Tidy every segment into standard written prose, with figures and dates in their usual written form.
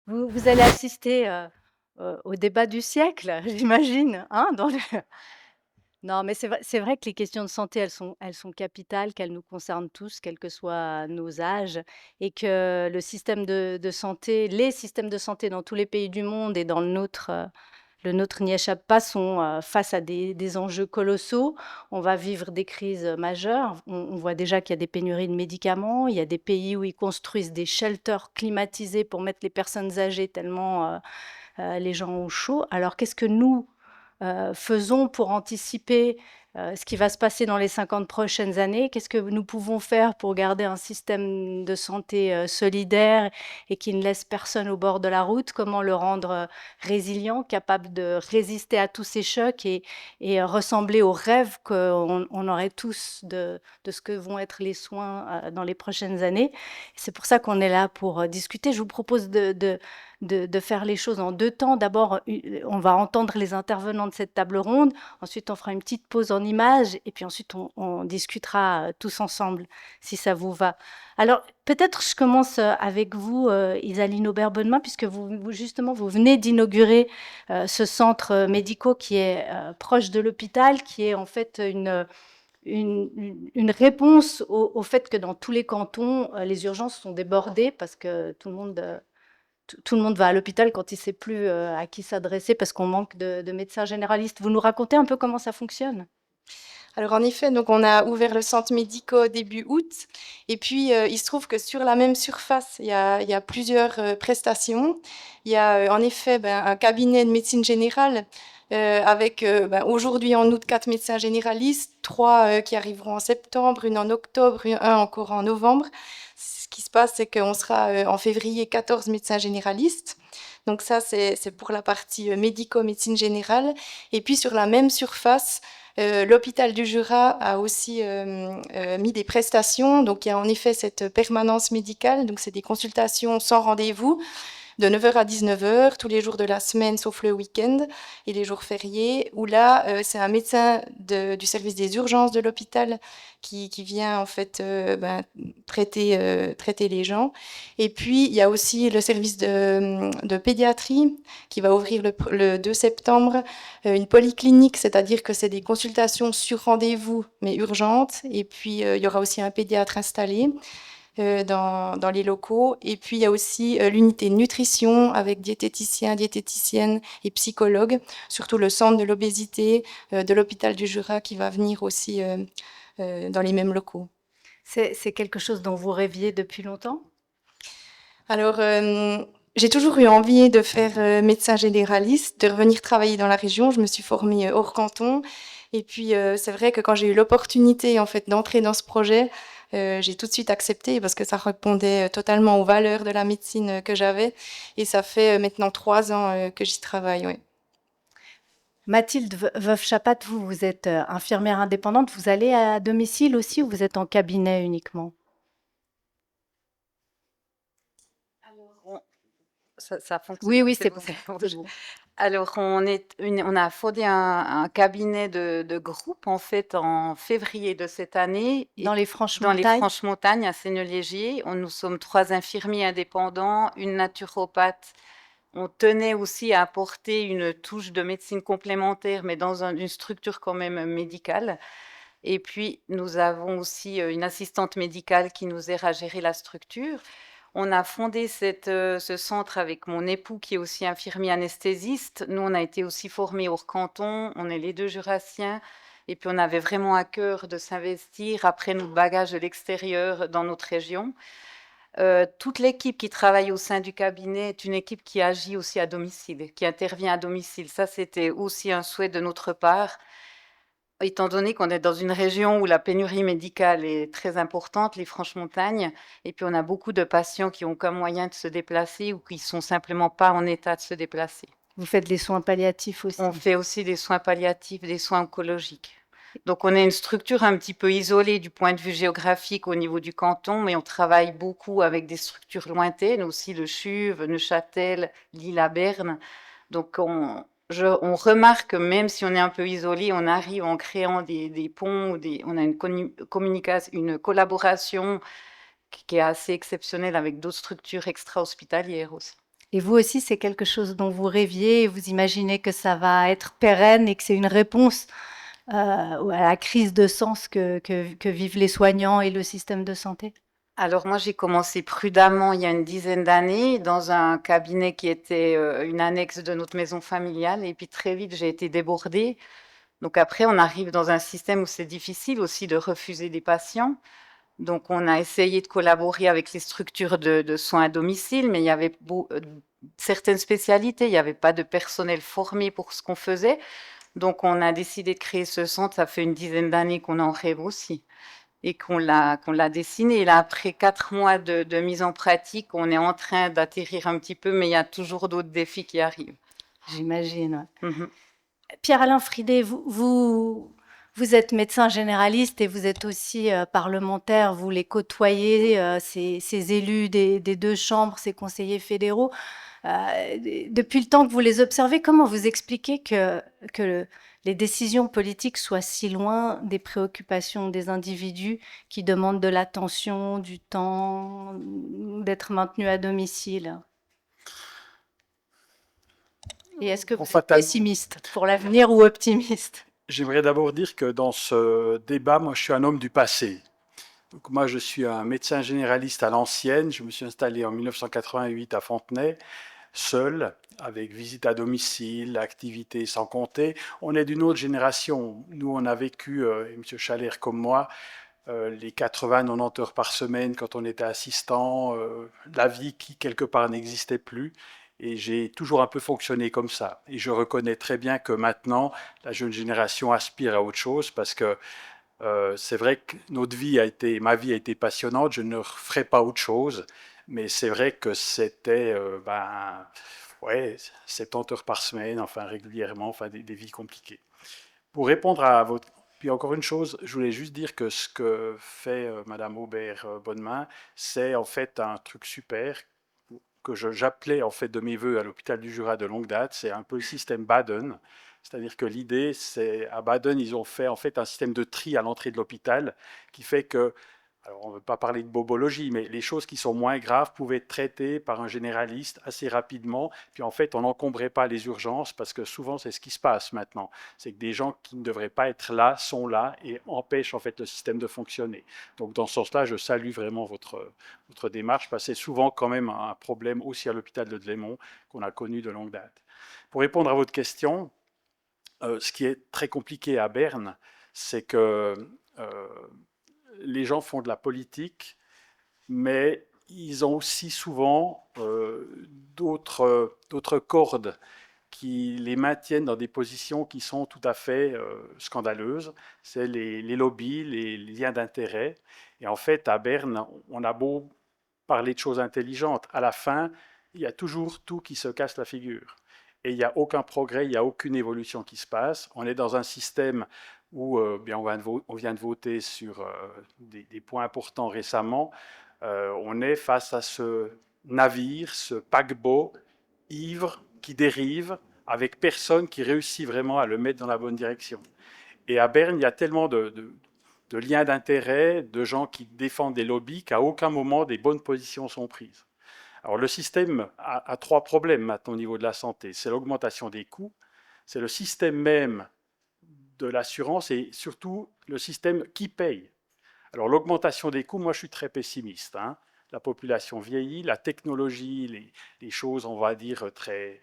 Vous allez assister, au débat du siècle, j'imagine, hein, dans le non, mais c'est vrai que les questions de santé, elles sont capitales, qu'elles nous concernent tous, quels que soient nos âges et que le système de santé les systèmes de santé dans tous les pays du monde et dans le nôtre n'y échappe pas, sont, face à des enjeux colossaux. On va vivre des crises, majeures. On voit déjà qu'il y a des pénuries de médicaments. Il y a des pays où ils construisent des shelters climatisés pour mettre les personnes âgées tellement, les gens ont chaud. Alors qu'est-ce que nous, faisons pour anticiper, ce qui va se passer dans les 50 prochaines années? Qu'est-ce que nous pouvons faire pour garder un système de santé, solidaire et qui ne laisse personne au bord de la route? Comment le rendre, résilient, capable de résister à tous ces chocs et ressembler aux rêves qu'on aurait tous de ce que vont être les soins, dans les prochaines années? C'est pour ça qu'on est là pour, discuter. Je vous propose de faire les choses en 2 temps. D'abord, on va entendre les intervenants de cette table ronde, ensuite on fera une petite pause en images et puis ensuite on discutera, tous ensemble, si ça vous va. Alors peut-être je commence, avec vous, Isaline Aubert-Bonnemin, puisque vous justement, vous venez d'inaugurer, ce centre, médical qui est, proche de l'hôpital, qui est en fait une réponse au fait que dans tous les cantons, les urgences sont débordées parce que tout le monde va à l'hôpital quand il ne sait plus, à qui s'adresser parce qu'on manque de médecins généralistes. Vous nous racontez un peu comment ça fonctionne? Alors en effet, donc on a ouvert le centre médical début août et puis il se trouve que sur la même surface, il y a plusieurs prestations. Il y a en effet un cabinet de médecine générale avec aujourd'hui en août 4 médecins généralistes, 3 qui arriveront en septembre, une en octobre, un encore en novembre. Ce qui se passe, c'est qu'on sera en février 14 médecins généralistes. Donc ça, c'est pour la partie médico-médecine générale. Et puis sur la même surface, l'hôpital du Jura a aussi mis des prestations. Donc il y a en effet cette permanence médicale. Donc c'est des consultations sans rendez-vous de 9h à 19h tous les jours de la semaine sauf le week-end et les jours fériés, où là, c'est un médecin du service des urgences de l'hôpital qui vient en fait traiter les gens. Et puis, il y a aussi le service de pédiatrie qui va ouvrir le 2 septembre, une polyclinique, c'est-à-dire que c'est des consultations sur rendez-vous, mais urgentes. Et puis, il y aura aussi un pédiatre installé dans les locaux. Et puis, il y a aussi l'unité nutrition avec diététiciens, diététiciennes et psychologues, surtout le centre de l'obésité de l'hôpital du Jura qui va venir aussi dans les mêmes locaux. C'est quelque chose dont vous rêviez depuis longtemps? Alors, j'ai toujours eu envie de faire médecin généraliste, de revenir travailler dans la région. Je me suis formée hors canton. Et puis, c'est vrai que quand j'ai eu l'opportunité, en fait, d'entrer dans ce projet, j'ai tout de suite accepté parce que ça répondait totalement aux valeurs de la médecine que j'avais. Et ça fait maintenant 3 ans que j'y travaille, ouais. Mathilde Veuve-Chapat, vous êtes, infirmière indépendante. Vous allez à domicile aussi ou vous êtes en cabinet uniquement? Alors, ça fonctionne. Oui, oui, C'est c'est bon, bon, c'est bon. c'est bon. Alors, on a fondé un cabinet de groupe en fait en février de cette année Dans et les dans les Franches-Montagnes? Franches-Montagnes à Seigneur-Légier. Nous sommes 3 infirmiers indépendants, une naturopathe. On tenait aussi à apporter une touche de médecine complémentaire, mais dans une structure quand même médicale. Et puis, nous avons aussi une assistante médicale qui nous aide à gérer la structure. On a fondé ce centre avec mon époux qui est aussi infirmier anesthésiste. Nous, on a été aussi formés hors canton, on est les deux jurassiens. Et puis, on avait vraiment à cœur de s'investir après nos bagages de l'extérieur dans notre région. Toute l'équipe qui travaille au sein du cabinet est une équipe qui agit aussi à domicile, qui intervient à domicile. Ça, c'était aussi un souhait de notre part. Étant donné qu'on est dans une région où la pénurie médicale est très importante, les Franches-Montagnes, et puis on a beaucoup de patients qui ont comme moyen de se déplacer ou qui sont simplement pas en état de se déplacer. Vous faites les soins palliatifs On aussi? fait aussi des soins palliatifs, des soins oncologiques. Donc on est une structure un petit peu isolée du point de vue géographique au niveau du canton, mais on travaille beaucoup avec des structures lointaines, aussi le CHUV, Neuchâtel, Lille à Berne. Donc on remarque que même si on est un peu isolé, on arrive en créant des ponts, on a communication, une collaboration qui est assez exceptionnelle avec d'autres structures extra-hospitalières aussi. Et vous aussi, c'est quelque chose dont vous rêviez, et vous imaginez que ça va être pérenne et que c'est une réponse à la crise de sens que vivent les soignants et le système de santé? Alors moi, j'ai commencé prudemment il y a une dizaine d'années dans un cabinet qui était une annexe de notre maison familiale. Et puis très vite, j'ai été débordée. Donc après, on arrive dans un système où c'est difficile aussi de refuser des patients. Donc on a essayé de collaborer avec les structures de soins à domicile, mais il y avait certaines spécialités, il n'y avait pas de personnel formé pour ce qu'on faisait. Donc on a décidé de créer ce centre, ça fait une dizaine d'années qu'on en rêve aussi et qu'on l'a dessiné. Et là, après 4 mois de mise en pratique, on est en train d'atterrir un petit peu, mais il y a toujours d'autres défis qui arrivent. J'imagine. Mhm. Pierre-Alain Fridé, vous êtes médecin généraliste et vous êtes aussi parlementaire. Vous les côtoyez, ces élus des deux chambres, ces conseillers fédéraux. Depuis le temps que vous les observez, comment vous expliquez que les décisions politiques soient si loin des préoccupations des individus qui demandent de l'attention, du temps, d'être maintenus à domicile? Et est-ce que vous êtes pessimiste pour l'avenir ou optimiste? J'aimerais d'abord dire que dans ce débat, moi, je suis un homme du passé. Donc, moi, je suis un médecin généraliste à l'ancienne. Je me suis installé en 1988 à Fontenay, seul, avec visite à domicile, activités sans compter. On est d'une autre génération. Nous, on a vécu, et M. Chalère comme moi, les 80-90 heures par semaine quand on était assistant, la vie qui, quelque part, n'existait plus. Et j'ai toujours un peu fonctionné comme ça. Et je reconnais très bien que maintenant, la jeune génération aspire à autre chose parce que c'est vrai que ma vie a été passionnante, je ne referai pas autre chose, mais c'est vrai que c'était ouais, 70 heures par semaine, enfin régulièrement, enfin des vies compliquées. Pour répondre à votre... Puis encore une chose, je voulais juste dire que ce que fait Madame Aubert Bonnemain, c'est en fait un truc super que j'appelais en fait de mes voeux à l'hôpital du Jura de longue date. C'est un peu le système Baden. C'est-à-dire que l'idée, c'est à Baden, ils ont fait en fait un système de tri à l'entrée de l'hôpital qui fait que, alors on ne veut pas parler de bobologie, mais les choses qui sont moins graves pouvaient être traitées par un généraliste assez rapidement. Puis en fait, on n'encombrait pas les urgences parce que souvent c'est ce qui se passe maintenant. C'est que des gens qui ne devraient pas être là sont là et empêchent en fait le système de fonctionner. Donc dans ce sens-là, je salue vraiment votre démarche parce que c'est souvent quand même un problème aussi à l'hôpital de Delémont qu'on a connu de longue date. Pour répondre à votre question, ce qui est très compliqué à Berne, c'est que les gens font de la politique, mais ils ont aussi souvent d'autres cordes qui les maintiennent dans des positions qui sont tout à fait scandaleuses. C'est les lobbies, les liens d'intérêt. Et en fait, à Berne, on a beau parler de choses intelligentes, à la fin, il y a toujours tout qui se casse la figure. Et il n'y a aucun progrès, il n'y a aucune évolution qui se passe. On est dans un système où bien on vient de voter sur des points importants récemment. On est face à ce navire, ce paquebot ivre qui dérive avec personne qui réussit vraiment à le mettre dans la bonne direction. Et à Berne, il y a tellement de liens d'intérêt, de gens qui défendent des lobbies qu'à aucun moment des bonnes positions sont prises. Alors le système a trois problèmes maintenant au niveau de la santé. C'est l'augmentation des coûts, c'est le système même de l'assurance et surtout le système qui paye. Alors l'augmentation des coûts, moi je suis très pessimiste. La population vieillit, la technologie, les choses, on va dire, très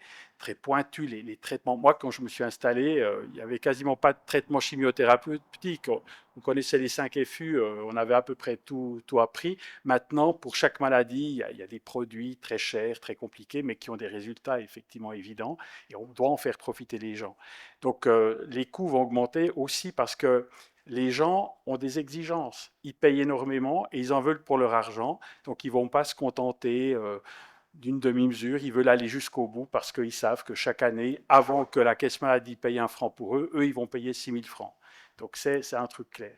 pointues, les traitements. Moi, quand je me suis installé, il n'y avait quasiment pas de traitement chimiothérapeutique. On connaissait les 5 FU, on avait à peu près tout appris. Maintenant, pour chaque maladie, il y a des produits très chers, très compliqués, mais qui ont des résultats effectivement évidents, et on doit en faire profiter les gens. Donc, les coûts vont augmenter aussi parce que les gens ont des exigences. Ils payent énormément et ils en veulent pour leur argent. Donc, ils ne vont pas se contenter d'une demi-mesure. Ils veulent aller jusqu'au bout parce qu'ils savent que chaque année, avant que la caisse maladie paye 1 franc pour eux, ils vont payer 6 000 francs. Donc, c'est un truc clair.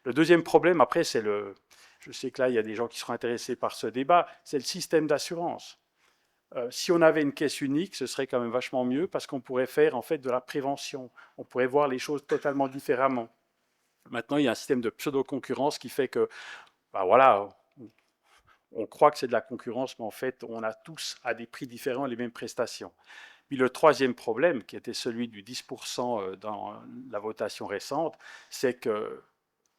Le deuxième problème, après, c'est le... Je sais que là, il y a des gens qui seront intéressés par ce débat, c'est le système d'assurance. Si on avait une caisse unique, ce serait quand même vachement mieux parce qu'on pourrait faire en fait de la prévention. On pourrait voir les choses totalement différemment. Maintenant, il y a un système de pseudo-concurrence qui fait que, voilà, On croit que c'est de la concurrence, mais en fait, on a tous à des prix différents les mêmes prestations. Puis le troisième problème, qui était celui du 10% dans la votation récente, c'est que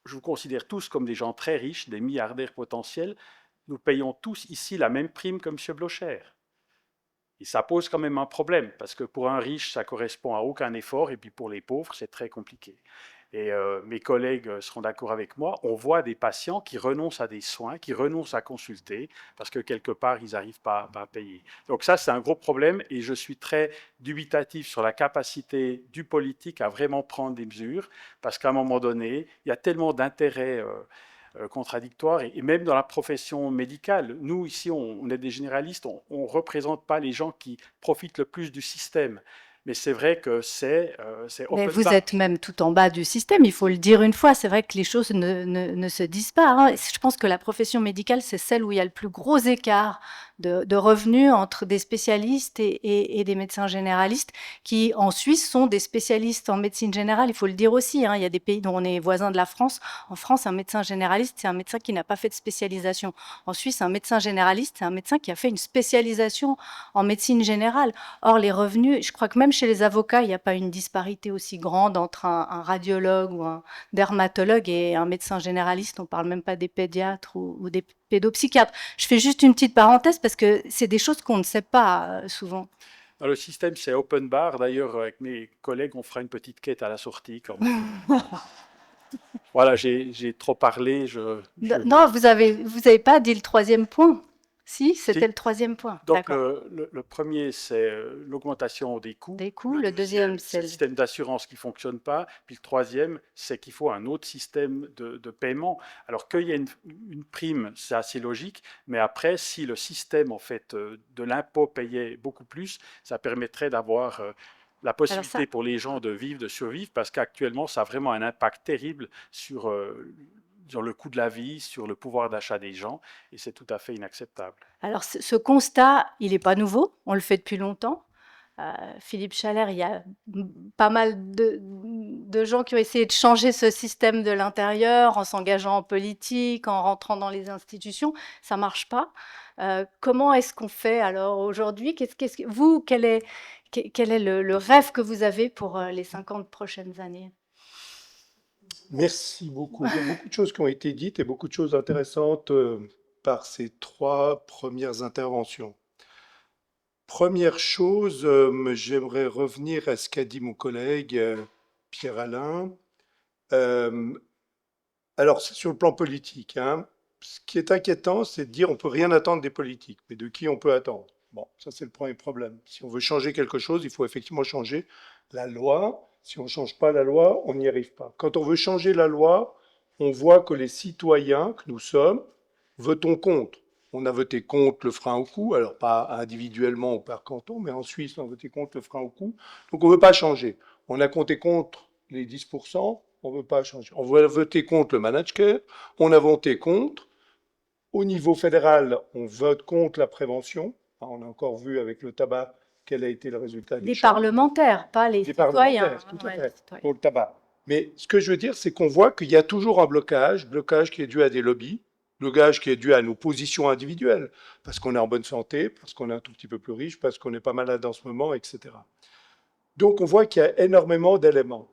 je vous considère tous comme des gens très riches, des milliardaires potentiels. Nous payons tous ici la même prime que M. Blocher. Et ça pose quand même un problème, parce que pour un riche, ça correspond à aucun effort, et puis pour les pauvres, c'est très compliqué. Et mes collègues seront d'accord avec moi, on voit des patients qui renoncent à des soins, qui renoncent à consulter, parce que quelque part, ils n'arrivent pas à payer. Donc ça, c'est un gros problème, et je suis très dubitatif sur la capacité du politique à vraiment prendre des mesures, parce qu'à un moment donné, il y a tellement d'intérêts contradictoires, et même dans la profession médicale. Nous, ici, on est des généralistes, on ne représente pas les gens qui profitent le plus du système. Mais c'est vrai que c'est Mais open vous bar. êtes même tout en bas du système, il faut le dire une fois. C'est vrai que les choses ne se disent pas, hein. Je pense que la profession médicale, c'est celle où il y a le plus gros écart de revenus entre des spécialistes et des médecins généralistes qui, en Suisse, sont des spécialistes en médecine générale. Il faut le dire aussi, hein. Il y a des pays dont on est voisin de la France. En France, un médecin généraliste, c'est un médecin qui n'a pas fait de spécialisation. En Suisse, un médecin généraliste, c'est un médecin qui a fait une spécialisation en médecine générale. Or, les revenus, je crois que même chez les avocats, il n'y a pas une disparité aussi grande entre un radiologue ou un dermatologue et un médecin généraliste. On ne parle même pas des pédiatres ou des pédopsychiatres. Je fais juste une petite parenthèse parce que c'est des choses qu'on ne sait pas souvent. Dans le système, c'est open bar. D'ailleurs, avec mes collègues, on fera une petite quête à la sortie. Voilà, j'ai trop parlé. Non, vous avez pas dit le troisième point. Si, c'était Si. le troisième point. Donc, D'accord. le premier, c'est l'augmentation des coûts. Des coûts. Le deuxième, c'est c'est le système d'assurance qui ne fonctionne pas. Puis le troisième, c'est qu'il faut un autre système de paiement. Alors qu'il y ait une prime, c'est assez logique. Mais après, si le système en fait, de l'impôt payait beaucoup plus, ça permettrait d'avoir la possibilité pour les gens de vivre, de survivre, parce qu'actuellement, ça a vraiment un impact terrible sur le coût de la vie, sur le pouvoir d'achat des gens, et c'est tout à fait inacceptable. Alors, ce constat, il n'est pas nouveau, on le fait depuis longtemps. Philippe Chalère, il y a pas mal de gens qui ont essayé de changer ce système de l'intérieur en s'engageant en politique, en rentrant dans les institutions. Ça ne marche pas. Comment est-ce qu'on fait alors aujourd'hui? Vous, quel est le rêve que vous avez pour les 50 prochaines années? Merci beaucoup. Il y a beaucoup de choses qui ont été dites et beaucoup de choses intéressantes par ces trois premières interventions. Première chose, j'aimerais revenir à ce qu'a dit mon collègue Pierre-Alain. Alors, c'est sur le plan politique, hein. Ce qui est inquiétant, c'est de dire on peut rien attendre des politiques. Mais de qui on peut attendre? Bon, ça c'est le premier problème. Si on veut changer quelque chose, il faut effectivement changer la loi. Si on ne change pas la loi, on n'y arrive pas. Quand on veut changer la loi, on voit que les citoyens que nous sommes votons contre. On a voté contre le frein au coût, alors pas individuellement ou par canton, mais en Suisse, on a voté contre le frein au coût. Donc on ne veut pas changer. On a compté contre les 10%, on ne veut pas changer. On veut voter contre le managed care, on a voté contre. Au niveau fédéral, on vote contre la prévention. On a encore vu avec le tabac quel a été le résultat Des chartes. Parlementaires, pas les Des citoyens. parlementaires, tout à Ouais, fait, les citoyens. pour le tabac. Mais ce que je veux dire, c'est qu'on voit qu'il y a toujours un blocage qui est dû à des lobbies, blocage qui est dû à nos positions individuelles, parce qu'on est en bonne santé, parce qu'on est un tout petit peu plus riche, parce qu'on n'est pas malade en ce moment, etc. Donc on voit qu'il y a énormément d'éléments.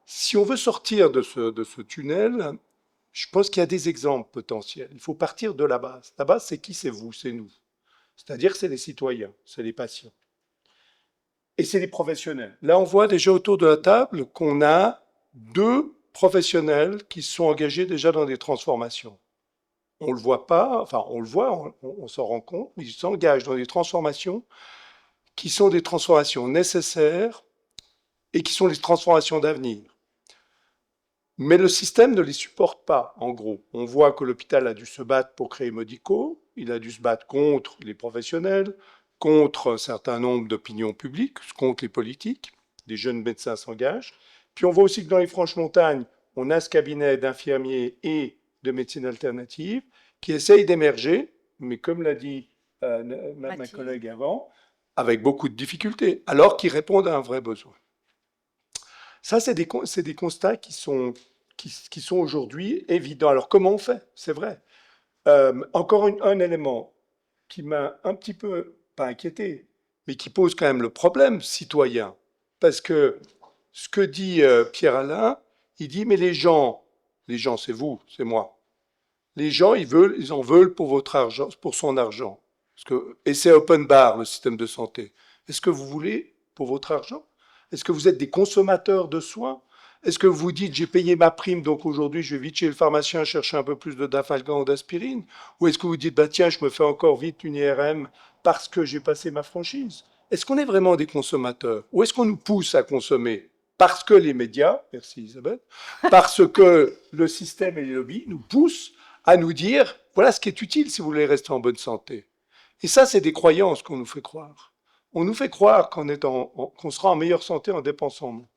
Si on veut sortir de ce tunnel, je pense qu'il y a des exemples potentiels. Il faut partir de la base. La base, c'est qui? C'est vous, c'est nous. C'est-à-dire, c'est les citoyens, c'est les patients. Et c'est les professionnels. Là, on voit déjà autour de la table qu'on a 2 professionnels qui sont engagés déjà dans des transformations. On le voit pas, enfin, on le voit, on s'en rend compte, mais ils s'engagent dans des transformations qui sont des transformations nécessaires et qui sont les transformations d'avenir. Mais le système ne les supporte pas, en gros. On voit que l'hôpital a dû se battre pour créer Medico, il a dû se battre contre les professionnels, contre un certain nombre d'opinions publiques, contre les politiques. Des jeunes médecins s'engagent. Puis on voit aussi que dans les Franches-Montagnes, on a ce cabinet d'infirmiers et de médecine alternative qui essaye d'émerger, mais comme l'a dit ma collègue avant, avec beaucoup de difficultés, alors qu'ils répondent à un vrai besoin. Ça, c'est des constats qui sont aujourd'hui évidents. Alors, comment on fait? C'est vrai. Encore un élément qui m'a un petit peu, pas inquiété, mais qui pose quand même le problème citoyen. Parce que ce que dit Pierre-Alain, il dit, mais les gens c'est vous, c'est moi. Les gens, ils en veulent pour votre argent, pour son argent. Et c'est open bar, le système de santé. Est-ce que vous voulez pour votre argent? Est-ce que vous êtes des consommateurs de soins? Est-ce que vous dites, j'ai payé ma prime, donc aujourd'hui, je vais vite chez le pharmacien chercher un peu plus de Dafalgan ou d'aspirine? Ou est-ce que vous dites, bah tiens, je me fais encore vite une IRM parce que j'ai passé ma franchise? Est-ce qu'on est vraiment des consommateurs? Ou est-ce qu'on nous pousse à consommer? Parce que les médias, merci Isabelle, parce que le système et les lobbies nous poussent à nous dire, voilà ce qui est utile si vous voulez rester en bonne santé. Et ça, c'est des croyances qu'on nous fait croire. On nous fait croire qu'on sera en meilleure santé en dépensant moins.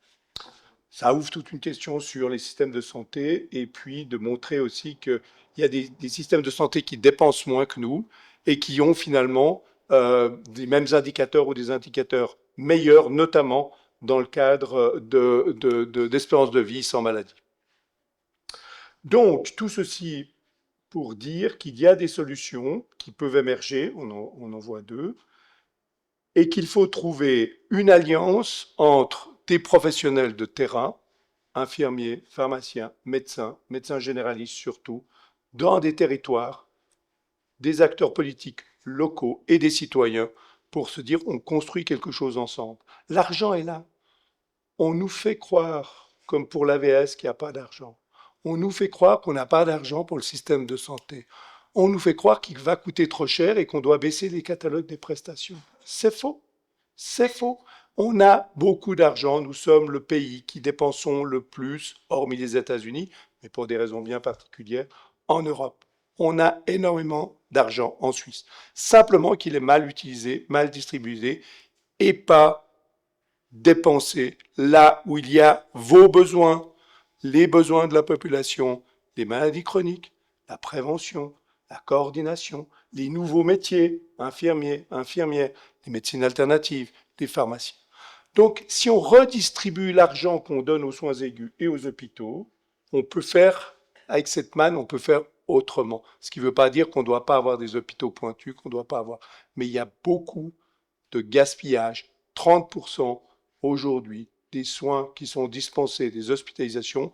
Ça ouvre toute une question sur les systèmes de santé et puis de montrer aussi qu'il y a des systèmes de santé qui dépensent moins que nous et qui ont finalement des mêmes indicateurs ou des indicateurs meilleurs, notamment dans le cadre d'espérance de vie sans maladie. Donc, tout ceci pour dire qu'il y a des solutions qui peuvent émerger, on en voit deux, et qu'il faut trouver une alliance entre des professionnels de terrain, infirmiers, pharmaciens, médecins généralistes surtout, dans des territoires, des acteurs politiques locaux et des citoyens, pour se dire on construit quelque chose ensemble. L'argent est là. On nous fait croire, comme pour l'AVS, qu'il n'y a pas d'argent. On nous fait croire qu'on n'a pas d'argent pour le système de santé. On nous fait croire qu'il va coûter trop cher et qu'on doit baisser les catalogues des prestations. C'est faux. C'est faux. On a beaucoup d'argent. Nous sommes le pays qui dépensons le plus, hormis les États-Unis, mais pour des raisons bien particulières, en Europe. On a énormément d'argent en Suisse. Simplement qu'il est mal utilisé, mal distribué et pas dépensé là où il y a vos besoins, les besoins de la population, les maladies chroniques, la prévention, la coordination, les nouveaux métiers, infirmiers, infirmières, les médecines alternatives, les pharmaciens. Donc, si on redistribue l'argent qu'on donne aux soins aigus et aux hôpitaux, on peut faire, avec cette manne, on peut faire autrement. Ce qui ne veut pas dire qu'on ne doit pas avoir des hôpitaux pointus, qu'on ne doit pas avoir. Mais il y a beaucoup de gaspillage. 30% aujourd'hui des soins qui sont dispensés, des hospitalisations,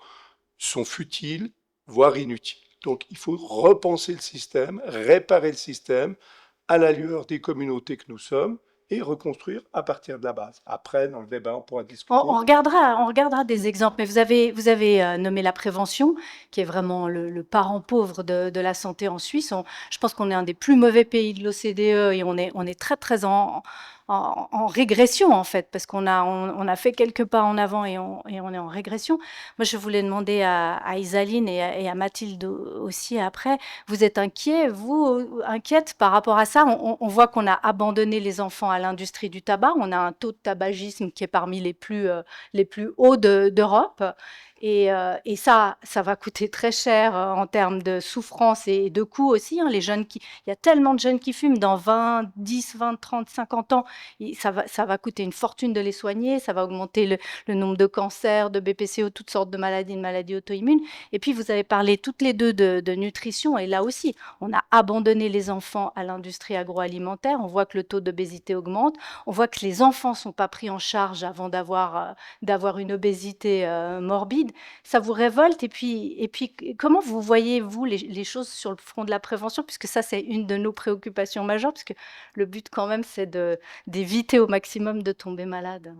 sont futiles, voire inutiles. Donc il faut repenser le système, réparer le système à la lueur des communautés que nous sommes et reconstruire à partir de la base. Après, dans le débat, on pourra discuter. On regardera des exemples, mais vous avez nommé la prévention, qui est vraiment le parent pauvre de la santé en Suisse. Je pense qu'on est un des plus mauvais pays de l'OCDE et on est très, très en régression, en fait, parce qu'on a fait quelques pas en avant et on est en régression. Moi, je voulais demander à Isaline et à Mathilde aussi après, vous êtes inquiète par rapport à ça? On voit qu'on a abandonné les enfants à l'industrie du tabac. On a un taux de tabagisme qui est parmi les plus hauts d'Europe. Et ça va coûter très cher en termes de souffrance et de coûts aussi. Hein. Il y a tellement de jeunes qui fument dans 10, 20, 30, 50 ans. Ça va coûter une fortune de les soigner. Ça va augmenter le nombre de cancers, de BPCO, toutes sortes de maladies auto-immunes. Et puis, vous avez parlé toutes les deux de nutrition. Et là aussi, on a abandonné les enfants à l'industrie agroalimentaire. On voit que le taux d'obésité augmente. On voit que les enfants ne sont pas pris en charge avant d'avoir une obésité morbide. Ça vous révolte? Et puis, comment vous voyez-vous les choses sur le front de la prévention? Puisque ça, c'est une de nos préoccupations majeures, puisque le but, quand même, c'est d'éviter au maximum de tomber malade.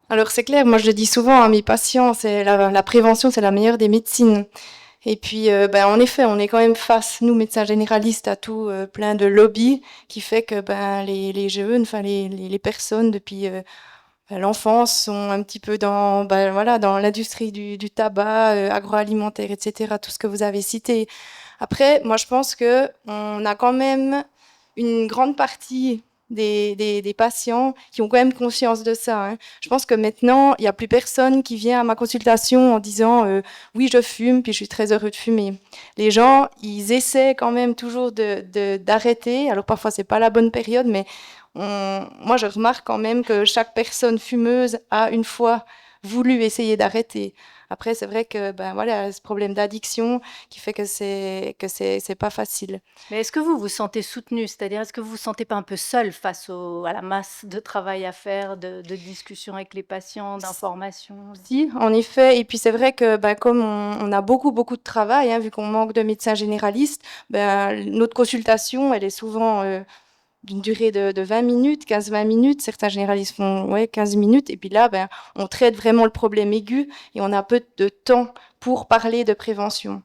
Alors c'est clair, moi je le dis souvent à mes patients, c'est la prévention, c'est la meilleure des médecines. Et puis, en effet, on est quand même face, nous médecins généralistes, à tout plein de lobbies qui fait que les jeunes, enfin les personnes depuis l'enfance sont un petit peu dans l'industrie du tabac, agroalimentaire, etc. Tout ce que vous avez cité. Après, moi je pense que on a quand même une grande partie des patients qui ont quand même conscience de ça. Hein. Je pense que maintenant, il n'y a plus personne qui vient à ma consultation en disant oui, je fume, puis je suis très heureux de fumer. Les gens, ils essaient quand même toujours d'arrêter. Alors parfois, c'est pas la bonne période, mais moi, je remarque quand même que chaque personne fumeuse a une fois voulu essayer d'arrêter. Après, c'est vrai que ben voilà, ce problème d'addiction qui fait que c'est pas facile. Mais est-ce que vous vous sentez soutenu? C'est-à-dire, est-ce que vous vous sentez pas un peu seul face à la masse de travail à faire, de discussions avec les patients, d'informations? Si, en effet. Et puis c'est vrai que ben, comme on a beaucoup de travail, hein, vu qu'on manque de médecins généralistes, ben, notre consultation, elle est souvent d'une durée de 20 minutes, 15-20 minutes. Certains généralistes font 15 minutes. Et puis là, ben, on traite vraiment le problème aigu et on a peu de temps pour parler de prévention.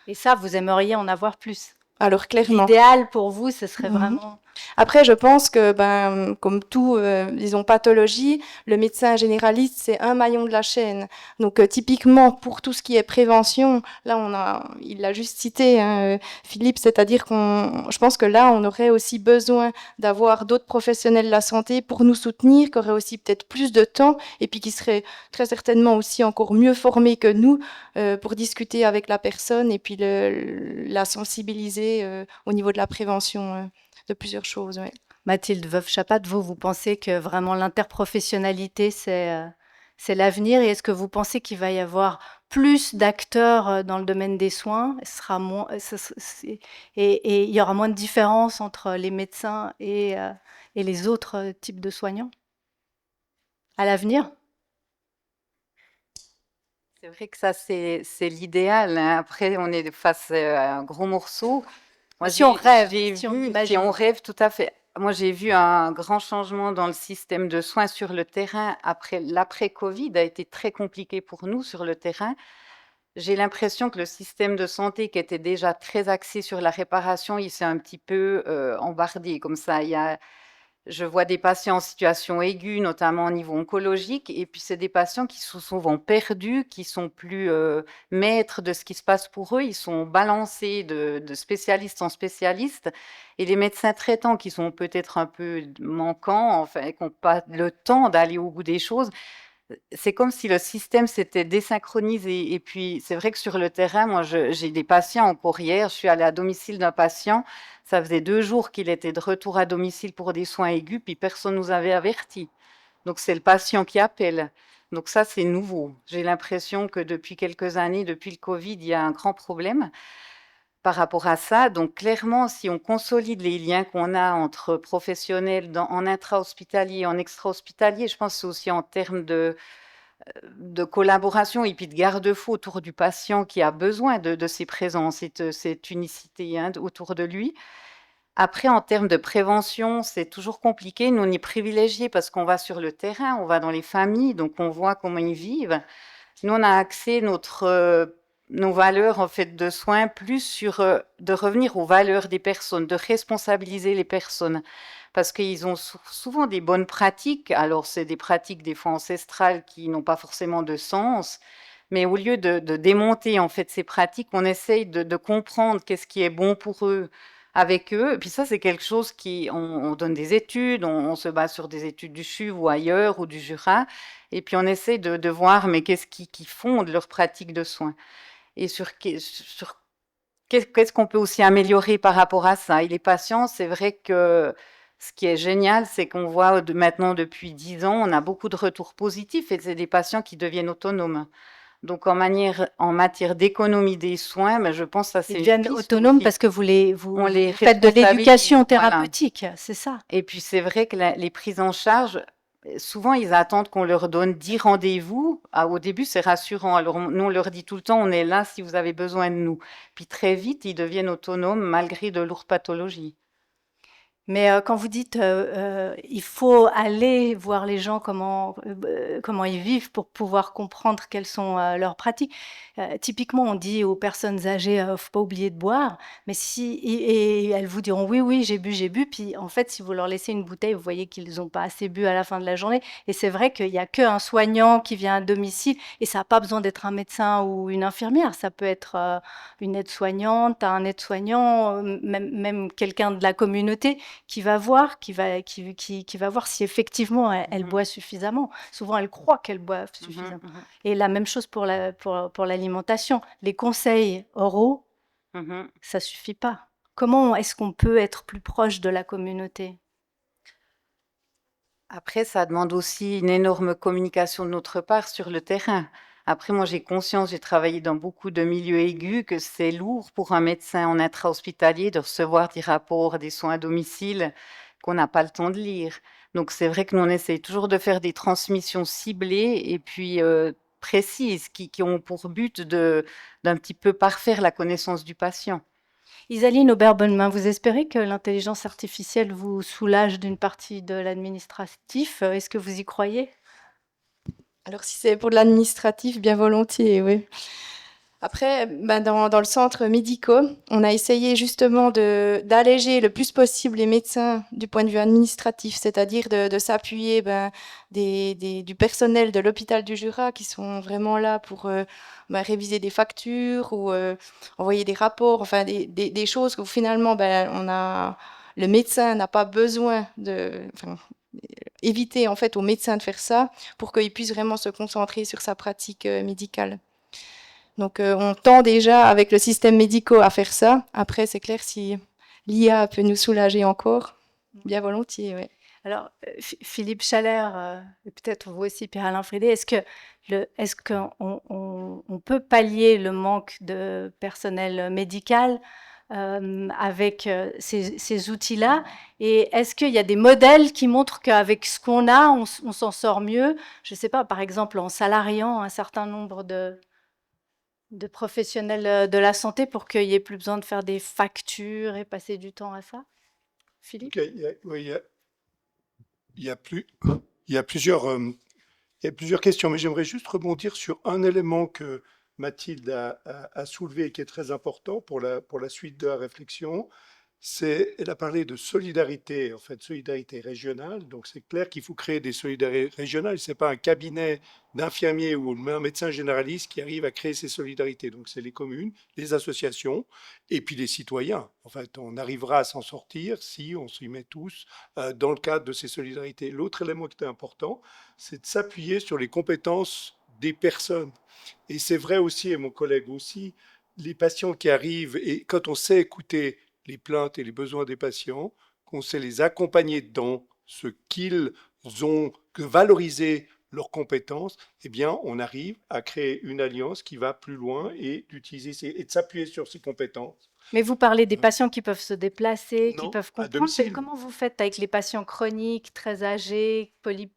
Et ça, vous aimeriez en avoir plus? Alors clairement. L'idéal pour vous, ce serait Mhm. vraiment... Après, je pense que, ben, comme tout, disons, pathologie, le médecin généraliste, c'est un maillon de la chaîne. Donc, typiquement, pour tout ce qui est prévention, là, il l'a juste cité, hein, Philippe, c'est-à-dire je pense que là, on aurait aussi besoin d'avoir d'autres professionnels de la santé pour nous soutenir, qui auraient aussi peut-être plus de temps, et puis qui seraient très certainement aussi encore mieux formés que nous, pour discuter avec la personne, et puis la sensibiliser, au niveau de la prévention, de plusieurs choses, ouais. Mathilde Veuve-Chapat, vous pensez que vraiment l'interprofessionnalité, c'est l'avenir, et est-ce que vous pensez qu'il va y avoir plus d'acteurs dans le domaine des soins, et il y aura moins de différence entre les médecins et les autres types de soignants à l'avenir? C'est vrai que ça, c'est l'idéal, hein. Après, on est face à un gros morceau. Moi, Si on rêve, j'ai si on vu, imagine. si on rêve, tout à fait. Moi, j'ai vu un grand changement dans le système de soins sur le terrain. Après, l'après-Covid a été très compliqué pour nous sur le terrain. J'ai l'impression que le système de santé, qui était déjà très axé sur la réparation, il s'est un petit peu embardé comme ça. Je vois des patients en situation aiguë, notamment au niveau oncologique, et puis c'est des patients qui sont souvent perdus, qui sont plus maîtres de ce qui se passe pour eux. Ils sont balancés de spécialiste en spécialiste, et les médecins traitants qui sont peut-être un peu manquants, enfin, qui n'ont pas le temps d'aller au bout des choses. C'est comme si le système s'était désynchronisé. Et puis, c'est vrai que sur le terrain, moi, j'ai des patients encore hier. Je suis allée à domicile d'un patient. Ça faisait 2 jours qu'il était de retour à domicile pour des soins aigus, puis personne nous avait avertis. Donc, c'est le patient qui appelle. Donc, ça, c'est nouveau. J'ai l'impression que depuis quelques années, depuis le Covid, il y a un grand problème par rapport à ça. Donc, clairement, si on consolide les liens qu'on a entre professionnels en intra-hospitalier et en extra-hospitalier, je pense que c'est aussi en termes de collaboration et puis de garde-fou autour du patient qui a besoin de ces présences et de cette unicité, hein, autour de lui. Après, en termes de prévention, c'est toujours compliqué. Nous, on est privilégiés parce qu'on va sur le terrain, on va dans les familles, donc on voit comment ils vivent. Nous, on a axé nos valeurs en fait de soins plus sur de revenir aux valeurs des personnes, de responsabiliser les personnes, parce qu'ils ont souvent des bonnes pratiques. Alors, c'est des pratiques des fois ancestrales qui n'ont pas forcément de sens, mais au lieu de démonter en fait ces pratiques, on essaye de comprendre qu'est-ce qui est bon pour eux avec eux. Et puis ça, c'est quelque chose on donne des études, on se base sur des études du CHUV ou ailleurs, ou du Jura, et puis on essaie de voir, mais qu'est-ce qui fonde leur pratique de soins et sur qu'est-ce qu'on peut aussi améliorer par rapport à ça. Et les patients, c'est vrai que ce qui est génial, c'est qu'on voit maintenant depuis 10 ans, on a beaucoup de retours positifs et c'est des patients qui deviennent autonomes. Donc en matière d'économie des soins, ben, je pense que ça c'est Ils une deviennent piste autonomes aussi. parce que vous On les faites de l'éducation responsabilise, voilà. thérapeutique, c'est ça? Et puis c'est vrai que les prises en charge, souvent ils attendent qu'on leur donne 10 rendez-vous. Au début c'est rassurant. Alors nous on leur dit tout le temps on est là si vous avez besoin de nous. Puis très vite ils deviennent autonomes malgré de lourdes pathologies. Mais quand vous dites, il faut aller voir les gens comment ils vivent pour pouvoir comprendre quelles sont leurs pratiques. Typiquement, on dit aux personnes âgées, faut pas oublier de boire. Mais et elles vous diront oui, oui, j'ai bu, j'ai bu. Puis en fait, si vous leur laissez une bouteille, vous voyez qu'ils n'ont pas assez bu à la fin de la journée. Et c'est vrai qu'il y a qu'un soignant qui vient à domicile, et ça n'a pas besoin d'être un médecin ou une infirmière. Ça peut être une aide-soignante, un aide-soignant, même quelqu'un de la communauté qui va voir, qui va voir si effectivement elle boit suffisamment. Souvent, elle croit qu'elle boit suffisamment. Et la même chose pour l'alimentation. Les conseils oraux, ça suffit pas. Comment est-ce qu'on peut être plus proche de la communauté? Après, ça demande aussi une énorme communication de notre part sur le terrain. Après, moi, j'ai conscience, j'ai travaillé dans beaucoup de milieux aigus, que c'est lourd pour un médecin en intra-hospitalier de recevoir des rapports, des soins à domicile qu'on n'a pas le temps de lire. Donc, c'est vrai que nous, on essaye toujours de faire des transmissions ciblées et puis précises, qui ont pour but d'un petit peu parfaire la connaissance du patient. Isaline Aubert-Bonnemain, vous espérez que l'intelligence artificielle vous soulage d'une partie de l'administratif? Est-ce que vous y croyez? Alors, si c'est pour de l'administratif, bien volontiers, oui. Après, ben, dans le centre médical, on a essayé justement d'alléger le plus possible les médecins du point de vue administratif, c'est-à-dire de s'appuyer ben, du personnel de l'hôpital du Jura qui sont vraiment là pour ben, réviser des factures ou envoyer des rapports, enfin des choses où finalement ben, le médecin n'a pas besoin enfin, éviter en fait au médecin de faire ça pour qu'il puisse vraiment se concentrer sur sa pratique médicale. Donc, on tend déjà avec le système médical à faire ça. Après, c'est clair, si l'IA peut nous soulager encore, bien volontiers, oui. Alors, Philippe Chalère, et peut-être vous aussi, Pierre-Alain Frédé, est-ce qu'on peut pallier le manque de personnel médical avec ces outils-là? Et est-ce qu'il y a des modèles qui montrent qu'avec ce qu'on a, on s'en sort mieux? Je ne sais pas, par exemple, en salariant un certain nombre de professionnels de la santé pour qu'il n'y ait plus besoin de faire des factures et passer du temps à ça? Philippe? Ok, oui, il y a plus, il y a plusieurs, il y a plusieurs questions, mais j'aimerais juste rebondir sur un élément que Mathilde a soulevé et qui est très important pour la suite de la réflexion. Elle a parlé de solidarité, en fait, solidarité régionale. Donc, c'est clair qu'il faut créer des solidarités régionales. Ce n'est pas un cabinet d'infirmiers ou un médecin généraliste qui arrive à créer ces solidarités. Donc, c'est les communes, les associations et puis les citoyens. En fait, on arrivera à s'en sortir si on s'y met tous dans le cadre de ces solidarités. L'autre élément qui est important, c'est de s'appuyer sur les compétences des personnes. Et c'est vrai aussi, et mon collègue aussi, les patients qui arrivent, et quand on sait écouter les plaintes et les besoins des patients, qu'on sait les accompagner dans ce qu'ils ont, que valoriser leurs compétences, eh bien, on arrive à créer une alliance qui va plus loin et et de s'appuyer sur ces compétences. Mais vous parlez des patients qui peuvent se déplacer, qui Non, peuvent à comprendre. domicile. Comment vous faites avec les patients chroniques, très âgés,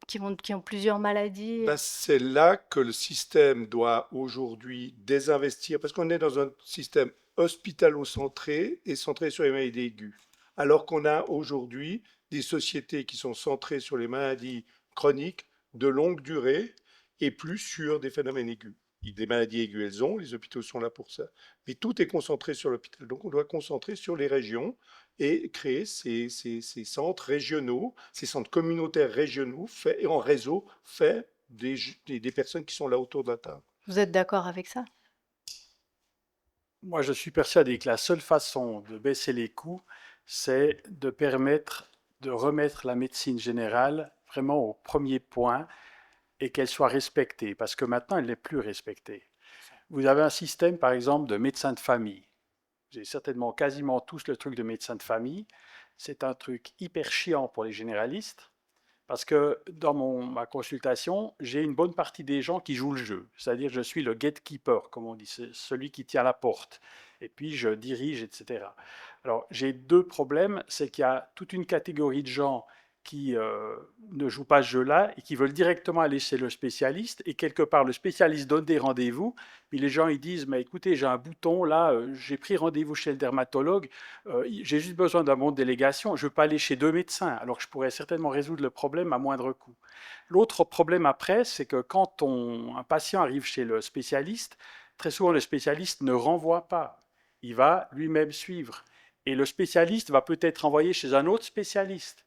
qui ont plusieurs maladies? Ben, c'est là que le système doit aujourd'hui désinvestir, parce qu'on est dans un système hospitalo-centré et centré sur les maladies aiguës. Alors qu'on a aujourd'hui des sociétés qui sont centrées sur les maladies chroniques de longue durée et plus sur des phénomènes aigus. Des maladies aiguës, elles ont, les hôpitaux sont là pour ça. Mais tout est concentré sur l'hôpital. Donc on doit concentrer sur les régions et créer ces centres régionaux, ces centres communautaires régionaux faits et en réseau faits des personnes qui sont là autour de la table. Vous êtes d'accord avec ça? Moi, je suis persuadé que la seule façon de baisser les coûts, c'est de permettre de remettre la médecine générale vraiment au premier point et qu'elle soit respectée, parce que maintenant, elle n'est plus respectée. Vous avez un système, par exemple, de médecins de famille. Vous avez certainement quasiment tous le truc de médecin de famille. C'est un truc hyper chiant pour les généralistes, parce que dans ma consultation, j'ai une bonne partie des gens qui jouent le jeu. C'est-à-dire, je suis le gatekeeper, comme on dit, c'est celui qui tient la porte. Et puis, je dirige, etc. Alors, j'ai deux problèmes. C'est qu'il y a toute une catégorie de gens qui ne jouent pas ce jeu-là et qui veulent directement aller chez le spécialiste. Et quelque part, le spécialiste donne des rendez-vous. Puis les gens, ils disent, mais écoutez, j'ai un bouton, là, j'ai pris rendez-vous chez le dermatologue. J'ai juste besoin d'un bon de délégation. Je ne veux pas aller chez deux médecins, alors que je pourrais certainement résoudre le problème à moindre coût. L'autre problème après, c'est que quand un patient arrive chez le spécialiste, très souvent le spécialiste ne renvoie pas. Il va lui-même suivre. Et le spécialiste va peut-être envoyer chez un autre spécialiste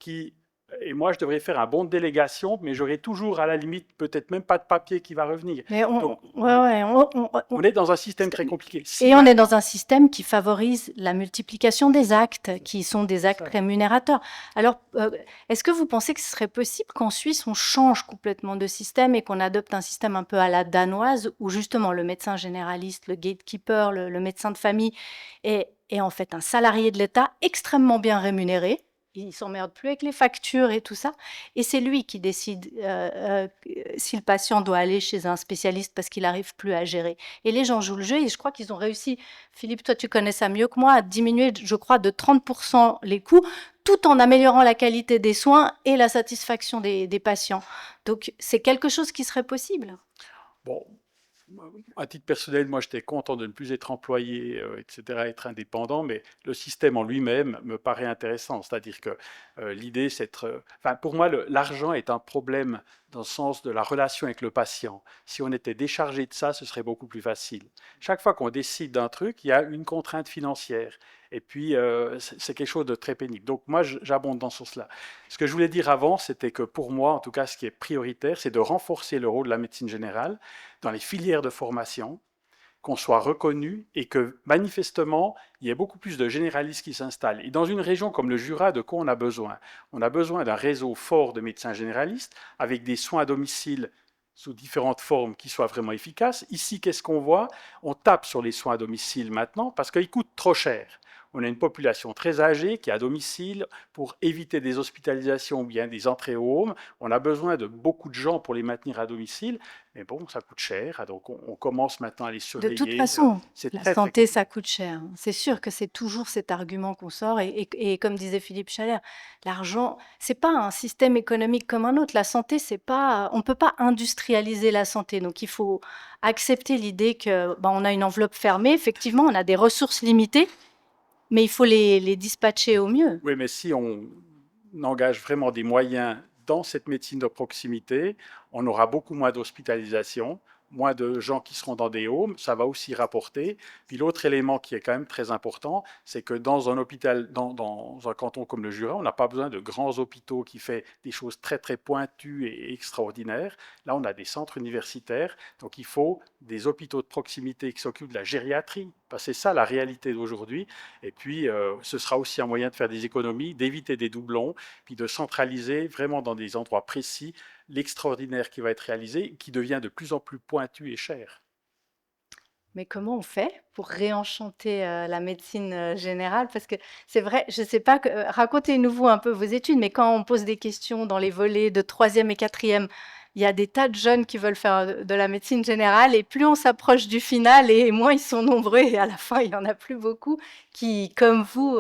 et moi je devrais faire un bon de délégation, mais j'aurai toujours à la limite peut-être même pas de papier qui va revenir. Mais Donc, on est dans un système très compliqué. Et on est dans un système qui favorise la multiplication des actes, qui sont des actes rémunérateurs. Alors, est-ce que vous pensez que ce serait possible qu'en Suisse, on change complètement de système et qu'on adopte un système un peu à la danoise, où justement le médecin généraliste, le gatekeeper, le médecin de famille est en fait un salarié de l'État extrêmement bien rémunéré, il s'emmerde plus avec les factures et tout ça. Et c'est lui qui décide si le patient doit aller chez un spécialiste parce qu'il n'arrive plus à gérer. Et les gens jouent le jeu et je crois qu'ils ont réussi, Philippe, toi tu connais ça mieux que moi, à diminuer, je crois, de 30% les coûts, tout en améliorant la qualité des soins et la satisfaction des patients. Donc c'est quelque chose qui serait possible. Bon, à titre personnel, moi j'étais content de ne plus être employé, etc., être indépendant, mais le système en lui-même me paraît intéressant. C'est-à-dire que l'idée, c'est enfin, pour moi, l'argent est un problème dans le sens de la relation avec le patient. Si on était déchargé de ça, ce serait beaucoup plus facile. Chaque fois qu'on décide d'un truc, il y a une contrainte financière. Et puis, c'est quelque chose de très pénible. Donc, moi, j'abonde dans ce sens-là. Ce que je voulais dire avant, c'était que pour moi, en tout cas, ce qui est prioritaire, c'est de renforcer le rôle de la médecine générale dans les filières de formation, qu'on soit reconnu et que manifestement, il y ait beaucoup plus de généralistes qui s'installent. Et dans une région comme le Jura, de quoi on a besoin? On a besoin d'un réseau fort de médecins généralistes avec des soins à domicile sous différentes formes qui soient vraiment efficaces. Ici, qu'est-ce qu'on voit? On tape sur les soins à domicile maintenant parce qu'ils coûtent trop cher. On a une population très âgée qui est à domicile pour éviter des hospitalisations ou bien des entrées au home. On a besoin de beaucoup de gens pour les maintenir à domicile, mais bon, ça coûte cher. Donc on commence maintenant à les De toute surveiller. façon, C'est la très, très santé, compliqué. ça coûte cher. C'est sûr que c'est toujours cet argument qu'on sort. Et comme disait Philippe Chalère, l'argent, c'est pas un système économique comme un autre. La santé, c'est pas, on peut pas industrialiser la santé. Donc il faut accepter l'idée que, ben, on a une enveloppe fermée. Effectivement, on a des ressources limitées, mais il faut les dispatcher au mieux. Oui, mais si on engage vraiment des moyens dans cette médecine de proximité, on aura beaucoup moins d'hospitalisation, moins de gens qui seront dans des homes, ça va aussi rapporter. Puis l'autre élément qui est quand même très important, c'est que dans un hôpital, dans un canton comme le Jura, on n'a pas besoin de grands hôpitaux qui font des choses très très pointues et extraordinaires. Là, on a des centres universitaires, donc il faut des hôpitaux de proximité qui s'occupent de la gériatrie. Parce que c'est ça la réalité d'aujourd'hui. Et puis, ce sera aussi un moyen de faire des économies, d'éviter des doublons, puis de centraliser vraiment dans des endroits précis l'extraordinaire qui va être réalisé, qui devient de plus en plus pointu et cher. Mais comment on fait pour réenchanter la médecine générale? Parce que c'est vrai, je ne sais pas, racontez-nous un peu vos études, mais quand on pose des questions dans les volets de troisième et quatrième, il y a des tas de jeunes qui veulent faire de la médecine générale et plus on s'approche du final et moins ils sont nombreux et à la fin, il n'y en a plus beaucoup qui, comme vous,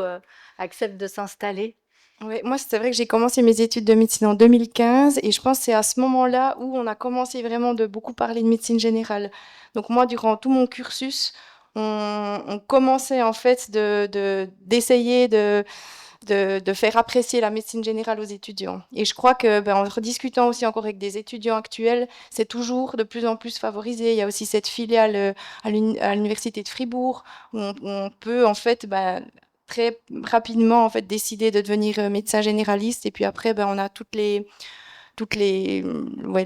acceptent de s'installer. Ouais, moi, c'est vrai que j'ai commencé mes études de médecine en 2015 et je pense que c'est à ce moment-là où on a commencé vraiment de beaucoup parler de médecine générale. Donc moi, durant tout mon cursus, on commençait en fait d'essayer de faire apprécier la médecine générale aux étudiants. Et je crois que, ben, en rediscutant aussi encore avec des étudiants actuels, c'est toujours de plus en plus favorisé. Il y a aussi cette filiale à l'université de Fribourg où on peut en fait ben, très rapidement en fait décider de devenir médecin généraliste et puis après ben, on a ouais,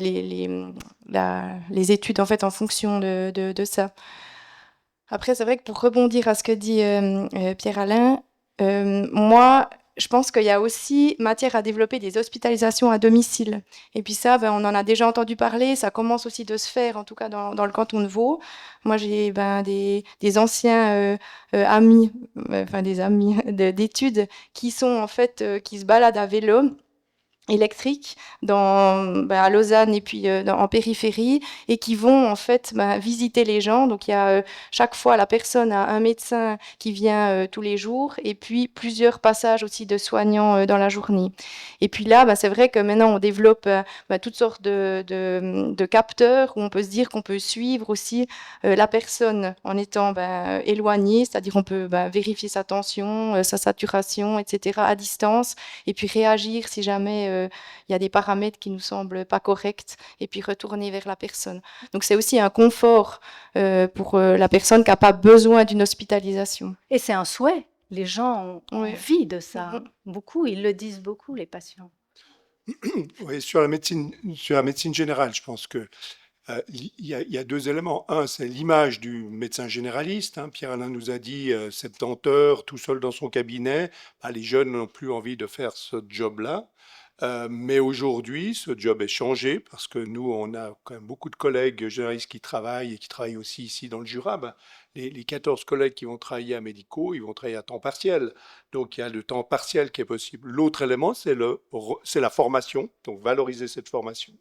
les études en fait en fonction de ça. Après c'est vrai que pour rebondir à ce que dit Pierre-Alain, moi je pense qu'il y a aussi matière à développer des hospitalisations à domicile. Et puis ça, ben, on en a déjà entendu parler, ça commence aussi de se faire, en tout cas dans le canton de Vaud. Moi, j'ai ben, des anciens amis, enfin des amis d'études, qui sont en fait, qui se baladent à vélo électriques à Lausanne et puis en périphérie et qui vont en fait visiter les gens. Donc il y a chaque fois la personne a un médecin qui vient tous les jours et puis plusieurs passages aussi de soignants dans la journée. Et puis là, c'est vrai que maintenant on développe toutes sortes de capteurs où on peut se dire qu'on peut suivre aussi la personne en étant éloigné, c'est-à-dire on peut vérifier sa tension, sa saturation, etc. à distance et puis réagir si jamais il y a des paramètres qui nous semblent pas corrects et puis retourner vers la personne. Donc c'est aussi un confort pour la personne qui n'a pas besoin d'une hospitalisation. Et c'est un souhait. Les gens ont Oui. envie de ça. Beaucoup, ils le disent beaucoup, les patients. Oui, sur la médecine générale, je pense que il y a deux éléments. Un, c'est l'image du médecin généraliste, hein. Pierre-Alain nous a dit 70 heures tout seul dans son cabinet. Les jeunes n'ont plus envie de faire ce job-là. Mais aujourd'hui, ce job est changé parce que nous, on a quand même beaucoup de collègues généralistes qui travaillent et qui travaillent aussi ici dans le Jura. Ben, les 14 collègues qui vont travailler à Médicaux, ils vont travailler à temps partiel. Donc, il y a le temps partiel qui est possible. L'autre élément, c'est la formation, donc valoriser cette formation.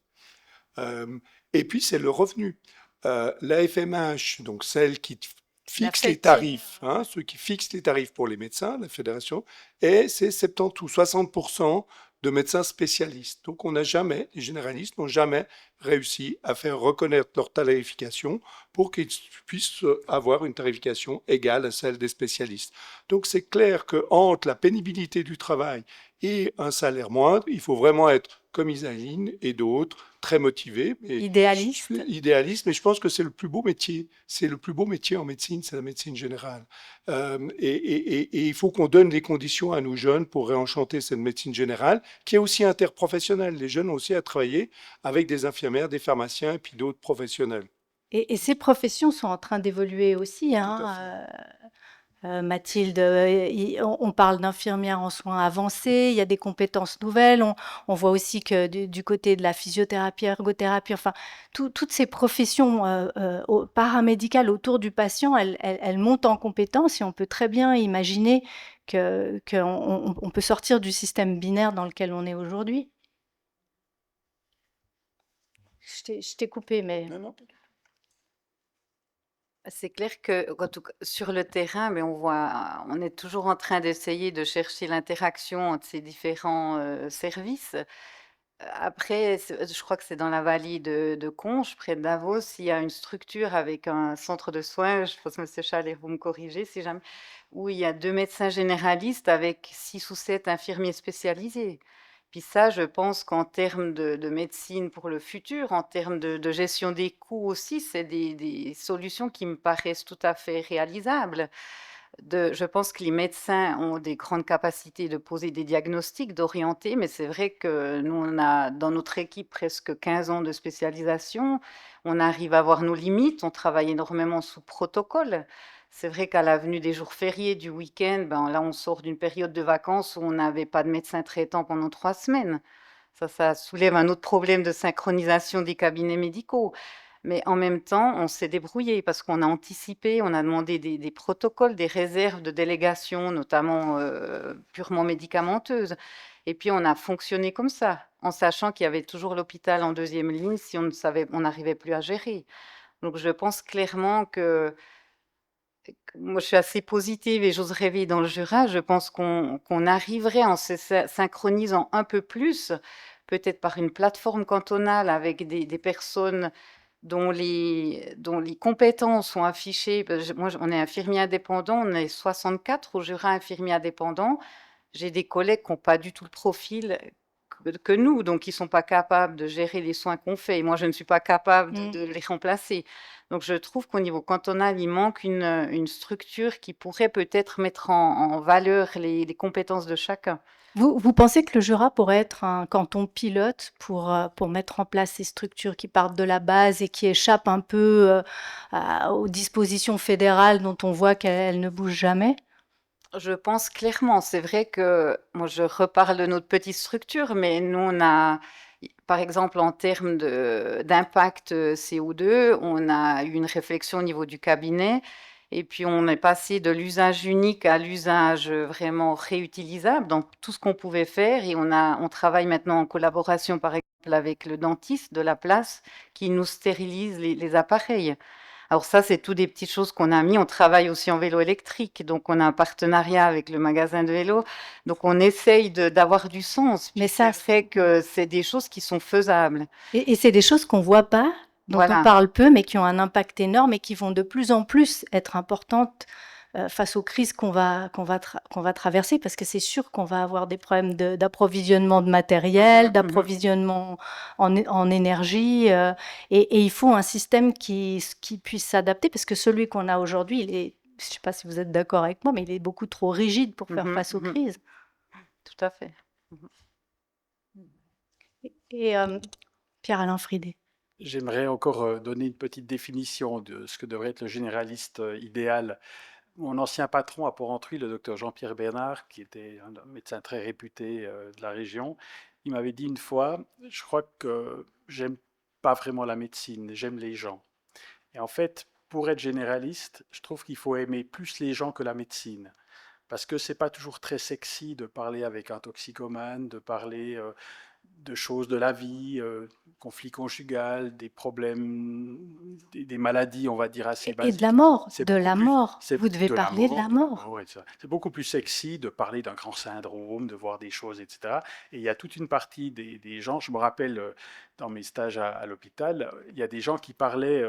Euh, et puis, c'est le revenu. La FMH, donc celle qui fixe les tarifs, hein, ceux qui fixent les tarifs pour les médecins, la fédération, et c'est 70 ou 60% de médecins spécialistes. Donc on n'a jamais, les généralistes n'ont jamais réussi à faire reconnaître leur tarification pour qu'ils puissent avoir une tarification égale à celle des spécialistes. Donc c'est clair que entre la pénibilité du travail et un salaire moindre, il faut vraiment être comme Isaline et d'autres, très motivés. Idéaliste. Idéaliste, mais je pense que c'est le plus beau métier. C'est le plus beau métier en médecine, c'est la médecine générale. Et il faut qu'on donne les conditions à nos jeunes pour réenchanter cette médecine générale, qui est aussi interprofessionnelle. Les jeunes ont aussi à travailler avec des infirmières, des pharmaciens et puis d'autres professionnels. Et ces professions sont en train d'évoluer aussi, Tout à hein. fait. Mathilde, on parle d'infirmières en soins avancés, il y a des compétences nouvelles. On voit aussi que du côté de la physiothérapie, ergothérapie, enfin, toutes ces professions paramédicales autour du patient, elles montent en compétences et on peut très bien imaginer qu'on peut sortir du système binaire dans lequel on est aujourd'hui. Je t'ai coupé, mais... Non, non. C'est clair que en tout cas, sur le terrain, mais on voit, on est toujours en train d'essayer de chercher l'interaction entre ces différents services. Après, je crois que c'est dans la vallée de Conches, près de Davos, il y a une structure avec un centre de soins, je pense que M. Chalet, vous me corrigez si jamais, où il y a 2 médecins généralistes avec 6 ou 7 infirmiers spécialisés. Puis ça, je pense qu'en termes de médecine pour le futur, en termes de gestion des coûts aussi, c'est des solutions qui me paraissent tout à fait réalisables. Je pense que les médecins ont des grandes capacités de poser des diagnostics, d'orienter, mais c'est vrai que nous, on a dans notre équipe presque 15 ans de spécialisation. On arrive à voir nos limites, on travaille énormément sous protocole. C'est vrai qu'à la venue des jours fériés, du week-end, ben là, on sort d'une période de vacances où on n'avait pas de médecin traitant pendant 3 semaines. Ça soulève un autre problème de synchronisation des cabinets médicaux. Mais en même temps, on s'est débrouillé parce qu'on a anticipé, on a demandé des protocoles, des réserves de délégation, notamment purement médicamenteuses. Et puis on a fonctionné comme ça, en sachant qu'il y avait toujours l'hôpital en deuxième ligne si on ne savait, on n'arrivait plus à gérer. Donc je pense clairement que moi je suis assez positive et j'ose rêver dans le Jura. Je pense qu'on arriverait en se synchronisant un peu plus, peut-être par une plateforme cantonale avec des personnes dont les compétences sont affichées. Moi, on est infirmier indépendant, on est 64 au Jura infirmier indépendant. J'ai des collègues qui n'ont pas du tout le profil que nous, donc ils ne sont pas capables de gérer les soins qu'on fait. Et moi, je ne suis pas capable de les remplacer. Donc, je trouve qu'au niveau cantonal, il manque une structure qui pourrait peut-être mettre en valeur les compétences de chacun. Vous pensez que le Jura pourrait être un canton pilote pour mettre en place ces structures qui partent de la base et qui échappent un peu aux dispositions fédérales dont on voit qu'elles ne bougent jamais? Je pense clairement. C'est vrai que moi, je reparle de notre petite structure, mais nous, on a, par exemple, en termes d'impact CO2, on a eu une réflexion au niveau du cabinet. Et puis, on est passé de l'usage unique à l'usage vraiment réutilisable dans tout ce qu'on pouvait faire. Et on travaille maintenant en collaboration, par exemple, avec le dentiste de la place qui nous stérilise les appareils. Alors ça, c'est tout des petites choses qu'on a mis. On travaille aussi en vélo électrique, donc on a un partenariat avec le magasin de vélo. Donc on essaye d'avoir du sens. Mais Ça ça, fait que c'est des choses qui sont faisables. et c'est des choses qu'on voit pas, dont on Voilà. parle peu, mais qui ont un impact énorme et qui vont de plus en plus être importantes face aux crises qu'on va traverser, parce que c'est sûr qu'on va avoir des problèmes d'approvisionnement de matériel, d'approvisionnement en énergie, et il faut un système qui puisse s'adapter, parce que celui qu'on a aujourd'hui, je ne sais pas si vous êtes d'accord avec moi, mais il est beaucoup trop rigide pour faire face aux crises. Tout à fait. Et Pierre-Alain Fridé. J'aimerais encore donner une petite définition de ce que devrait être le généraliste idéal. Mon ancien patron à Port-Entruy, le docteur Jean-Pierre Bernard, qui était un médecin très réputé de la région, il m'avait dit une fois, je crois que j'aime pas vraiment la médecine, j'aime les gens. Et en fait, pour être généraliste, je trouve qu'il faut aimer plus les gens que la médecine. Parce que c'est pas toujours très sexy de parler avec un toxicomane, de parler de choses de la vie, conflits conjugal, des problèmes, des maladies, on va dire, assez Et de la basiques. mort, C'est de beaucoup la plus, mort. c'est Vous devez de la parler de la mort, de la mort. mort, ouais, c'est beaucoup plus sexy de parler d'un grand syndrome, de voir des choses, etc. Et il y a toute une partie des gens, je me rappelle dans mes stages à l'hôpital, il y a des gens qui parlaient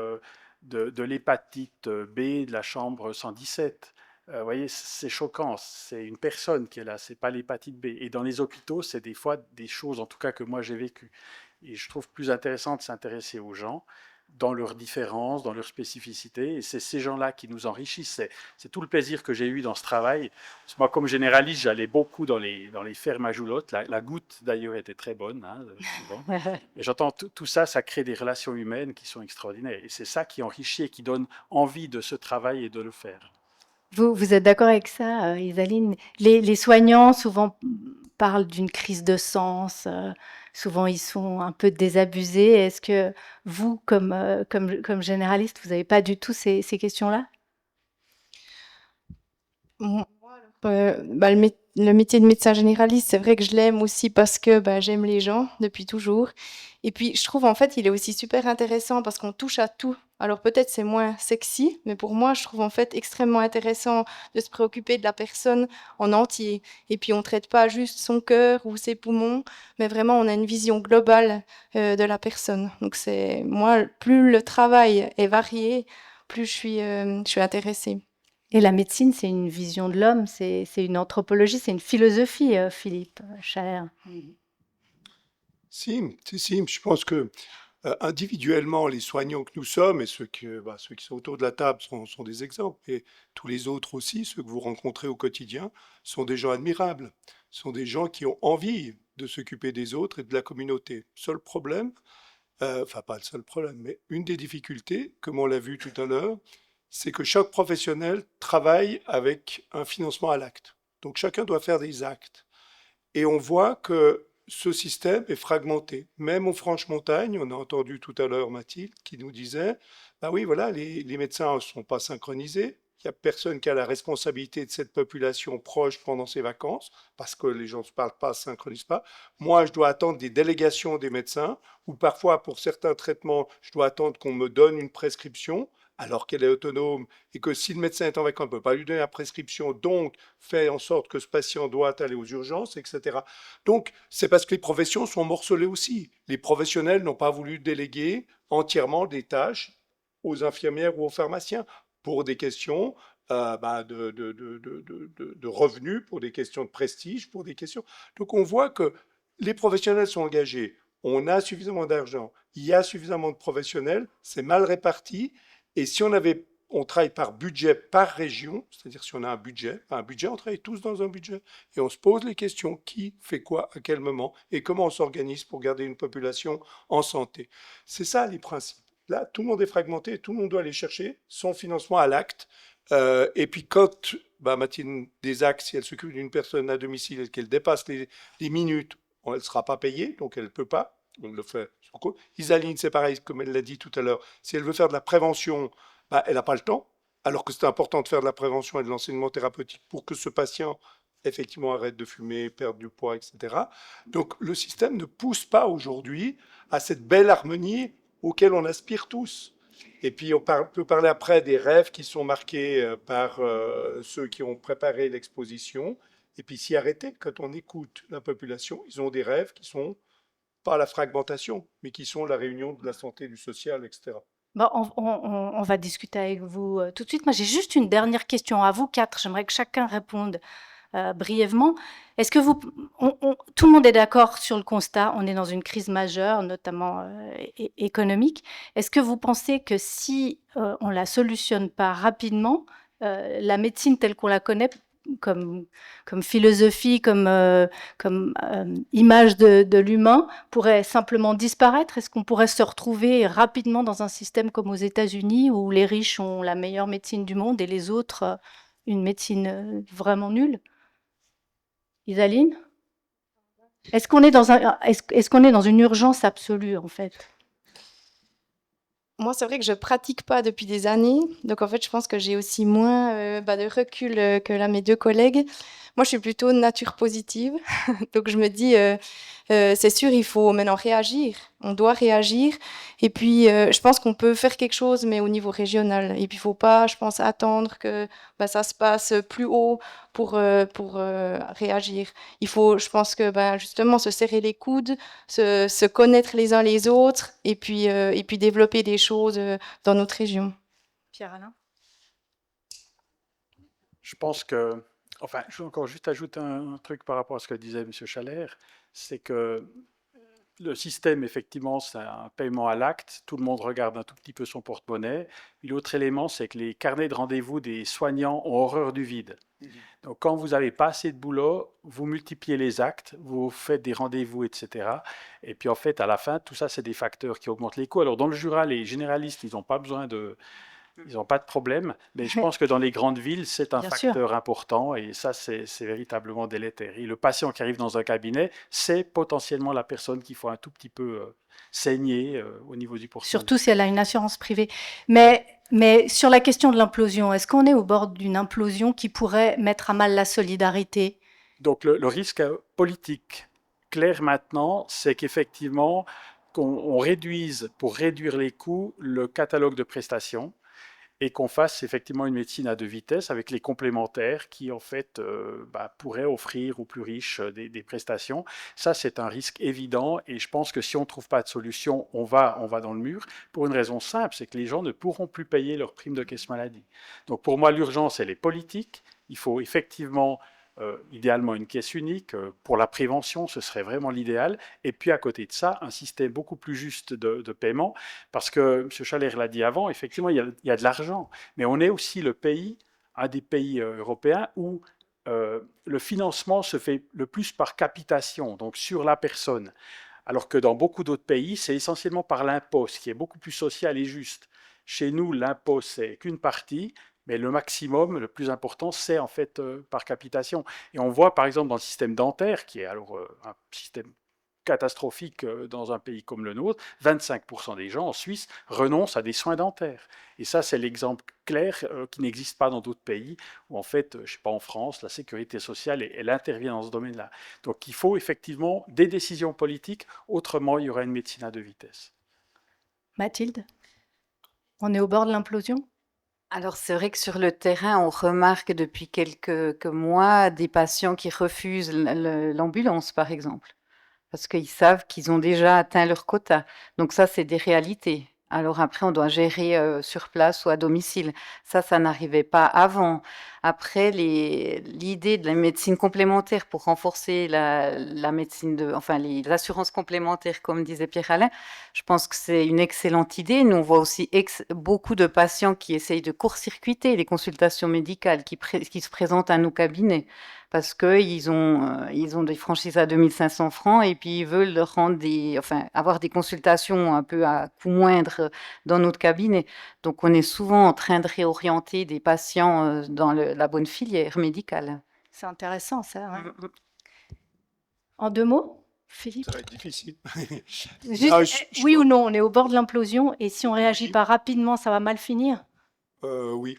de l'hépatite B de la chambre 117. Vous voyez, c'est choquant. C'est une personne qui est là, c'est pas l'hépatite B. Et dans les hôpitaux, c'est des fois des choses, en tout cas que moi j'ai vécues. Et je trouve plus intéressant de s'intéresser aux gens dans leurs différences, dans leurs spécificités. Et c'est ces gens-là qui nous enrichissent. C'est tout le plaisir que j'ai eu dans ce travail. Parce que moi, comme généraliste, j'allais beaucoup dans les fermes à Joulotte. La goutte, d'ailleurs, était très bonne, hein, souvent. Et j'entends tout ça, ça crée des relations humaines qui sont extraordinaires. Et c'est ça qui enrichit et qui donne envie de ce travail et de le faire. Vous êtes d'accord avec ça, Isaline? Les soignants souvent parlent d'une crise de sens, souvent ils sont un peu désabusés. Est-ce que vous, comme généraliste, vous n'avez pas du tout ces questions-là? Moi, le métier de médecin généraliste, c'est vrai que je l'aime aussi parce que j'aime les gens depuis toujours. Et puis, je trouve en fait, il est aussi super intéressant parce qu'on touche à tout. Alors peut-être c'est moins sexy, mais pour moi, je trouve en fait extrêmement intéressant de se préoccuper de la personne en entier. Et puis, on traite pas juste son cœur ou ses poumons, mais vraiment, on a une vision globale de la personne. Donc c'est moi, plus le travail est varié, plus je suis intéressée. Et la médecine, c'est une vision de l'homme, c'est une anthropologie, c'est une philosophie, Philippe Chaher. Si, si, je pense que individuellement, les soignants que nous sommes et ceux qui sont autour de la table sont des exemples, et tous les autres aussi, ceux que vous rencontrez au quotidien, sont des gens admirables, sont des gens qui ont envie de s'occuper des autres et de la communauté. Seul problème, enfin pas le seul problème, mais une des difficultés, comme on l'a vu tout à l'heure, c'est que chaque professionnel travaille avec un financement à l'acte. Donc chacun doit faire des actes. Et on voit que ce système est fragmenté. Même aux Franches-Montagnes, on a entendu tout à l'heure Mathilde qui nous disait, bah oui, voilà, les médecins ne sont pas synchronisés. Il n'y a personne qui a la responsabilité de cette population proche pendant ses vacances, parce que les gens ne se parlent pas, ne se synchronisent pas. Moi, je dois attendre des délégations des médecins, ou parfois, pour certains traitements, je dois attendre qu'on me donne une prescription, alors qu'elle est autonome, et que si le médecin est en vacances, on ne peut pas lui donner la prescription, donc fait en sorte que ce patient doit aller aux urgences, etc. Donc, c'est parce que les professions sont morcelées aussi. Les professionnels n'ont pas voulu déléguer entièrement des tâches aux infirmières ou aux pharmaciens pour des questions de revenus, pour des questions de prestige, pour des questions. Donc, on voit que les professionnels sont engagés. On a suffisamment d'argent, il y a suffisamment de professionnels, c'est mal réparti. Et si on travaille par budget, par région, c'est-à-dire si on a un budget, on travaille tous dans un budget. Et on se pose les questions, qui fait quoi, à quel moment, et comment on s'organise pour garder une population en santé. C'est ça les principes. Là, tout le monde est fragmenté, tout le monde doit aller chercher son financement à l'acte. Et puis quand Mathilde Desac, si elle s'occupe d'une personne à domicile et qu'elle dépasse les minutes, elle ne sera pas payée, donc elle ne peut pas. On le fait sur compte. Isaline, c'est pareil, comme elle l'a dit tout à l'heure. Si elle veut faire de la prévention, elle n'a pas le temps, alors que c'est important de faire de la prévention et de l'enseignement thérapeutique pour que ce patient, effectivement, arrête de fumer, perde du poids, etc. Donc, le système ne pousse pas aujourd'hui à cette belle harmonie auquel on aspire tous. Et puis, peut parler après des rêves qui sont marqués par ceux qui ont préparé l'exposition, et puis s'y arrêter. Quand on écoute la population, ils ont des rêves qui sont pas la fragmentation, mais qui sont la réunion de la santé, du social, etc. Bon, on va discuter avec vous tout de suite. Moi, j'ai juste une dernière question à vous quatre. J'aimerais que chacun réponde brièvement. Est-ce que tout le monde est d'accord sur le constat? On est dans une crise majeure, notamment économique. Est-ce que vous pensez que si on la solutionne pas rapidement, la médecine telle qu'on la connaît, comme philosophie, comme image de l'humain, pourrait simplement disparaître? Est-ce qu'on pourrait se retrouver rapidement dans un système comme aux États-Unis où les riches ont la meilleure médecine du monde et les autres une médecine vraiment nulle? Isaline? Est-ce qu'on est est-ce qu'on est dans une urgence absolue, en fait? Moi, c'est vrai que je pratique pas depuis des années, donc en fait, je pense que j'ai aussi moins de recul que là mes deux collègues. Moi, je suis plutôt nature positive, donc je me dis, c'est sûr, il faut maintenant réagir. On doit réagir, et puis je pense qu'on peut faire quelque chose, mais au niveau régional. Et puis, il faut pas, je pense, attendre que ça se passe plus haut pour réagir. Il faut, je pense que justement se serrer les coudes, se connaître les uns les autres et puis développer des choses dans notre région. Pierre-Alain? Je pense que, enfin, je veux encore juste ajouter un truc par rapport à ce que disait M. Chalère, c'est que le système, effectivement, c'est un paiement à l'acte. Tout le monde regarde un tout petit peu son porte-monnaie. Puis l'autre élément, c'est que les carnets de rendez-vous des soignants ont horreur du vide. Donc, quand vous n'avez pas assez de boulot, vous multipliez les actes, vous faites des rendez-vous, etc. Et puis, en fait, à la fin, tout ça, c'est des facteurs qui augmentent les coûts. Alors, dans le Jura, les généralistes, ils n'ont pas besoin de, ils n'ont pas de problème, mais je pense que dans les grandes villes, c'est un Bien sûr. facteur important et ça, c'est véritablement délétère. Et le patient qui arrive dans un cabinet, c'est potentiellement la personne qu'il faut un tout petit peu saigner au niveau du portefeuille. Surtout si elle a une assurance privée. Mais sur la question de l'implosion, est-ce qu'on est au bord d'une implosion qui pourrait mettre à mal la solidarité? Donc le risque politique clair maintenant, c'est qu'effectivement, qu'on réduise, pour réduire les coûts, le catalogue de prestations et qu'on fasse effectivement une médecine à deux vitesses avec les complémentaires qui en fait pourraient offrir aux plus riches des prestations. Ça, c'est un risque évident et je pense que si on ne trouve pas de solution, on va dans le mur pour une raison simple, c'est que les gens ne pourront plus payer leur prime de caisse maladie. Donc pour moi, l'urgence, elle est politique. Il faut effectivement idéalement une caisse unique. Pour la prévention, ce serait vraiment l'idéal. Et puis à côté de ça, un système beaucoup plus juste de paiement, parce que M. Chalère l'a dit avant, effectivement, il y a de l'argent, mais on est aussi le pays, un des pays européens où le financement se fait le plus par capitation, donc sur la personne. Alors que dans beaucoup d'autres pays, c'est essentiellement par l'impôt, ce qui est beaucoup plus social et juste. Chez nous, l'impôt, c'est qu'une partie, mais le maximum, le plus important, c'est en fait par capitation. Et on voit par exemple dans le système dentaire, qui est alors un système catastrophique dans un pays comme le nôtre, 25% des gens en Suisse renoncent à des soins dentaires. Et ça, c'est l'exemple clair qui n'existe pas dans d'autres pays, où en fait, je ne sais pas, en France, la sécurité sociale, elle intervient dans ce domaine-là. Donc il faut effectivement des décisions politiques, autrement il y aura une médecine à deux vitesses. Mathilde? On est au bord de l'implosion? Alors c'est vrai que sur le terrain, on remarque depuis quelques mois des patients qui refusent l'ambulance, par exemple, parce qu'ils savent qu'ils ont déjà atteint leur quota. Donc ça, c'est des réalités. Alors après, on doit gérer sur place ou à domicile. Ça n'arrivait pas avant. Après, l'idée de la médecine complémentaire pour renforcer la médecine enfin les assurances complémentaires, comme disait Pierre-Alain, je pense que c'est une excellente idée. Nous, on voit aussi beaucoup de patients qui essayent de court-circuiter les consultations médicales qui se présentent à nos cabinets parce qu'ils ont des franchises à 2500 francs et puis ils veulent leur rendre avoir des consultations un peu à coût moindre dans notre cabinet. Donc, on est souvent en train de réorienter des patients dans la bonne filière médicale. C'est intéressant, ça. Ouais. Mm, mm. En deux mots, Philippe? Ça va être difficile. Juste, Ah, oui ou non, on est au bord de l'implosion et si on réagit pas rapidement, ça va mal finir? Oui.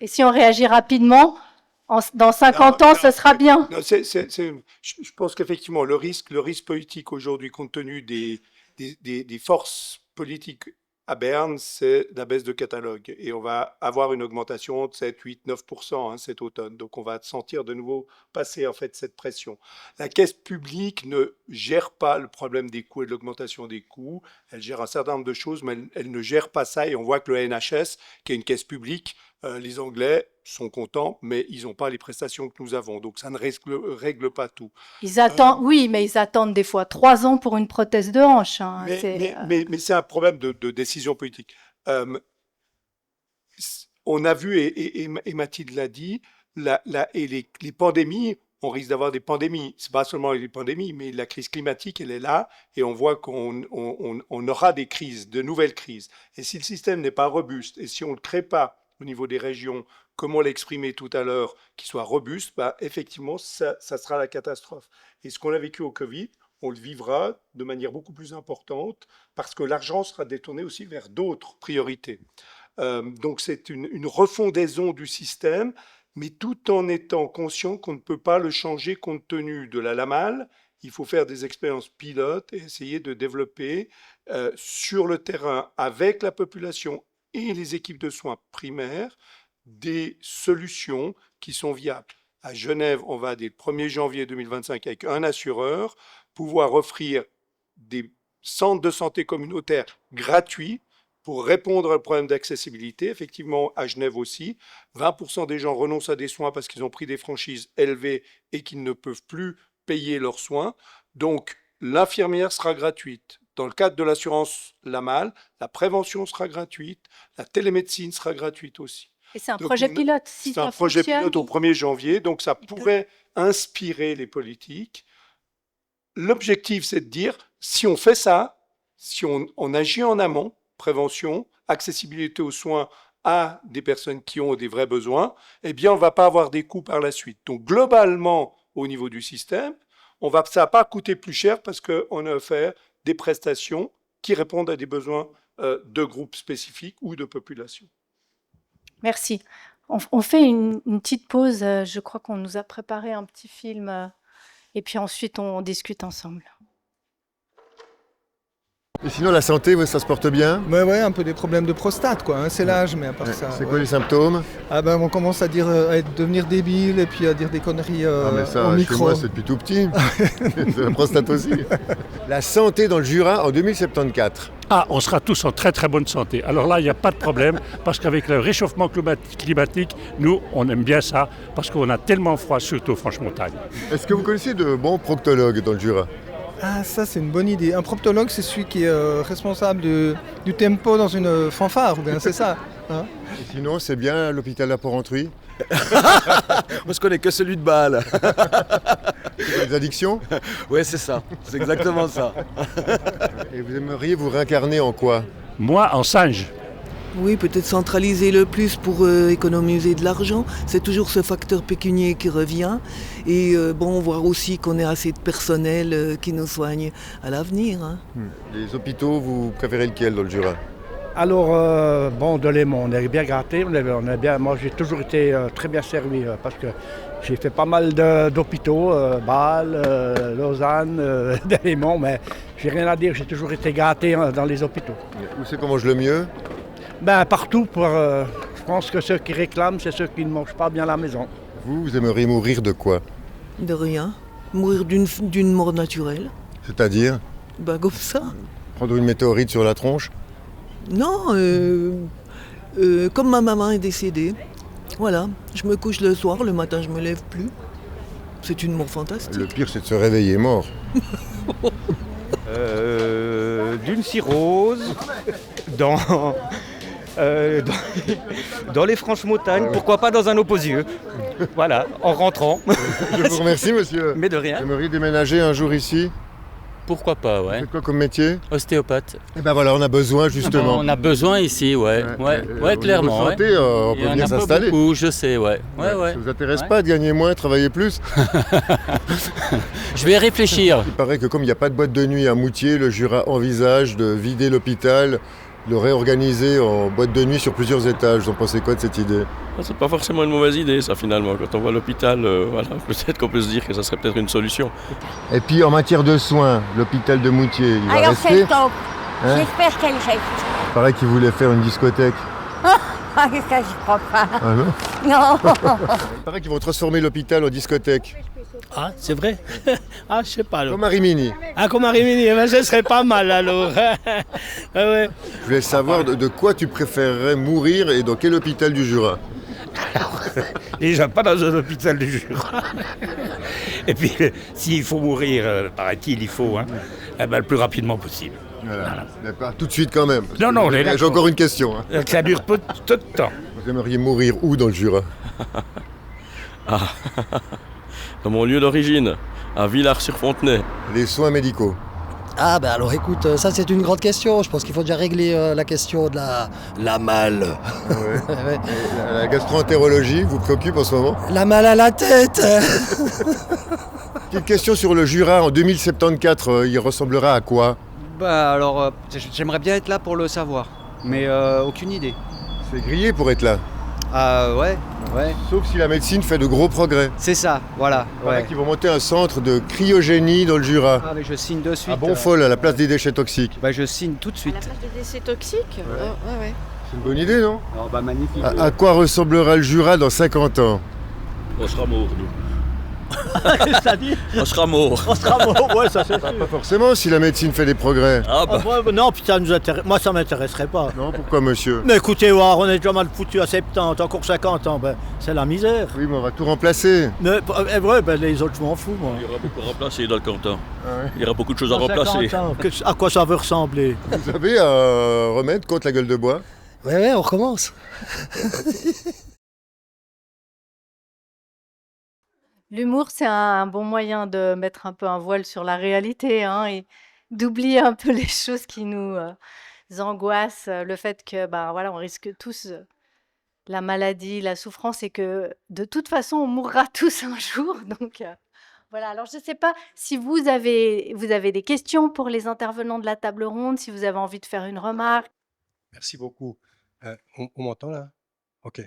Et si on réagit rapidement, dans 50 ans, ce sera bien. Non, je pense qu'effectivement, le risque politique aujourd'hui, compte tenu des forces politiques à Berne, c'est la baisse de catalogue. Et on va avoir une augmentation de 7, 8, 9% cet automne. Donc on va sentir de nouveau passer en fait cette pression. La caisse publique ne gère pas le problème des coûts et de l'augmentation des coûts. Elle gère un certain nombre de choses, mais elle ne gère pas ça. Et on voit que le NHS, qui est une caisse publique, les Anglais sont contents, mais ils n'ont pas les prestations que nous avons. Donc ça ne règle pas tout. Ils attendent, oui, mais ils attendent des fois 3 ans pour une prothèse de hanche. Hein. Mais c'est un problème de décision politique. On a vu, et Mathilde l'a dit, les pandémies, on risque d'avoir des pandémies. Ce n'est pas seulement les pandémies, mais la crise climatique, elle est là, et on voit qu'on aura des crises, de nouvelles crises. Et si le système n'est pas robuste, et si on ne le crée pas au niveau des régions comme on l'a exprimé tout à l'heure, qui soit robuste, bah, effectivement, ça sera la catastrophe. Et ce qu'on a vécu au Covid, on le vivra de manière beaucoup plus importante parce que l'argent sera détourné aussi vers d'autres priorités. Donc c'est une refondaison du système, mais tout en étant conscient qu'on ne peut pas le changer compte tenu de la LAMAL. Il faut faire des expériences pilotes et essayer de développer sur le terrain avec la population et les équipes de soins primaires des solutions qui sont viables. À Genève, on va dès le 1er janvier 2025 avec un assureur pouvoir offrir des centres de santé communautaires gratuits pour répondre au problème d'accessibilité. Effectivement, à Genève aussi, 20% des gens renoncent à des soins parce qu'ils ont pris des franchises élevées et qu'ils ne peuvent plus payer leurs soins. Donc, l'infirmière sera gratuite. Dans le cadre de l'assurance LAMAL, la prévention sera gratuite, la télémédecine sera gratuite aussi. Et c'est un Donc, projet pilote. Si c'est un ça projet fonctionne, pilote au 1er janvier, donc ça pourrait inspirer les politiques. L'objectif, c'est de dire, si on fait ça, si on agit en amont, prévention, accessibilité aux soins à des personnes qui ont des vrais besoins, eh bien, on ne va pas avoir des coûts par la suite. Donc, globalement, au niveau du système, ça ne va pas coûter plus cher parce qu'on a offert des prestations qui répondent à des besoins de groupes spécifiques ou de populations. Merci. On fait une petite pause. Je crois qu'on nous a préparé un petit film. Et puis ensuite, on discute ensemble. Et sinon, la santé, ça se porte bien? Ouais, un peu des problèmes de prostate, quoi. Hein, c'est l'âge, mais à part ça. C'est quoi les symptômes? Ah ben, on commence à devenir débile et puis à dire des conneries mais ça, au chez micro. moi, c'est depuis tout petit. C'est la prostate aussi. La santé dans le Jura en 2074. Ah, on sera tous en très très bonne santé. Alors là, il n'y a pas de problème, parce qu'avec le réchauffement climatique, nous, on aime bien ça, parce qu'on a tellement froid, surtout aux Franches-Montagnes. Est-ce que vous connaissez de bons proctologues dans le Jura? Ah, ça, c'est une bonne idée. Un proctologue, c'est celui qui est responsable du tempo dans une fanfare, ou bien c'est ça, hein? Et sinon, c'est bien l'hôpital à Port-Entruy? Moi, je connais que celui de Bâle. Les addictions? Ouais, c'est ça. C'est exactement ça. Et vous aimeriez vous réincarner en quoi? Moi, en singe. Oui, peut-être centraliser le plus pour économiser de l'argent. C'est toujours ce facteur pécunier qui revient. Et voir aussi qu'on ait assez de personnel qui nous soigne à l'avenir. Hein. Les hôpitaux, vous préférez lequel dans le Jura? Alors, de Léman, on est bien gâtés. Moi, j'ai toujours été très bien servi parce que j'ai fait pas mal d'hôpitaux, Bâle, Lausanne, Léman, mais j'ai rien à dire. J'ai toujours été gâté dans les hôpitaux. Où c'est qu'on mange le mieux? Partout. Je pense que ceux qui réclament, c'est ceux qui ne mangent pas bien à la maison. Vous aimeriez mourir de quoi? De rien. Mourir d'une mort naturelle. C'est-à-dire? Comme ça. Prendre une météorite sur la tronche? Non, comme ma maman est décédée. Voilà, je me couche le soir, le matin je me lève plus. C'est une mort fantastique. Le pire, c'est de se réveiller mort. D'une cirrhose, dans les Franches-Montagnes, pourquoi pas dans un opposieux. Voilà, en rentrant. Je vous remercie, monsieur. Mais de rien. Vous aimeriez déménager un jour ici? Pourquoi pas, ouais. C'est quoi comme métier? Ostéopathe. Et ben voilà, on a besoin justement. On a besoin ici, ouais clairement. Au niveau santé, on peut venir s'installer. Beaucoup, je sais, ouais. Ça vous intéresse pas de gagner moins, travailler plus? Je vais réfléchir. Il paraît que comme il n'y a pas de boîte de nuit à Moutier, le Jura envisage de vider l'hôpital, de le réorganiser en boîte de nuit sur plusieurs étages. Vous en pensez quoi de cette idée? C'est pas forcément une mauvaise idée, ça, finalement. Quand on voit l'hôpital, peut-être qu'on peut se dire que ça serait peut-être une solution. Et puis, en matière de soins, l'hôpital de Moutier, il va alors rester? c'est le top. Hein? J'espère qu'elle reste. Il paraît qu'il voulait faire une discothèque. Ça, je crois pas. Ah non? Non. Il paraît qu'ils vont transformer l'hôpital en discothèque. Ah, c'est vrai? Ah, je sais pas. Alors. Comme à Rimini. Ah, comme à Rimini, ce serait pas mal alors. Ouais. Je voulais savoir de quoi tu préférerais mourir et dans quel hôpital du Jura? Alors, déjà pas dans un hôpital du Jura. Et puis, s'il faut mourir, paraît-il, il faut, le plus rapidement possible. Voilà. Pas tout de suite quand même. Non, j'ai encore une question. Ça dure peu de temps. Vous aimeriez mourir où dans le Jura? Dans mon lieu d'origine, à Villars-sur-Fontenay. Les soins médicaux? Ah ben alors écoute, ça c'est une grande question. Je pense qu'il faut déjà régler la question de la malle. Ouais. Ouais. Et la gastro-entérologie vous préoccupe en ce moment? La malle à la tête. Petite question sur le Jura en 2074, il ressemblera à quoi? Bah alors, j'aimerais bien être là pour le savoir, mais aucune idée. C'est grillé pour être là. Ah ouais. Sauf si la médecine fait de gros progrès. C'est ça, voilà. Voilà, Ouais. qu'ils vont monter un centre de cryogénie dans le Jura. Ah mais je signe de suite. À Bonfol, à la place des déchets toxiques. Bah je signe tout de suite. À la place des décès toxiques ouais. C'est une bonne idée, non? Alors bah magnifique. À quoi ressemblera le Jura dans 50 ans? On sera mort, nous. Qu'est-ce que ça dit? On sera mort. On sera mort, ouais, ça c'est sûr. Pas forcément si la médecine fait des progrès. Ah bah. Ah, ouais, non, puis ça nous intéresse. Moi, ça m'intéresserait pas. Non, pourquoi, monsieur? Mais écoutez, voir, on est déjà mal foutu à 70, encore 50 ans, ben, c'est la misère. Oui, mais on va tout remplacer. Mais ouais, ben, les autres, je m'en fous, moi. Il y aura beaucoup à remplacer dans le canton. Ah ouais. Il y aura beaucoup de choses à Dans remplacer. 50 ans, à quoi ça veut ressembler? Vous avez un remède contre la gueule de bois? Ouais, on recommence. L'humour, c'est un bon moyen de mettre un peu un voile sur la réalité, hein, et d'oublier un peu les choses qui nous angoissent. Le fait que, bah, voilà, on risque tous la maladie, la souffrance, et que de toute façon, on mourra tous un jour. Donc, voilà. Alors, je ne sais pas si vous avez des questions pour les intervenants de la table ronde, si vous avez envie de faire une remarque. Merci beaucoup. On m'entend là? Ok.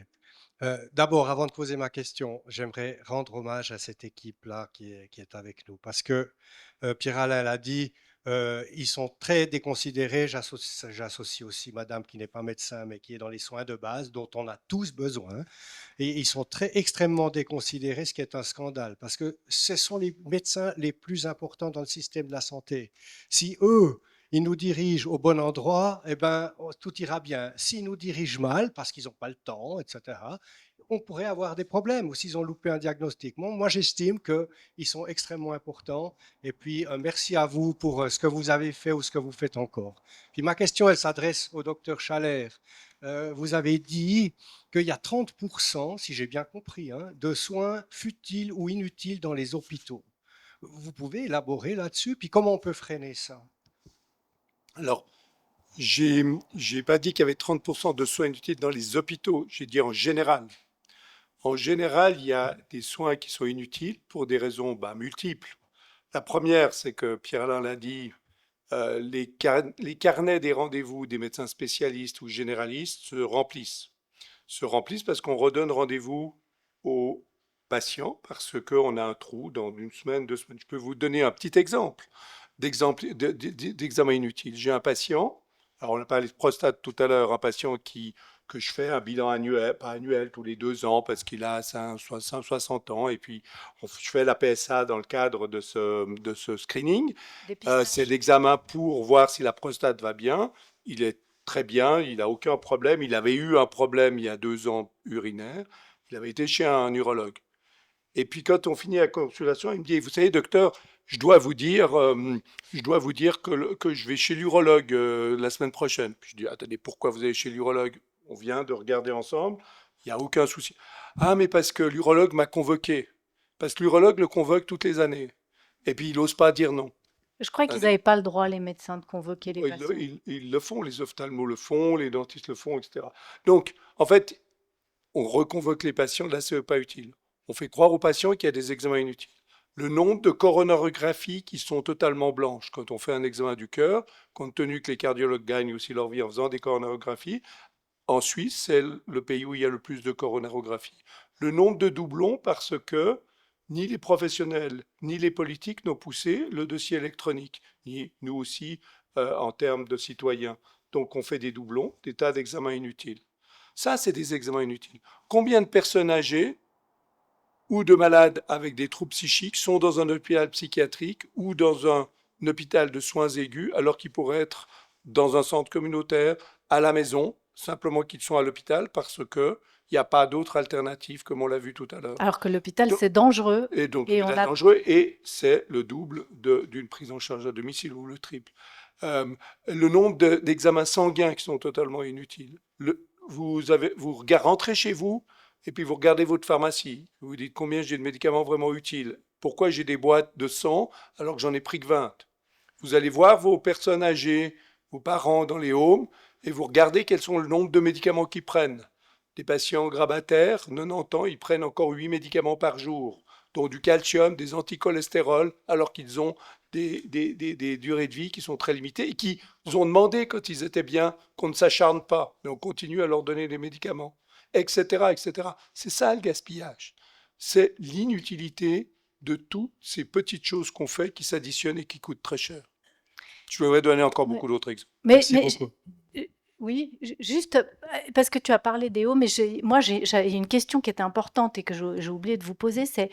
D'abord, avant de poser ma question, j'aimerais rendre hommage à cette équipe-là qui est avec nous. Parce que Pierre-Alain l'a dit, ils sont très déconsidérés. J'associe aussi madame qui n'est pas médecin, mais qui est dans les soins de base, dont on a tous besoin. Et ils sont extrêmement déconsidérés, ce qui est un scandale. Parce que ce sont les médecins les plus importants dans le système de la santé. Si eux, ils nous dirigent au bon endroit, eh ben, tout ira bien. S'ils nous dirigent mal, parce qu'ils n'ont pas le temps, etc., on pourrait avoir des problèmes ou s'ils ont loupé un diagnostic. Moi, j'estime qu'ils sont extrêmement importants. Et puis, merci à vous pour ce que vous avez fait ou ce que vous faites encore. Puis ma question, elle s'adresse au docteur Chaler. Vous avez dit qu'il y a 30%, si j'ai bien compris, hein, de soins futiles ou inutiles dans les hôpitaux. Vous pouvez élaborer là-dessus? Puis comment on peut freiner ça? Alors, j'ai pas dit qu'il y avait 30% de soins inutiles dans les hôpitaux, j'ai dit en général. En général, il y a des soins qui sont inutiles pour des raisons multiples. La première, c'est que Pierre-Alain l'a dit, les carnets des rendez-vous des médecins spécialistes ou généralistes se remplissent. Se remplissent parce qu'on redonne rendez-vous aux patients parce qu'on a un trou dans une semaine, 2 semaines. Je peux vous donner un petit exemple d'examen inutile. J'ai un patient, alors on a parlé de prostate tout à l'heure, un patient que je fais un bilan annuel, pas annuel, tous les 2 ans parce qu'il a 60 ans et puis je fais la PSA dans le cadre de ce screening. C'est l'examen pour voir si la prostate va bien. Il est très bien, il n'a aucun problème. Il avait eu un problème il y a 2 ans urinaire. Il avait été chez un urologue. Et puis quand on finit la consultation, il me dit, vous savez docteur, je dois vous dire que je vais chez l'urologue la semaine prochaine. Puis je dis, attendez, pourquoi vous allez chez l'urologue? On vient de regarder ensemble, il n'y a aucun souci. Ah, mais parce que l'urologue m'a convoqué. Parce que l'urologue le convoque toutes les années. Et puis il n'ose pas dire non. Je crois qu'ils n'avaient pas le droit, les médecins, de convoquer les patients. Ils le font, les ophtalmos le font, les dentistes le font, etc. Donc, en fait, on reconvoque les patients, là, ce n'est pas utile. On fait croire aux patients qu'il y a des examens inutiles. Le nombre de coronarographies qui sont totalement blanches quand on fait un examen du cœur, compte tenu que les cardiologues gagnent aussi leur vie en faisant des coronarographies, en Suisse, c'est le pays où il y a le plus de coronarographies. Le nombre de doublons parce que ni les professionnels ni les politiques n'ont poussé le dossier électronique, ni nous aussi en termes de citoyens. Donc on fait des doublons, des tas d'examens inutiles. Ça, c'est des examens inutiles. Combien de personnes âgées ou de malades avec des troubles psychiques sont dans un hôpital psychiatrique ou dans un hôpital de soins aigus alors qu'ils pourraient être dans un centre communautaire, à la maison, simplement qu'ils sont à l'hôpital parce qu'il n'y a pas d'autre alternative, comme on l'a vu tout à l'heure. Alors que l'hôpital, c'est dangereux. Et donc, et dangereux, et c'est le double d'une prise en charge à domicile ou le triple. Le nombre d'examens sanguins qui sont totalement inutiles. Vous rentrez chez vous, et puis vous regardez votre pharmacie. Vous vous dites combien j'ai de médicaments vraiment utiles. Pourquoi j'ai des boîtes de 100 alors que j'en ai pris que 20? Vous allez voir vos personnes âgées, vos parents dans les homes, et vous regardez quels sont le nombre de médicaments qu'ils prennent. Des patients grabataires, 90 ans, ils prennent encore 8 médicaments par jour, dont du calcium, des anticholestérol, alors qu'ils ont des durées de vie qui sont très limitées et qui nous ont demandé, quand ils étaient bien, qu'on ne s'acharne pas, mais on continue à leur donner des médicaments, etc., etc. C'est ça le gaspillage. C'est l'inutilité de toutes ces petites choses qu'on fait qui s'additionnent et qui coûtent très cher. Je pourrais donner encore beaucoup d'autres exemples. Mais, Merci beaucoup. Oui, juste parce que tu as parlé des hauts, mais j'ai une question qui était importante et que j'ai oublié de vous poser, c'est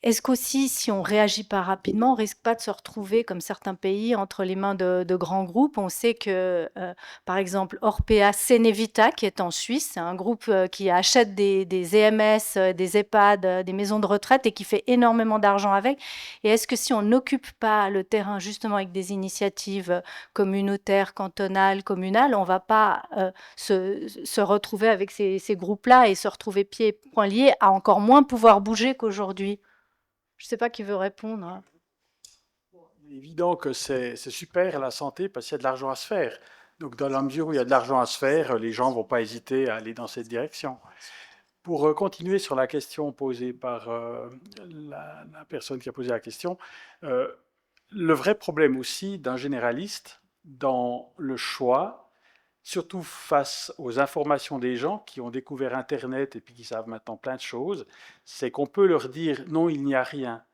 est-ce qu'aussi, si on réagit pas rapidement, on risque pas de se retrouver, comme certains pays, entre les mains de grands groupes? On sait que, par exemple, Orpea Cenevita, qui est en Suisse, c'est un groupe qui achète des EMS, des EHPAD, des maisons de retraite et qui fait énormément d'argent avec. Et est-ce que si on n'occupe pas le terrain justement avec des initiatives communautaires, cantonales, communales, on va pas se retrouver avec ces groupes-là et se retrouver pieds et poings liés à encore moins pouvoir bouger qu'aujourd'hui? Je ne sais pas qui veut répondre, hein. Il est évident que c'est super la santé parce qu'il y a de l'argent à se faire. Donc dans la mesure où il y a de l'argent à se faire, les gens ne vont pas hésiter à aller dans cette direction. Pour continuer sur la question posée par la personne qui a posé la question, le vrai problème aussi d'un généraliste dans le choix, surtout face aux informations des gens qui ont découvert Internet et puis qui savent maintenant plein de choses, c'est qu'on peut leur dire non, il n'y a rien.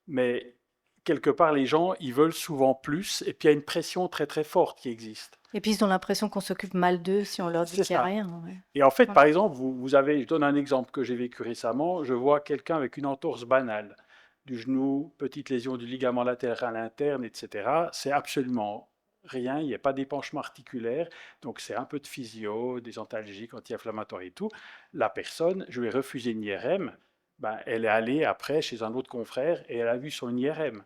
Mais quelque part, les gens, ils veulent souvent plus et puis il y a une pression très très forte qui existe. Et puis ils ont l'impression qu'on s'occupe mal d'eux si on leur dit qu'il n'y a rien. Ouais. Et en fait, Voilà. par exemple, vous avez, je donne un exemple que j'ai vécu récemment, je vois quelqu'un avec une entorse banale du genou, petite lésion du ligament latéral interne, etc. C'est absolument rien, il n'y a pas d'épanchement articulaire, donc c'est un peu de physio, des antalgiques, anti-inflammatoires et tout. La personne, je lui ai refusé une IRM, ben, elle est allée après chez un autre confrère et elle a vu son IRM.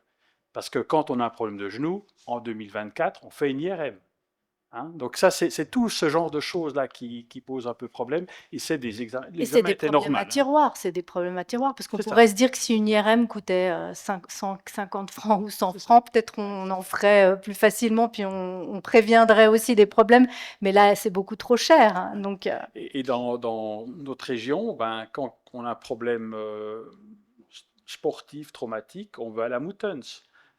Parce que quand on a un problème de genou, en 2024, on fait une IRM. Hein? Donc ça, c'est tout ce genre de choses-là qui pose un peu problème. Et c'est des examens. Et c'est des problèmes à tiroir, c'est des problèmes à tiroir, parce qu'on pourrait se dire que si une IRM coûtait 150 francs ou 100 francs, peut-être on en ferait plus facilement, puis on préviendrait aussi des problèmes, mais là, c'est beaucoup trop cher. Hein, donc, Et dans notre région, ben, quand on a un problème sportif, traumatique, on va à la Moutons.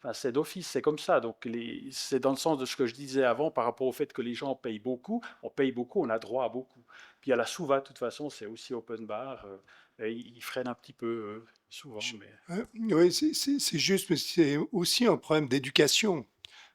Enfin, c'est d'office, c'est comme ça. Donc, c'est dans le sens de ce que je disais avant par rapport au fait que les gens payent beaucoup. On paye beaucoup, on a droit à beaucoup. Puis à la Souva, de toute façon, c'est aussi open bar. Ils freinent un petit peu souvent. Mais... Oui, c'est juste, mais c'est aussi un problème d'éducation.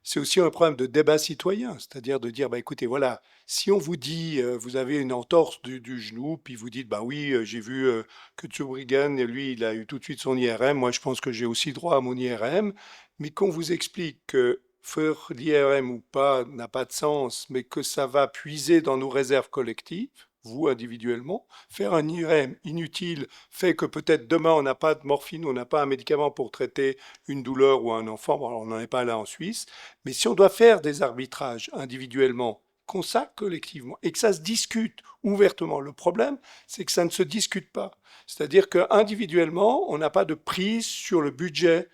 C'est aussi un problème de débat citoyen, c'est-à-dire de dire, bah, écoutez, voilà, si on vous dit, vous avez une entorse du genou, puis vous dites, bah oui, j'ai vu que Tsubrigan, lui, il a eu tout de suite son IRM, moi je pense que j'ai aussi droit à mon IRM, mais qu'on vous explique que faire l'IRM ou pas n'a pas de sens, mais que ça va puiser dans nos réserves collectives, vous individuellement, faire un IRM inutile fait que peut-être demain on n'a pas de morphine, on n'a pas un médicament pour traiter une douleur ou un enfant, bon, alors on n'en est pas là en Suisse, mais si on doit faire des arbitrages individuellement, qu'on ça collectivement, et que ça se discute ouvertement, le problème c'est que ça ne se discute pas, c'est-à-dire qu'individuellement on n'a pas de prise sur le budget,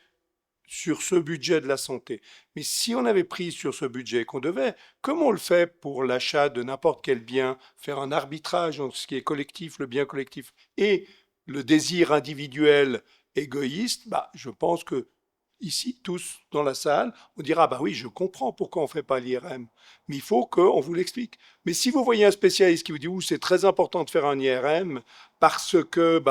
sur ce budget de la santé. Mais si on avait pris sur ce budget qu'on devait, comme on le fait pour l'achat de n'importe quel bien, faire un arbitrage entre ce qui est collectif, le bien collectif, et le désir individuel égoïste, bah, je pense que ici, tous dans la salle, on dira, bah oui, je comprends pourquoi on ne fait pas l'IRM, mais il faut qu'on vous l'explique. Mais si vous voyez un spécialiste qui vous dit, c'est très important de faire un IRM, parce que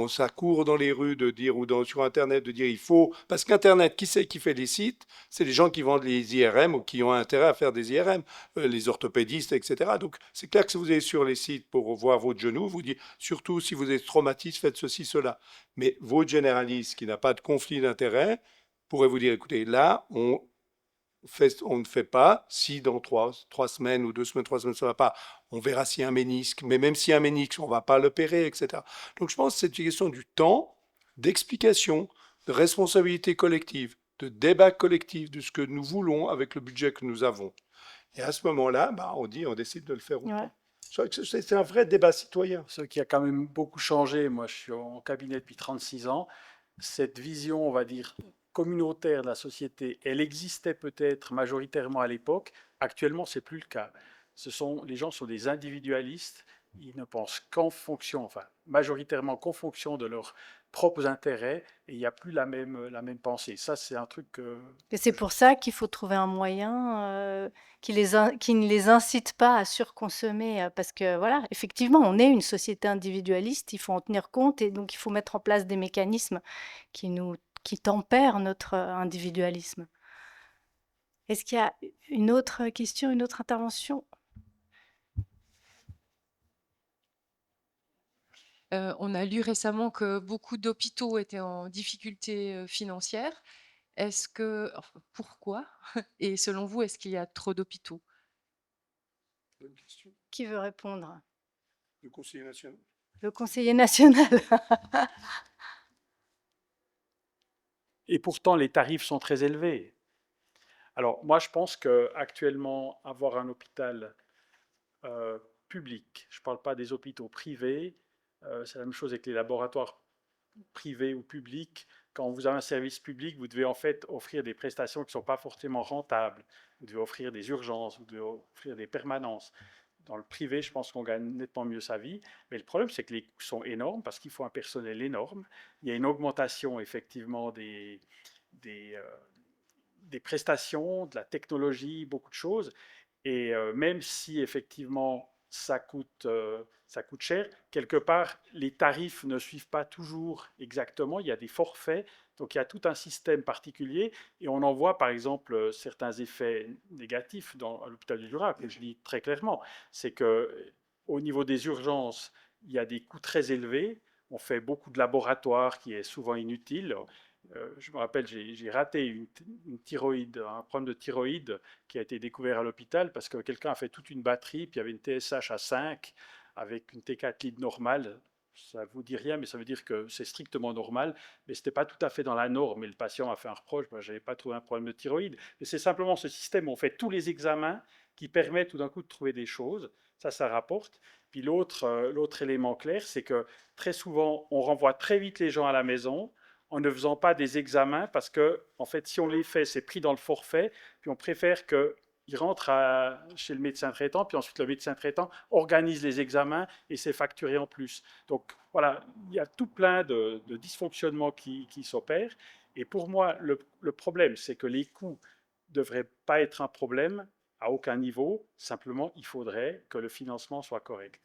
ça court dans les rues de dire, ou sur Internet de dire, il faut, parce qu'Internet, qui c'est qui fait les sites? C'est les gens qui vendent les IRM ou qui ont intérêt à faire des IRM, les orthopédistes, etc. Donc, c'est clair que si vous êtes sur les sites pour voir votre genou, vous dites, surtout si vous êtes traumatisé, faites ceci, cela. Mais votre généraliste qui n'a pas de conflit d'intérêt, pourrait vous dire, écoutez, là, on ne fait pas, si dans 3 semaines ou 2 semaines, 3 semaines, ça ne va pas, on verra s'il y a un ménisque, mais même s'il y a un ménisque, on ne va pas l'opérer, etc. Donc je pense que c'est une question du temps, d'explication, de responsabilité collective, de débat collectif de ce que nous voulons avec le budget que nous avons. Et à ce moment-là, on décide de le faire ou pas. C'est un vrai débat citoyen. Ce qui a quand même beaucoup changé, moi je suis en cabinet depuis 36 ans, cette vision, on va dire, communautaire de la société, elle existait peut-être majoritairement à l'époque. Actuellement, c'est plus le cas. Les gens sont des individualistes. Ils ne pensent qu'en fonction, enfin majoritairement qu'en fonction de leurs propres intérêts, et il n'y a plus la même pensée. Ça, c'est un truc. Et c'est pour ça qu'il faut trouver un moyen qui ne les incite pas à surconsommer, parce que voilà, effectivement, on est une société individualiste, il faut en tenir compte, et donc il faut mettre en place des mécanismes qui tempèrent notre individualisme. Est-ce qu'il y a une autre question, une autre intervention? On a lu récemment que beaucoup d'hôpitaux étaient en difficulté financière. Pourquoi? Et selon vous, est-ce qu'il y a trop d'hôpitaux? Bonne question. Qui veut répondre? Le conseiller national. Le conseiller national. Et pourtant, les tarifs sont très élevés. Alors, moi, je pense qu'actuellement, avoir un hôpital public, je ne parle pas des hôpitaux privés, c'est la même chose avec les laboratoires privés ou publics. Quand vous avez un service public, vous devez en fait offrir des prestations qui ne sont pas forcément rentables. Vous devez offrir des urgences, vous devez offrir des permanences. Dans le privé, je pense qu'on gagne nettement mieux sa vie. Mais le problème, c'est que les coûts sont énormes parce qu'il faut un personnel énorme. Il y a une augmentation, effectivement, des prestations, de la technologie, beaucoup de choses. Et même si, effectivement, ça coûte cher, quelque part, les tarifs ne suivent pas toujours exactement. Il y a des forfaits. Donc, il y a tout un système particulier. Et on en voit, par exemple, certains effets négatifs à l'hôpital du Jura, que je dis très clairement. C'est qu'au niveau des urgences, il y a des coûts très élevés. On fait beaucoup de laboratoires qui est souvent inutile. Je me rappelle, j'ai raté une thyroïde, un problème de thyroïde qui a été découvert à l'hôpital parce que quelqu'un a fait toute une batterie, puis il y avait une TSH à 5 avec une T4 lead normale. Ça ne vous dit rien, mais ça veut dire que c'est strictement normal, mais ce n'était pas tout à fait dans la norme. Et le patient a fait un reproche, je n'avais pas trouvé un problème de thyroïde. Mais c'est simplement ce système où on fait tous les examens qui permet tout d'un coup de trouver des choses. Ça rapporte. Puis l'autre élément clair, c'est que très souvent, on renvoie très vite les gens à la maison en ne faisant pas des examens parce que, en fait, si on les fait, c'est pris dans le forfait, puis on préfère qu'ils rentrent chez le médecin traitant, puis ensuite le médecin traitant organise les examens et c'est facturé en plus. Donc voilà, il y a tout plein de dysfonctionnements qui s'opèrent. Et pour moi, le problème, c'est que les coûts ne devraient pas être un problème à aucun niveau. Simplement, il faudrait que le financement soit correct.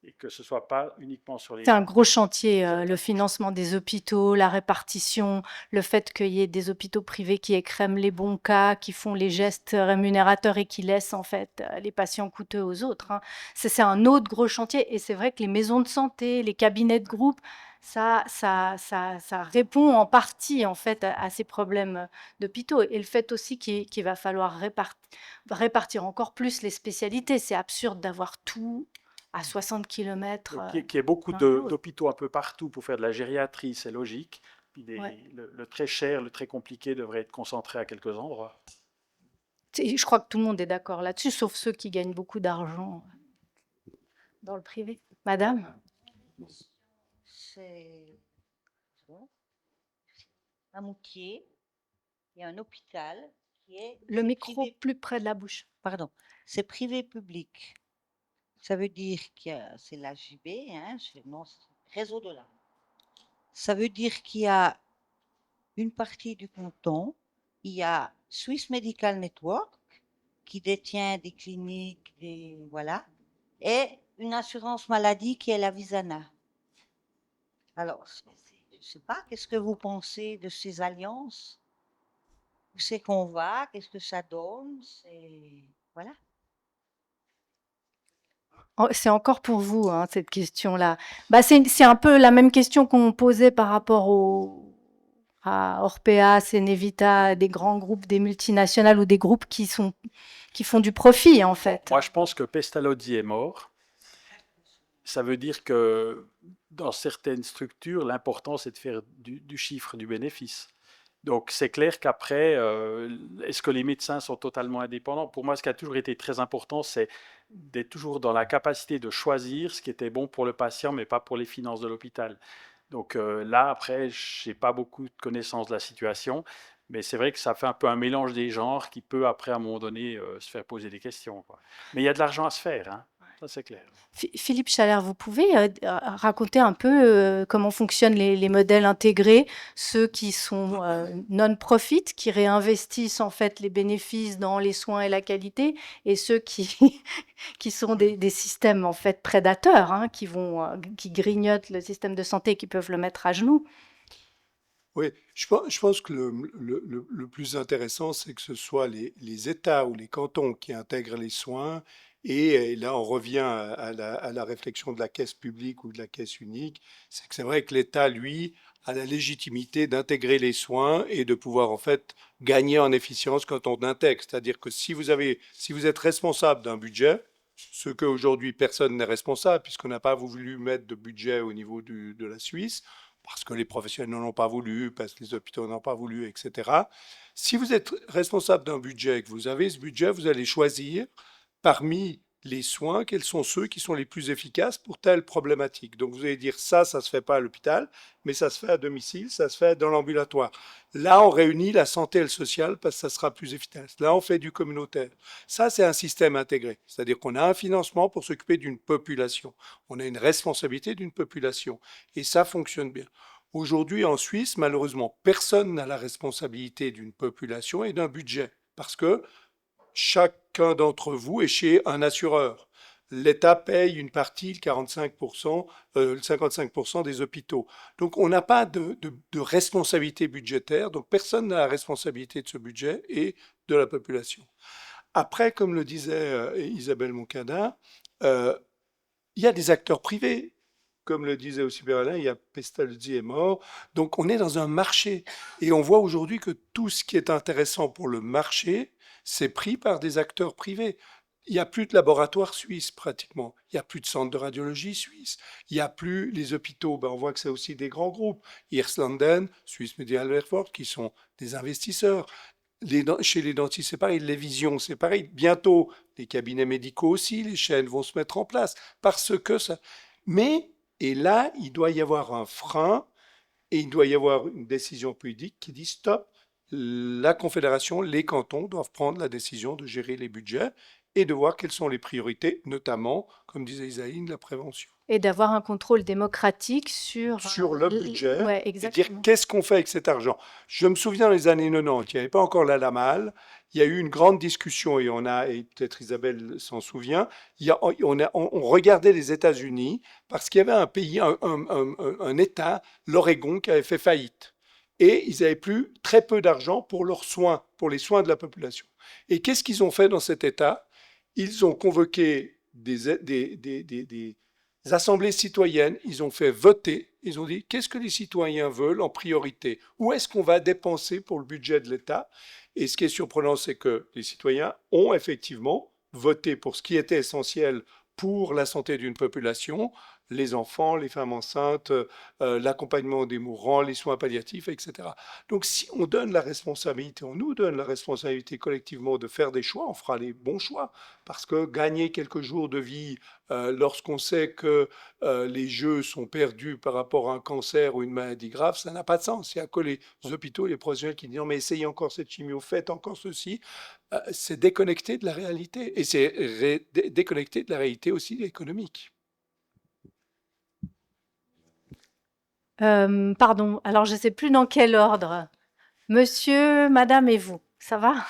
Et que ce ne soit pas uniquement sur les... C'est un gros chantier, le financement des hôpitaux, la répartition, le fait qu'il y ait des hôpitaux privés qui écrèment les bons cas, qui font les gestes rémunérateurs et qui laissent en fait les patients coûteux aux autres. Hein. C'est un autre gros chantier et c'est vrai que les maisons de santé, les cabinets de groupe, ça répond en partie en fait à ces problèmes d'hôpitaux. Et le fait aussi qu'il va falloir répartir encore plus les spécialités. C'est absurde d'avoir tout à 60 km. Qu'il y ait beaucoup d'hôpitaux un peu partout pour faire de la gériatrie, c'est logique. Puis le très cher, le très compliqué devrait être concentré à quelques endroits. Je crois que tout le monde est d'accord là-dessus, sauf ceux qui gagnent beaucoup d'argent dans le privé. Madame? C'est à Moutier, il y a un hôpital qui est... Le micro plus près de la bouche. Pardon, c'est privé-public. Ça veut dire que c'est l'AJB, hein, non, c'est le réseau de l'âme. Ça veut dire qu'il y a une partie du canton, il y a Swiss Medical Network qui détient des cliniques, voilà, et une assurance maladie qui est la Visana. Alors, je ne sais pas, qu'est-ce que vous pensez de ces alliances? Où c'est qu'on va? Qu'est-ce que ça donne? Voilà. C'est encore pour vous, hein, cette question-là. Bah, c'est un peu la même question qu'on posait par rapport à Orpea, Cenevita, des grands groupes, des multinationales ou des groupes qui font du profit, en fait. Moi, je pense que Pestalozzi est mort. Ça veut dire que dans certaines structures, l'important, c'est de faire du chiffre, du bénéfice. Donc, c'est clair qu'après, est-ce que les médecins sont totalement indépendants? Pour moi, ce qui a toujours été très important, c'est d'être toujours dans la capacité de choisir ce qui était bon pour le patient, mais pas pour les finances de l'hôpital. Donc là, après, je n'ai pas beaucoup de connaissances de la situation, mais c'est vrai que ça fait un peu un mélange des genres qui peut, après, à un moment donné, se faire poser des questions, quoi. Mais il y a de l'argent à se faire, hein. Ça c'est clair. Philippe Chalère, vous pouvez raconter un peu comment fonctionnent les modèles intégrés, ceux qui sont non-profit, qui réinvestissent en fait les bénéfices dans les soins et la qualité, et ceux qui, qui sont des systèmes en fait prédateurs, hein, qui grignotent le système de santé et qui peuvent le mettre à genoux. Oui, je pense que le plus intéressant, c'est que ce soit les États ou les cantons qui intègrent les soins. Et là, on revient à la réflexion de la caisse publique ou de la caisse unique. C'est que c'est vrai que l'État, lui, a la légitimité d'intégrer les soins et de pouvoir en fait gagner en efficience quand on intègre. C'est-à-dire que si vous êtes responsable d'un budget, ce qu'aujourd'hui personne n'est responsable, puisqu'on n'a pas voulu mettre de budget au niveau de la Suisse, parce que les professionnels n'en ont pas voulu, parce que les hôpitaux n'en ont pas voulu, etc. Si vous êtes responsable d'un budget et que vous avez ce budget, vous allez choisir parmi les soins quels sont ceux qui sont les plus efficaces pour telle problématique. Donc vous allez dire ça se fait pas à l'hôpital, mais ça se fait à domicile, ça se fait dans l'ambulatoire. Là, on réunit la santé et le social parce que ça sera plus efficace. Là, on fait du communautaire. Ça, c'est un système intégré. C'est-à-dire qu'on a un financement pour s'occuper d'une population. On a une responsabilité d'une population. Et ça fonctionne bien. Aujourd'hui, en Suisse, malheureusement, personne n'a la responsabilité d'une population et d'un budget. Parce que chacun d'entre vous est chez un assureur. L'État paye une partie, le 45%, le 55% des hôpitaux. Donc on n'a pas de responsabilité budgétaire, donc personne n'a la responsabilité de ce budget et de la population. Après, comme le disait Isabelle Moncada, il y a des acteurs privés. Comme le disait aussi Berlin, il y a Pestalozzi est mort. Donc on est dans un marché. Et on voit aujourd'hui que tout ce qui est intéressant pour le marché, c'est pris par des acteurs privés. Il n'y a plus de laboratoires suisses pratiquement. Il n'y a plus de centres de radiologie suisses. Il n'y a plus les hôpitaux. On voit que c'est aussi des grands groupes. Irslanden, Swiss Medical Effort, qui sont des investisseurs. Chez les dentistes, c'est pareil. Les visions, c'est pareil. Bientôt, les cabinets médicaux aussi, les chaînes vont se mettre en place. Parce que ça... Mais, et là, il doit y avoir un frein et il doit y avoir une décision politique qui dit stop. La Confédération, les cantons doivent prendre la décision de gérer les budgets et de voir quelles sont les priorités, notamment, comme disait Isaïe, la prévention. Et d'avoir un contrôle démocratique sur le budget, ouais, et dire qu'est-ce qu'on fait avec cet argent. Je me souviens dans les années 90, il n'y avait pas encore la LAMAL, il y a eu une grande discussion, et peut-être Isabelle s'en souvient, on regardait les États-Unis parce qu'il y avait un pays, un État, l'Oregon, qui avait fait faillite. Et ils n'avaient plus très peu d'argent pour leurs soins, pour les soins de la population. Et qu'est-ce qu'ils ont fait dans cet État? Ils ont convoqué des assemblées citoyennes, ils ont fait voter, ils ont dit qu'est-ce que les citoyens veulent en priorité? Où est-ce qu'on va dépenser pour le budget de l'État? Et ce qui est surprenant, c'est que les citoyens ont effectivement voté pour ce qui était essentiel pour la santé d'une population, les enfants, les femmes enceintes, l'accompagnement des mourants, les soins palliatifs, etc. Donc si on donne la responsabilité, on nous donne la responsabilité collectivement de faire des choix, on fera les bons choix. Parce que gagner quelques jours de vie lorsqu'on sait que les jeux sont perdus par rapport à un cancer ou une maladie grave, ça n'a pas de sens. Il n'y a que les hôpitaux, les professionnels qui disent non mais essayez encore cette chimio, faites encore ceci. C'est déconnecté de la réalité. Et c'est déconnecté de la réalité aussi économique. Pardon, alors je ne sais plus dans quel ordre. Monsieur, madame et vous, ça va?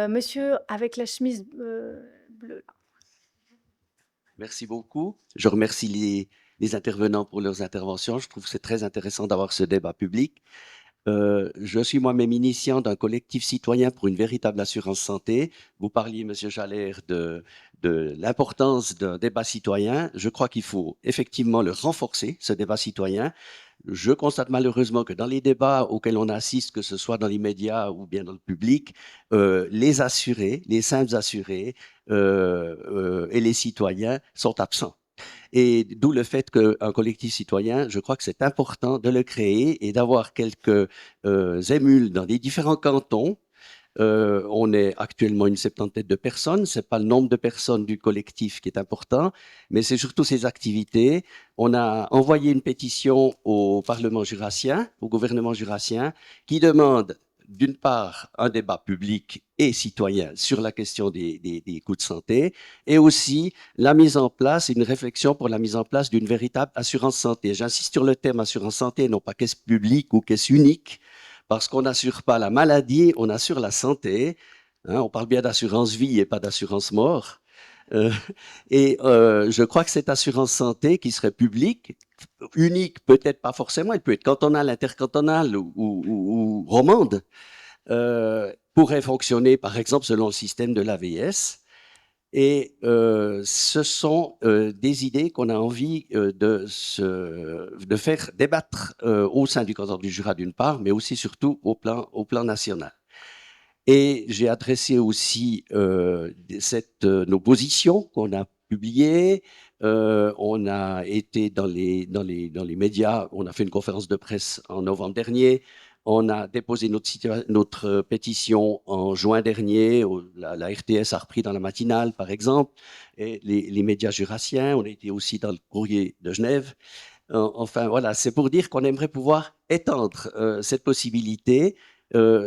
Monsieur avec la chemise bleue. Merci beaucoup. Je remercie les intervenants pour leurs interventions. Je trouve que c'est très intéressant d'avoir ce débat public. Je suis moi-même initiant d'un collectif citoyen pour une véritable assurance santé. Vous parliez, Monsieur Chalère, de l'importance d'un débat citoyen. Je crois qu'il faut effectivement le renforcer, ce débat citoyen. Je constate malheureusement que dans les débats auxquels on assiste, que ce soit dans les médias ou bien dans le public, les assurés, les simples assurés et les citoyens sont absents. Et d'où le fait qu'un collectif citoyen, je crois que c'est important de le créer et d'avoir quelques émules dans les différents cantons On est actuellement une 70 de personnes. C'est pas le nombre de personnes du collectif qui est important, mais c'est surtout ses activités. On a envoyé une pétition au Parlement jurassien, au gouvernement jurassien, qui demande d'une part un débat public et citoyen sur la question des coûts de santé, et aussi la mise en place, une réflexion pour la mise en place d'une véritable assurance santé. J'insiste sur le terme assurance santé, non pas caisse publique ou caisse unique, parce qu'on n'assure pas la maladie, on assure la santé. Hein, on parle bien d'assurance vie et pas d'assurance mort. Je crois que cette assurance santé qui serait publique, unique peut-être pas forcément, elle peut être cantonale, intercantonale ou romande, pourrait fonctionner par exemple selon le système de l'AVS. Et ce sont des idées qu'on a envie de faire débattre au sein du canton du Jura d'une part, mais aussi surtout au plan national. Et j'ai adressé aussi nos positions qu'on a publiées. On a été dans les médias, on a fait une conférence de presse en novembre dernier. On a déposé notre pétition en juin dernier. La RTS a repris dans la matinale, par exemple. Et les médias jurassiens, on a été aussi dans le courrier de Genève. Enfin, voilà, c'est pour dire qu'on aimerait pouvoir étendre cette possibilité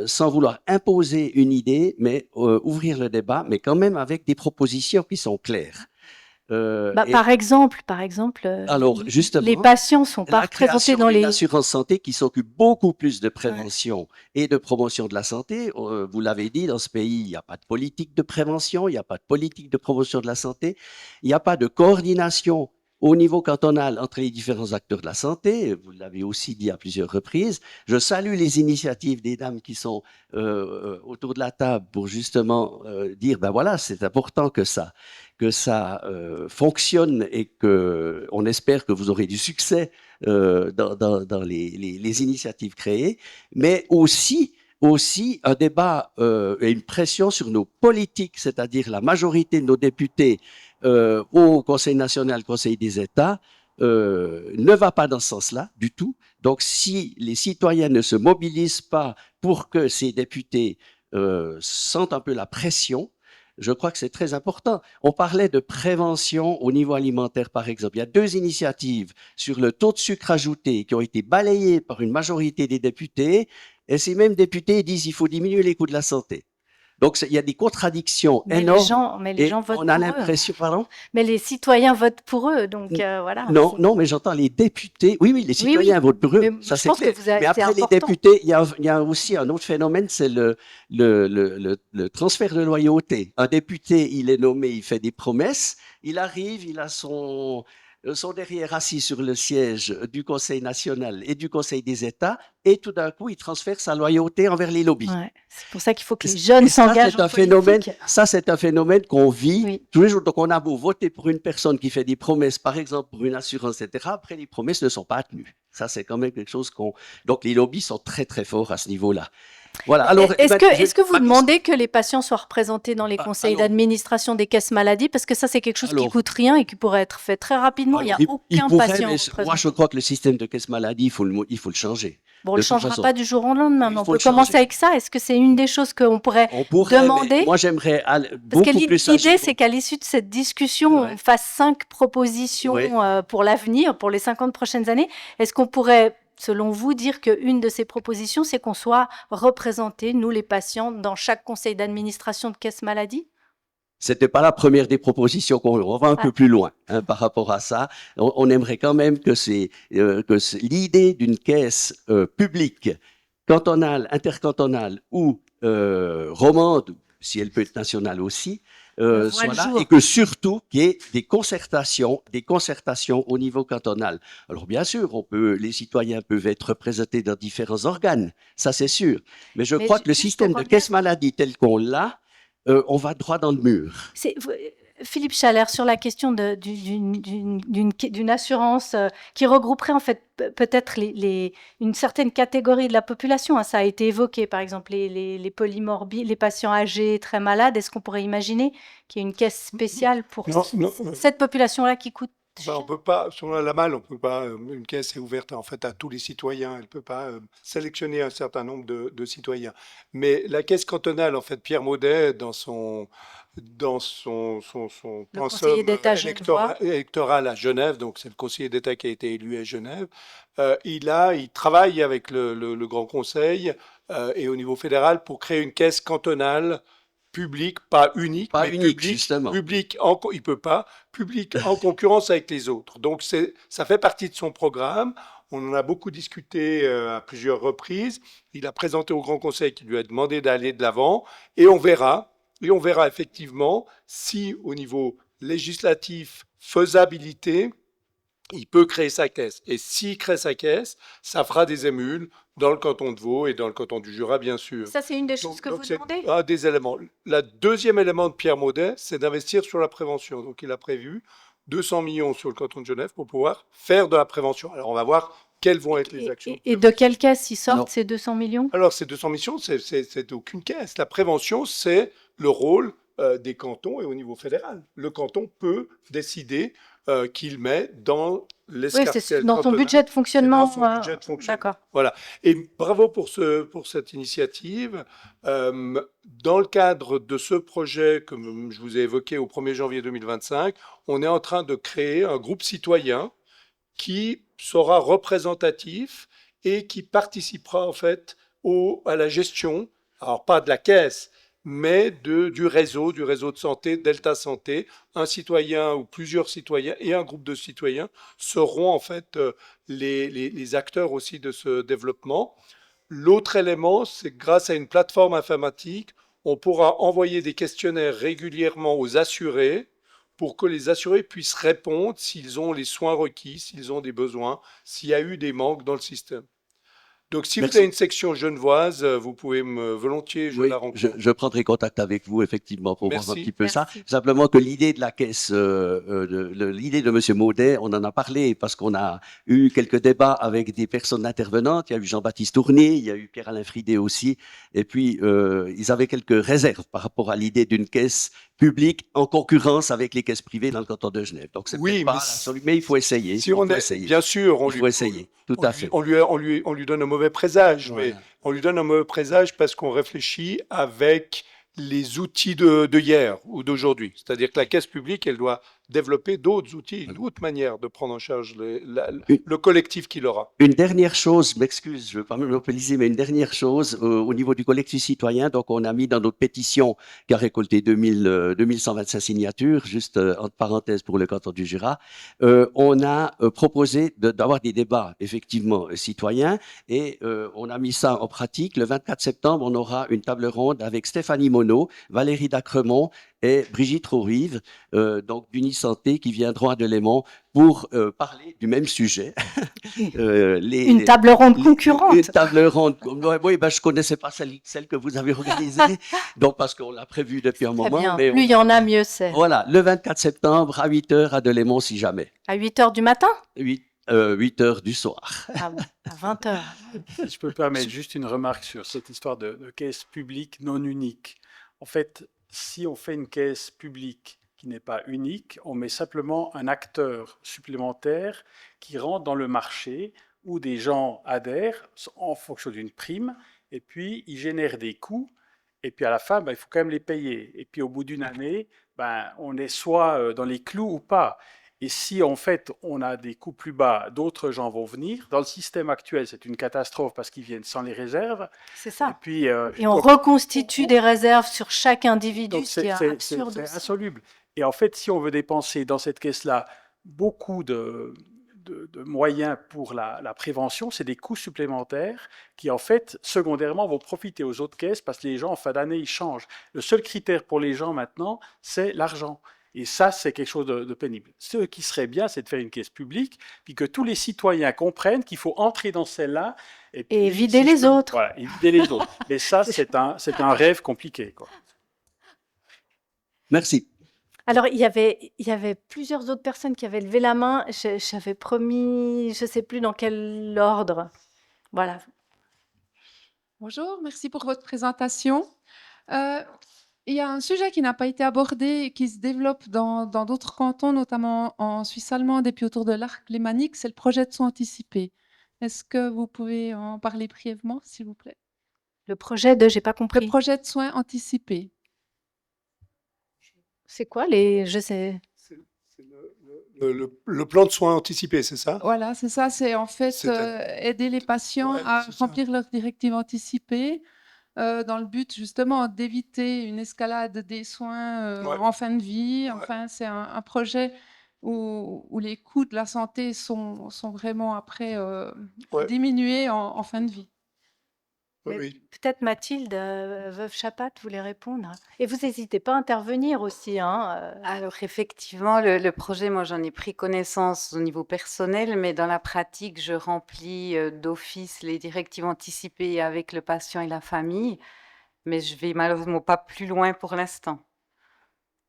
sans vouloir imposer une idée, mais ouvrir le débat, mais quand même avec des propositions qui sont claires. Par exemple, alors, justement, les patients sont pas représentés dans les... L'assurance santé qui s'occupe beaucoup plus de prévention et de promotion de la santé. Vous l'avez dit, dans ce pays, il n'y a pas de politique de prévention, il n'y a pas de politique de promotion de la santé, il n'y a pas de coordination au niveau cantonal entre les différents acteurs de la santé. Vous l'avez aussi dit à plusieurs reprises. Je salue les initiatives des dames qui sont autour de la table pour justement dire, ben voilà, c'est important que ça fonctionne et que on espère que vous aurez du succès dans les initiatives créées, mais aussi un débat et une pression sur nos politiques, c'est-à-dire la majorité de nos députés au Conseil national, Conseil des États, ne va pas dans ce sens-là du tout. Donc, si les citoyens ne se mobilisent pas pour que ces députés sentent un peu la pression, je crois que c'est très important. On parlait de prévention au niveau alimentaire, par exemple. Il y a 2 initiatives sur le taux de sucre ajouté qui ont été balayées par une majorité des députés, et ces mêmes députés disent qu'il faut diminuer les coûts de la santé. Donc, il y a des contradictions énormes. Mais les gens votent on a pour eux. l'impression, pardon? Mais les citoyens votent pour eux, donc voilà. Non, mais j'entends les députés. Oui, les citoyens votent pour eux, mais ça je c'est pense clair. que vous avez- Mais c'est après les important. députés, il y a aussi un autre phénomène, c'est le transfert de loyauté. Un député, il est nommé, il fait des promesses, il arrive, il a son derrière assis sur le siège du Conseil national et du Conseil des États, et tout d'un coup, il transfère sa loyauté envers les lobbies. Ouais, c'est pour ça qu'il faut que les jeunes Et ça, s'engagent c'est un en phénomène. politique. Ça, c'est un phénomène qu'on vit tous les jours. Donc, on a beau voter pour une personne qui fait des promesses, par exemple pour une assurance, etc. Après, les promesses ne sont pas tenues. Ça, c'est quand même quelque chose qu'on. Donc, les lobbies sont très très forts à ce niveau-là. Voilà. Alors, Est-ce que vous demandez que les patients soient représentés dans les conseils d'administration des caisses maladies? Parce que ça, c'est quelque chose qui coûte rien et qui pourrait être fait très rapidement. Il n'y a aucun patient représenté. Moi, je crois que le système de caisse maladie, il faut le changer. Bon, on ne le changera pas du jour au lendemain, mais on peut commencer avec ça. Est-ce que c'est une des choses qu'on pourrait demander? Moi, j'aimerais Parce beaucoup que plus. l'idée, c'est qu'à l'issue de cette discussion, on fasse 5 propositions pour l'avenir, pour les 50 prochaines années. Est-ce qu'on pourrait, selon vous, dire qu'une de ces propositions, c'est qu'on soit représentés, nous les patients, dans chaque conseil d'administration de caisse maladie? C'était pas la première des propositions on va un peu plus loin par rapport à ça. On aimerait quand même que l'idée d'une caisse publique, cantonale, intercantonale ou romande, si elle peut être nationale aussi, soit là, et que surtout qu'il y ait des concertations au niveau cantonal. Alors bien sûr, les citoyens peuvent être représentés dans différents organes, ça c'est sûr. Mais je crois que le système de caisse maladie tel qu'on l'a, on va droit dans le mur. Philippe Chalère, sur la question d'une assurance qui regrouperait en fait peut-être une certaine catégorie de la population. Ça a été évoqué, par exemple les polymorbides, les patients âgés très malades. Est-ce qu'on pourrait imaginer qu'il y ait une caisse spéciale pour cette population-là qui coûte On peut pas, sur la malle, on peut pas, une caisse est ouverte en fait à tous les citoyens, elle peut pas sélectionner un certain nombre de citoyens. Mais la caisse cantonale, en fait, Pierre Maudet, dans son Le pensum conseiller d'État genevois. électoral à Genève, donc c'est le conseiller d'État qui a été élu à Genève, il travaille avec le Grand Conseil et au niveau fédéral pour créer une caisse cantonale public, pas unique, Pas mais unique, public, justement. il peut pas, public en concurrence avec les autres. Donc ça fait partie de son programme. On en a beaucoup discuté à plusieurs reprises. Il a présenté au Grand Conseil qui lui a demandé d'aller de l'avant et on verra effectivement si au niveau législatif, faisabilité, il peut créer sa caisse. Et s'il crée sa caisse, ça fera des émules dans le canton de Vaud et dans le canton du Jura, bien sûr. Ça, c'est une des choses que vous c'est demandez? un des éléments. Le deuxième élément de Pierre Maudet, c'est d'investir sur la prévention. Donc, il a prévu 200 millions sur le canton de Genève pour pouvoir faire de la prévention. Alors, on va voir quelles vont être les actions. Et de quelle caisse ils sortent ces 200 millions? Alors, ces 200 millions, c'est aucune caisse. La prévention, c'est le rôle des cantons et au niveau fédéral. Le canton peut décider qu'il met dans l'escarcelle. Oui, c'est dans son budget de fonctionnement. D'accord. Voilà. Et bravo pour cette initiative. Dans le cadre de ce projet que je vous ai évoqué au 1er janvier 2025, on est en train de créer un groupe citoyen qui sera représentatif et qui participera en fait à la gestion, alors pas de la caisse, mais du réseau de santé, Delta Santé. Un citoyen ou plusieurs citoyens et un groupe de citoyens seront en fait les acteurs aussi de ce développement. L'autre élément, c'est que grâce à une plateforme informatique, on pourra envoyer des questionnaires régulièrement aux assurés pour que les assurés puissent répondre s'ils ont les soins requis, s'ils ont des besoins, s'il y a eu des manques dans le système. Donc, si vous avez une section genevoise, vous pouvez volontiers, je la rencontre. Je prendrai contact avec vous, effectivement, pour voir un Merci. petit peu ça. Simplement que l'idée de la caisse, l'idée de M. Maudet, on en a parlé parce qu'on a eu quelques débats avec des personnes intervenantes. Il y a eu Jean-Baptiste Tournier, il y a eu Pierre-Alain Fridé aussi. Et puis, ils avaient quelques réserves par rapport à l'idée d'une caisse publique en concurrence avec les caisses privées dans le canton de Genève. Donc, c'est Oui, pas l'absolu, mais il faut essayer. Si on est, bien sûr, il faut essayer. Tout à fait. On lui donne un mauvais présage, mais on lui donne un mauvais présage parce qu'on réfléchit avec les outils de hier ou d'aujourd'hui. C'est-à-dire que la caisse publique, elle doit développer d'autres outils, d'autres manières de prendre en charge le collectif qu'il aura. Une dernière chose, m'excuse, je ne veux pas me monopoliser, mais une dernière chose au niveau du collectif citoyen. Donc, on a mis dans notre pétition qui a récolté 2125 signatures, juste entre parenthèses pour le canton du Jura, on a proposé d'avoir des débats effectivement citoyens et on a mis ça en pratique. Le 24 septembre, on aura une table ronde avec Stéphanie Monod, Valérie Dacremont et Brigitte Rourive, donc d'Unisanté, qui viendront à Delémont pour parler du même sujet. Une table ronde concurrente. Une table ronde. Oui, ben, je ne connaissais pas celle que vous avez organisée, donc parce qu'on l'a prévue depuis un moment. Bien. Mais Plus il y en a, mieux c'est. Voilà, le 24 septembre à 8h à Delémont, si jamais. À 8h du matin? 8h du soir. Ah bon, à 20h. Si je peux permettre juste une remarque sur cette histoire de caisse publique non unique. En fait, si on fait une caisse publique qui n'est pas unique, on met simplement un acteur supplémentaire qui rentre dans le marché où des gens adhèrent en fonction d'une prime et puis ils génèrent des coûts et puis à la fin, il faut quand même les payer. Et puis au bout d'une année, on est soit dans les clous ou pas. Et si en fait on a des coûts plus bas, d'autres gens vont venir. Dans le système actuel, c'est une catastrophe parce qu'ils viennent sans les réserves. C'est ça. Et puis et on reconstitue des réserves sur chaque individu, ce qui est absurde. C'est insoluble. Et en fait, si on veut dépenser dans cette caisse-là beaucoup de moyens pour la prévention, c'est des coûts supplémentaires qui, en fait, secondairement, vont profiter aux autres caisses parce que les gens, en fin d'année, ils changent. Le seul critère pour les gens maintenant, c'est l'argent. Et ça, c'est quelque chose de pénible. Ce qui serait bien, c'est de faire une caisse publique, puis que tous les citoyens comprennent qu'il faut entrer dans celle-là. Et vider les autres. Voilà, et vider les autres. Mais ça, c'est un rêve compliqué, quoi. Merci. Alors, il y avait plusieurs autres personnes qui avaient levé la main. J'avais promis, je ne sais plus dans quel ordre. Voilà. Bonjour, merci pour votre présentation. Il y a un sujet qui n'a pas été abordé et qui se développe dans d'autres cantons, notamment en Suisse allemande et puis autour de l'arc lémanique, c'est le projet de soins anticipés. Est-ce que vous pouvez en parler brièvement, s'il vous plaît? Le projet de j'ai pas Le compris. projet de soins anticipés. C'est quoi les je sais Le plan de soins anticipé, c'est ça? Voilà, c'est ça, c'est en fait aider les patients à remplir leurs directives anticipées dans le but justement d'éviter une escalade des soins en fin de vie. Enfin, c'est un projet où les coûts de la santé sont vraiment après diminués en fin de vie. Mais peut-être Mathilde, veuve Chapat, voulait répondre. Et vous n'hésitez pas à intervenir aussi, hein. Alors effectivement, le projet, moi j'en ai pris connaissance au niveau personnel, mais dans la pratique, je remplis d'office les directives anticipées avec le patient et la famille, mais je vais malheureusement pas plus loin pour l'instant.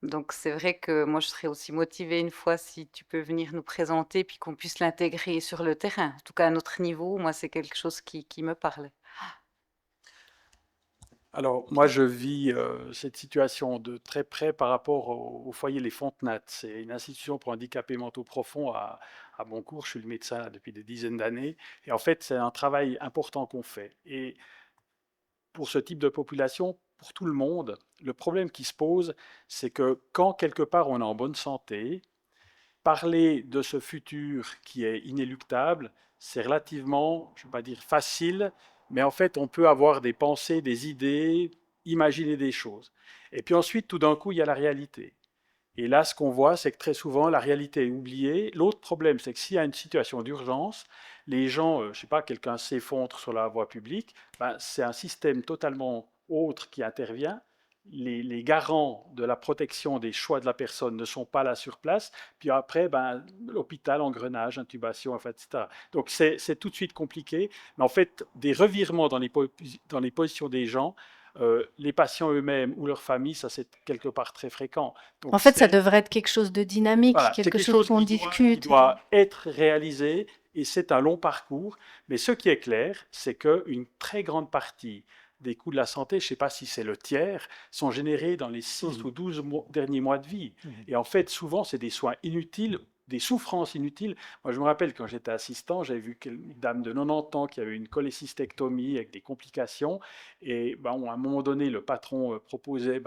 Donc c'est vrai que moi je serais aussi motivée une fois si tu peux venir nous présenter puis qu'on puisse l'intégrer sur le terrain. En tout cas à notre niveau, moi c'est quelque chose qui me parle. Alors, moi, je vis cette situation de très près par rapport au foyer Les Fontenates. C'est une institution pour handicapés mentaux profonds à Boncourt. Je suis le médecin là, depuis des dizaines d'années. Et en fait, c'est un travail important qu'on fait. Et pour ce type de population, pour tout le monde, le problème qui se pose, c'est que quand quelque part on est en bonne santé, parler de ce futur qui est inéluctable, c'est relativement, je ne vais pas dire facile, mais en fait, on peut avoir des pensées, des idées, imaginer des choses. Et puis ensuite, tout d'un coup, il y a la réalité. Et là, ce qu'on voit, c'est que très souvent, la réalité est oubliée. L'autre problème, c'est que s'il y a une situation d'urgence, les gens, je ne sais pas, quelqu'un s'effondre sur la voie publique, ben, c'est un système totalement autre qui intervient. Les garants de la protection des choix de la personne ne sont pas là sur place. Puis après, ben, l'hôpital, engrenage, intubation, enfin, etc. Donc c'est tout de suite compliqué. Mais en fait, des revirements dans les positions des gens, les patients eux-mêmes ou leurs familles, ça c'est quelque part très fréquent. Donc, En fait, ça devrait être quelque chose de dynamique, voilà, quelque chose qu'on qui discute. doit être réalisé et c'est un long parcours. Mais ce qui est clair, c'est qu'une très grande partie des coûts de la santé, je ne sais pas si c'est le tiers, sont générés dans les 6 ou 12 derniers mois de vie. Et en fait, souvent, c'est des soins inutiles, des souffrances inutiles. Moi, je me rappelle, quand j'étais assistant, j'avais vu une dame de 90 ans qui avait une cholécystectomie avec des complications. Et bon, à un moment donné, le patron proposait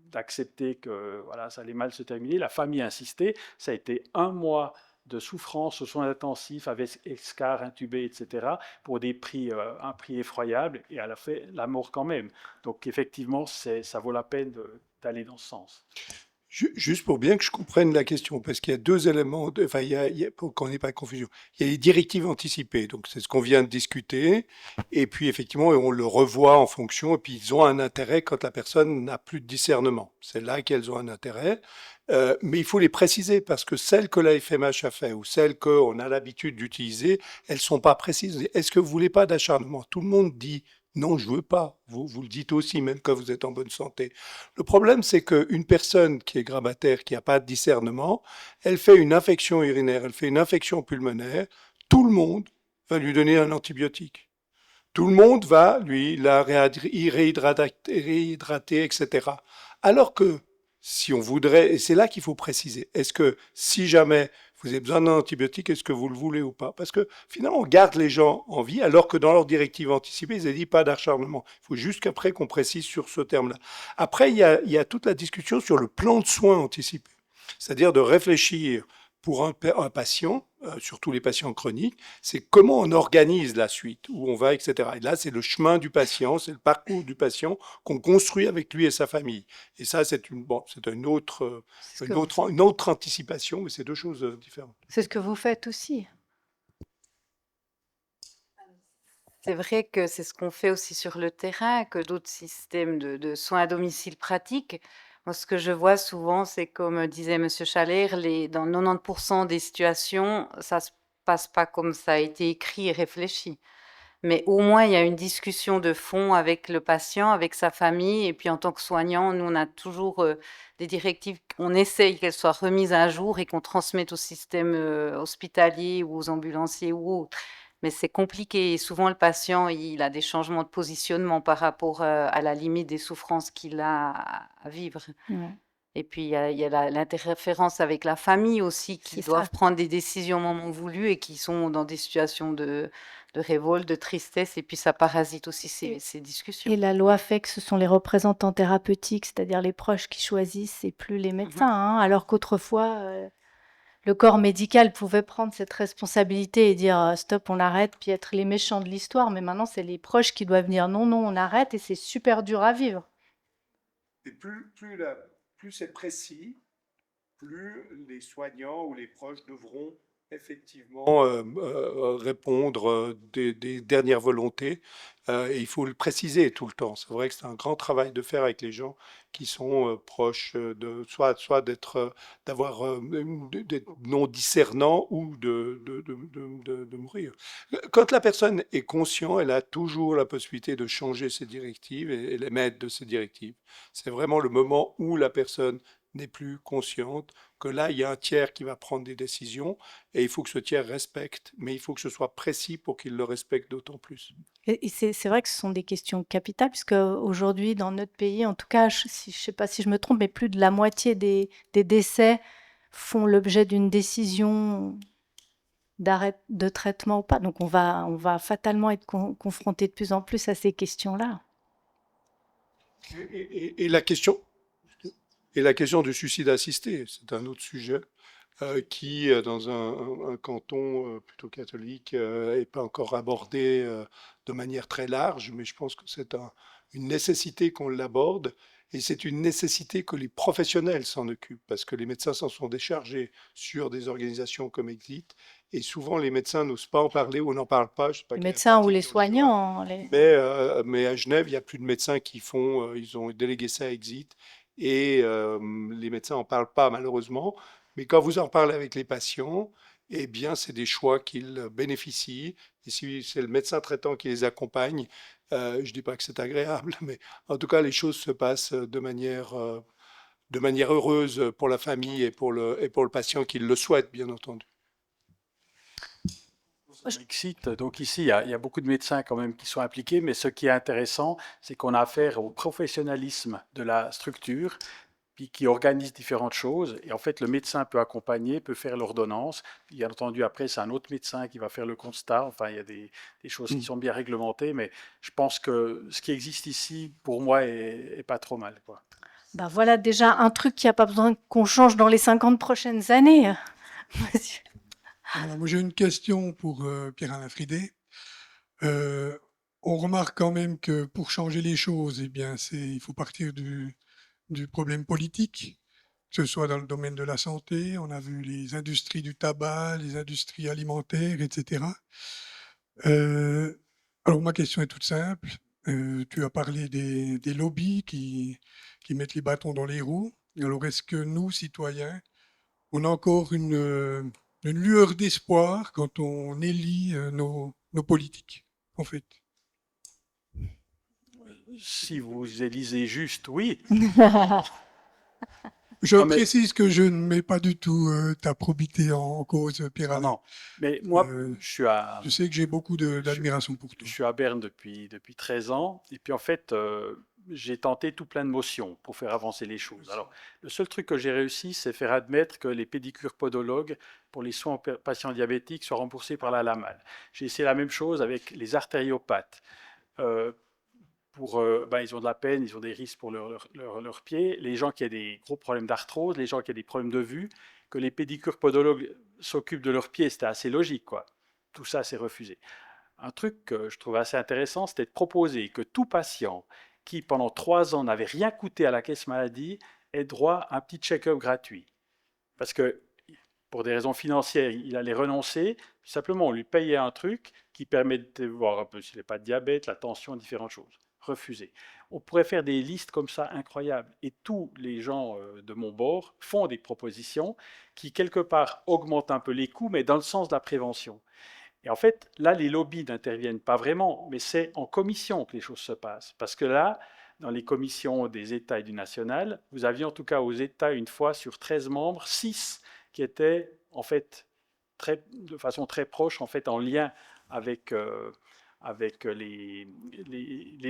d'accepter que voilà, ça allait mal se terminer. La famille insistait. Ça a été 1 mois de souffrance aux soins intensifs avec escar, intubé, etc., pour un prix effroyable, et elle a fait la mort quand même. Donc effectivement, ça vaut la peine d'aller dans ce sens. Juste pour bien que je comprenne la question, parce qu'il y a 2 éléments, enfin, pour qu'on n'ait pas de confusion. Il y a les directives anticipées, donc c'est ce qu'on vient de discuter, et puis effectivement, on le revoit en fonction, et puis ils ont un intérêt quand la personne n'a plus de discernement. C'est là qu'elles ont un intérêt, mais il faut les préciser, parce que celles que la FMH a fait, ou celles qu'on a l'habitude d'utiliser, elles sont pas précises. Est-ce que vous voulez pas d'acharnement? Tout le monde dit non, je veux pas. Vous le dites aussi, même quand vous êtes en bonne santé. Le problème, c'est qu'une personne qui est grabataire, qui n'a pas de discernement, elle fait une infection urinaire, elle fait une infection pulmonaire, tout le monde va lui donner un antibiotique. Tout le monde va, lui, la réhydrater, etc. Alors que, si on voudrait, et c'est là qu'il faut préciser, est-ce que si jamais vous avez besoin d'un antibiotique, est-ce que vous le voulez ou pas? Parce que finalement, on garde les gens en vie, alors que dans leur directive anticipée, ils ont dit pas d'acharnement. Il faut juste qu'après qu'on précise sur ce terme-là. Après, il y a toute la discussion sur le plan de soins anticipé. C'est-à-dire de réfléchir pour un patient, surtout les patients chroniques, c'est comment on organise la suite, où on va, etc. Et là, c'est le chemin du patient, c'est le parcours du patient qu'on construit avec lui et sa famille. Et ça, c'est une autre anticipation, mais c'est 2 choses différentes. C'est ce que vous faites aussi. C'est vrai que c'est ce qu'on fait aussi sur le terrain, que d'autres systèmes de soins à domicile pratiquent. Moi, ce que je vois souvent, c'est comme disait M. Chalère, dans 90% des situations, ça ne se passe pas comme ça a été écrit et réfléchi. Mais au moins, il y a une discussion de fond avec le patient, avec sa famille. Et puis, en tant que soignant, nous, on a toujours des directives. On essaye qu'elles soient remises à jour et qu'on transmette au système hospitalier ou aux ambulanciers ou autres. mais c'est compliqué. Et souvent, le patient, il a des changements de positionnement par rapport à la limite des souffrances qu'il a à vivre. Ouais. Et puis, il y a l'interférence avec la famille aussi, qui C'est ça. doivent prendre des décisions au moment voulu et qui sont dans des situations de révolte, de tristesse, et puis ça parasite aussi ces discussions. Et la loi fait que ce sont les représentants thérapeutiques, c'est-à-dire les proches qui choisissent et plus les médecins, hein, alors qu'autrefois, le corps médical pouvait prendre cette responsabilité et dire stop, on arrête, puis être les méchants de l'histoire, mais maintenant c'est les proches qui doivent dire non, non, on arrête, et c'est super dur à vivre. Et plus c'est précis, plus les soignants ou les proches devront effectivement répondre des dernières volontés. Et il faut le préciser tout le temps. C'est vrai que c'est un grand travail de faire avec les gens qui sont proches de soit d'avoir d'être non discernants ou de mourir. Quand la personne est consciente, elle a toujours la possibilité de changer ses directives et les mettre de ses directives. C'est vraiment le moment où la personne n'est plus consciente, que là, il y a un tiers qui va prendre des décisions et il faut que ce tiers respecte, mais il faut que ce soit précis pour qu'il le respecte d'autant plus. Et c'est vrai que ce sont des questions capitales, puisque aujourd'hui, dans notre pays, en tout cas, je ne sais pas si je me trompe, mais plus de la moitié des décès font l'objet d'une décision d'arrêt de traitement ou pas. Donc on va fatalement être confronté de plus en plus à ces questions-là. Et la question du suicide assisté, c'est un autre sujet qui, dans un canton plutôt catholique, n'est pas encore abordé de manière très large, mais je pense que c'est une nécessité qu'on l'aborde, et c'est une nécessité que les professionnels s'en occupent, parce que les médecins s'en sont déchargés sur des organisations comme Exit, et souvent les médecins n'osent pas en parler ou n'en parlent pas. Je sais pas Les quelle médecins ou pratique les soignants. mais à Genève, il n'y a plus de médecins qui font, ils ont délégué ça à Exit, et les médecins n'en parlent pas malheureusement. Mais quand vous en parlez avec les patients, eh bien, c'est des choix qu'ils bénéficient. Et si c'est le médecin traitant qui les accompagne, je ne dis pas que c'est agréable, mais en tout cas, les choses se passent de manière heureuse pour la famille et pour le patient qui le souhaite, bien entendu. Exit. Donc ici, il y a beaucoup de médecins quand même qui sont impliqués, mais ce qui est intéressant, c'est qu'on a affaire au professionnalisme de la structure, puis qui organise différentes choses. Et en fait, le médecin peut accompagner, peut faire l'ordonnance. Bien entendu, après, c'est un autre médecin qui va faire le constat. Enfin, il y a des choses qui sont bien réglementées, mais je pense que ce qui existe ici, pour moi, est pas trop mal, quoi. Ben voilà déjà un truc qui n'a pas besoin qu'on change dans les 50 prochaines années. Monsieur. Alors, moi, j'ai une question pour Pierre-Alain Fridé. On remarque quand même que pour changer les choses, eh bien, il faut partir du problème politique, que ce soit dans le domaine de la santé. On a vu les industries du tabac, les industries alimentaires, etc. Alors, ma question est toute simple. Tu as parlé des lobbies qui mettent les bâtons dans les roues. Alors, est-ce que nous, citoyens, on a encore une lueur d'espoir quand on élit nos politiques, en fait? Si vous élisez juste, oui. Je précise que je ne mets pas du tout ta probité en cause, Pierre-Alain. Non, mais moi, je sais que j'ai beaucoup d'admiration pour toi. Je suis à Berne depuis 13 ans, et puis en fait, j'ai tenté tout plein de motions pour faire avancer les choses. Alors, le seul truc que j'ai réussi, c'est faire admettre que les pédicures podologues pour les soins aux patients diabétiques soient remboursés par la LAMAL. J'ai essayé la même chose avec les artériopathes. Ils ont de la peine, ils ont des risques pour leurs pieds. Les gens qui ont des gros problèmes d'arthrose, les gens qui ont des problèmes de vue, que les pédicures podologues s'occupent de leurs pieds, c'était assez logique, quoi. Tout ça, c'est refusé. Un truc que je trouvais assez intéressant, c'était de proposer que tout patient qui, pendant 3 ans, n'avait rien coûté à la caisse maladie, ait droit à un petit check-up gratuit. Parce que, pour des raisons financières, il allait renoncer. Simplement, on lui payait un truc qui permet de voir un peu s'il n'a pas de diabète, la tension, différentes choses. Refusé. On pourrait faire des listes comme ça incroyables. Et tous les gens de mon bord font des propositions qui, quelque part, augmentent un peu les coûts, mais dans le sens de la prévention. Et en fait, là, les lobbies n'interviennent pas vraiment, mais c'est en commission que les choses se passent. Parce que là, dans les commissions des États et du national, vous aviez en tout cas aux États, une fois sur 13 membres, 6 qui étaient en fait de façon très proche, en fait, en lien avec, avec les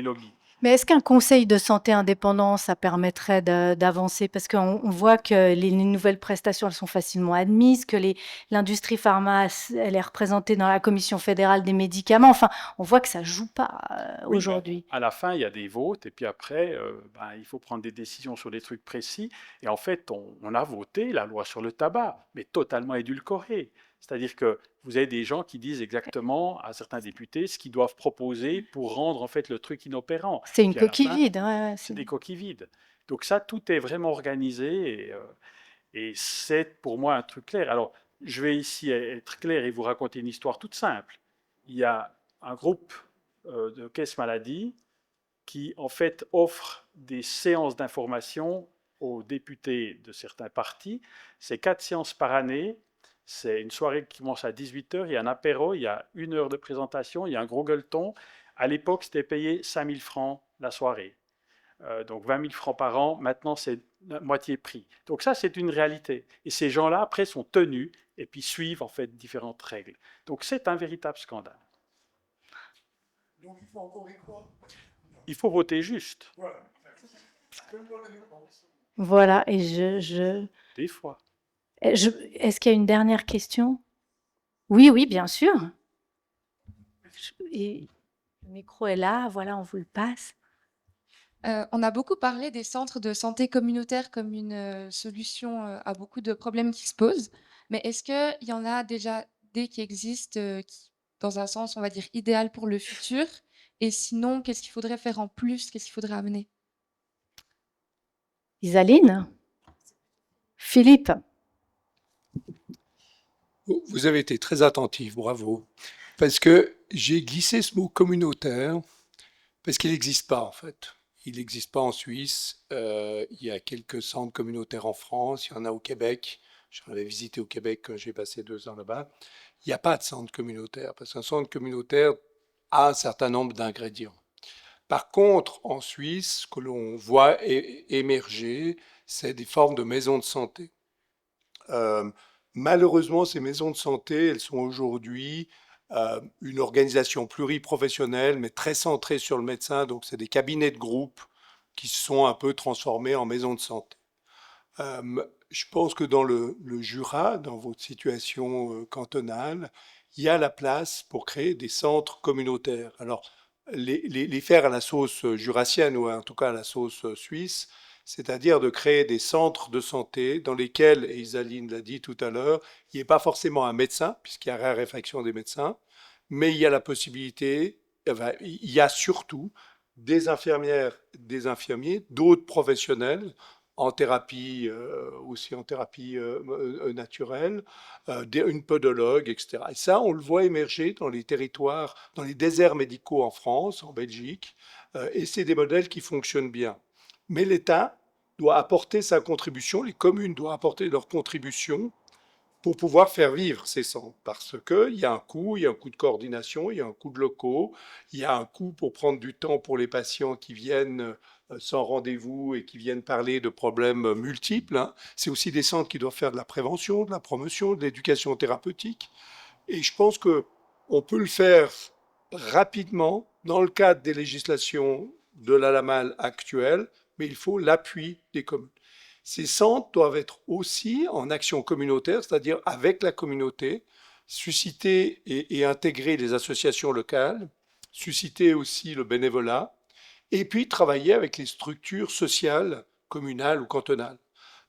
lobbies. Mais est-ce qu'un conseil de santé indépendant, ça permettrait d'avancer? Parce qu'on voit que les nouvelles prestations, elles sont facilement admises, que l'industrie pharma, elle est représentée dans la Commission fédérale des médicaments. Enfin, on voit que ça joue pas Oui, mais aujourd'hui. à la fin, il y a des votes, et puis après, il faut prendre des décisions sur des trucs précis. Et en fait, on a voté la loi sur le tabac, mais totalement édulcorée. C'est-à-dire que vous avez des gens qui disent exactement à certains députés ce qu'ils doivent proposer pour rendre en fait le truc inopérant. C'est une Puis à la coquille fin, vide. Ouais, c'est des coquilles vides. Donc ça, tout est vraiment organisé et c'est pour moi un truc clair. Alors, je vais ici être clair et vous raconter une histoire toute simple. Il y a un groupe de caisse maladie qui en fait offre des séances d'information aux députés de certains partis. C'est 4 séances par année. C'est une soirée qui commence à 18h, il y a un apéro, il y a 1 heure de présentation, il y a un gros gueuleton. À l'époque, c'était payé 5 000 francs la soirée. Donc 20 000 francs par an, maintenant c'est moitié prix. Donc ça, c'est une réalité. Et ces gens-là, après, sont tenus et puis suivent en fait différentes règles. Donc c'est un véritable scandale. Donc il faut encore y croire. Il faut voter juste. Voilà. Voilà, et Des fois. est-ce qu'il y a une dernière question? Oui, oui, bien sûr. Et le micro est là, voilà, on vous le passe. On a beaucoup parlé des centres de santé communautaire comme une solution à beaucoup de problèmes qui se posent. Mais est-ce qu'il y en a déjà des qui existent dans un sens, on va dire, idéal pour le futur? Et sinon, qu'est-ce qu'il faudrait faire en plus? Qu'est-ce qu'il faudrait amener? Isaline? Philippe? Vous avez été très attentif, bravo. Parce que j'ai glissé ce mot communautaire, parce qu'il n'existe pas en fait. Il n'existe pas en Suisse. Il y a quelques centres communautaires en France, il y en a au Québec. J'en avais visité au Québec quand j'ai passé 2 ans là-bas. Il n'y a pas de centre communautaire, parce qu'un centre communautaire a un certain nombre d'ingrédients. Par contre, en Suisse, ce que l'on voit émerger, c'est des formes de maisons de santé. Malheureusement, ces maisons de santé, elles sont aujourd'hui une organisation pluriprofessionnelle, mais très centrée sur le médecin. Donc, c'est des cabinets de groupe qui se sont un peu transformés en maisons de santé. Je pense que dans le Jura, dans votre situation cantonale, il y a la place pour créer des centres communautaires. Alors, les faire à la sauce jurassienne ou en tout cas à la sauce suisse, c'est-à-dire de créer des centres de santé dans lesquels, et Isaline l'a dit tout à l'heure, il n'y ait pas forcément un médecin, puisqu'il y a raréfaction des médecins, mais il y a la possibilité, il y a surtout des infirmières, des infirmiers, d'autres professionnels en thérapie, aussi en thérapie naturelle, une podologue, etc. Et ça, on le voit émerger dans les territoires, dans les déserts médicaux en France, en Belgique, et c'est des modèles qui fonctionnent bien. Mais l'État doit apporter sa contribution, les communes doivent apporter leur contribution pour pouvoir faire vivre ces centres. Parce qu'il y a un coût, il y a un coût de coordination, il y a un coût de locaux, il y a un coût pour prendre du temps pour les patients qui viennent sans rendez-vous et qui viennent parler de problèmes multiples. C'est aussi des centres qui doivent faire de la prévention, de la promotion, de l'éducation thérapeutique. Et je pense qu'on peut le faire rapidement dans le cadre des législations de la LAMAL actuelle, mais il faut l'appui des communes. Ces centres doivent être aussi en action communautaire, c'est-à-dire avec la communauté, susciter et intégrer les associations locales, susciter aussi le bénévolat, et puis travailler avec les structures sociales communales ou cantonales.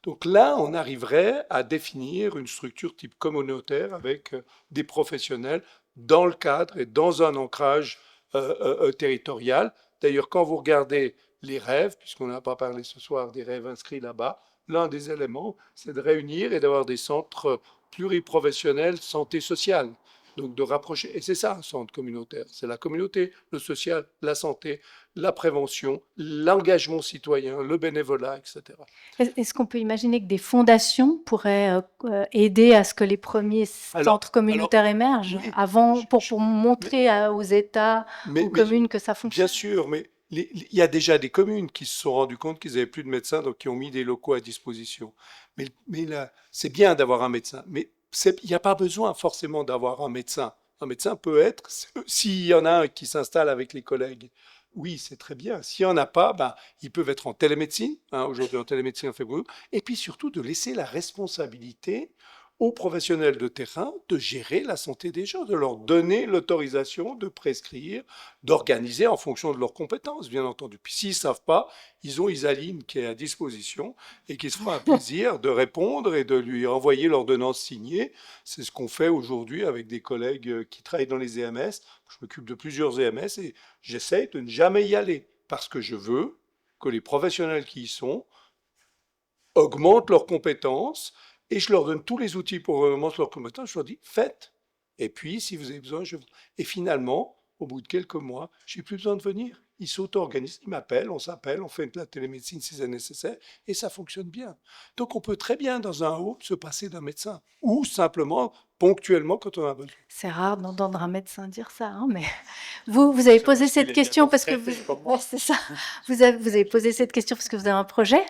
Donc là, on arriverait à définir une structure type communautaire avec des professionnels dans le cadre et dans un ancrage territorial. D'ailleurs, quand vous regardez les rêves, puisqu'on n'a pas parlé ce soir des rêves inscrits là-bas, l'un des éléments, c'est de réunir et d'avoir des centres pluriprofessionnels santé sociale. Donc de rapprocher, et c'est ça un centre communautaire, c'est la communauté, le social, la santé, la prévention, l'engagement citoyen, le bénévolat, etc. Est-ce qu'on peut imaginer que des fondations pourraient aider à ce que les premiers centres communautaires émergent avant, pour montrer aux États, aux communes que ça fonctionne? Bien sûr, mais il y a déjà des communes qui se sont rendues compte qu'ils n'avaient plus de médecins, donc qui ont mis des locaux à disposition. Mais là, c'est bien d'avoir un médecin, mais il n'y a pas besoin forcément d'avoir un médecin. Un médecin peut être, s'il y en a un qui s'installe avec les collègues, oui, c'est très bien. S'il n'y en a pas, ben, ils peuvent être en télémédecine. Aujourd'hui, en télémédecine, on fait beaucoup. Et puis surtout, de laisser la responsabilité aux professionnels de terrain de gérer la santé des gens, de leur donner l'autorisation de prescrire, d'organiser en fonction de leurs compétences, bien entendu. Puis s'ils ne savent pas, ils ont Isaline qui est à disposition et qui se fera un plaisir de répondre et de lui envoyer l'ordonnance signée. C'est ce qu'on fait aujourd'hui avec des collègues qui travaillent dans les EMS. Je m'occupe de plusieurs EMS et j'essaie de ne jamais y aller parce que je veux que les professionnels qui y sont augmentent leurs compétences et je leur donne tous les outils pour augmenter leurs compétences. Je leur dis, faites. Et puis, si vous avez besoin, je... Et finalement, au bout de quelques mois, j'ai plus besoin de venir. Ils s'auto-organisent, ils m'appellent, on s'appelle, on fait de la télémédecine si c'est nécessaire, et ça fonctionne bien. Donc, on peut très bien, dans un home, se passer d'un médecin, ou simplement, ponctuellement, quand on a besoin. C'est rare d'entendre un médecin dire ça, hein, mais vous avez posé cette question parce que vous... Ouais, c'est ça. Vous avez posé cette question parce que vous avez un projet?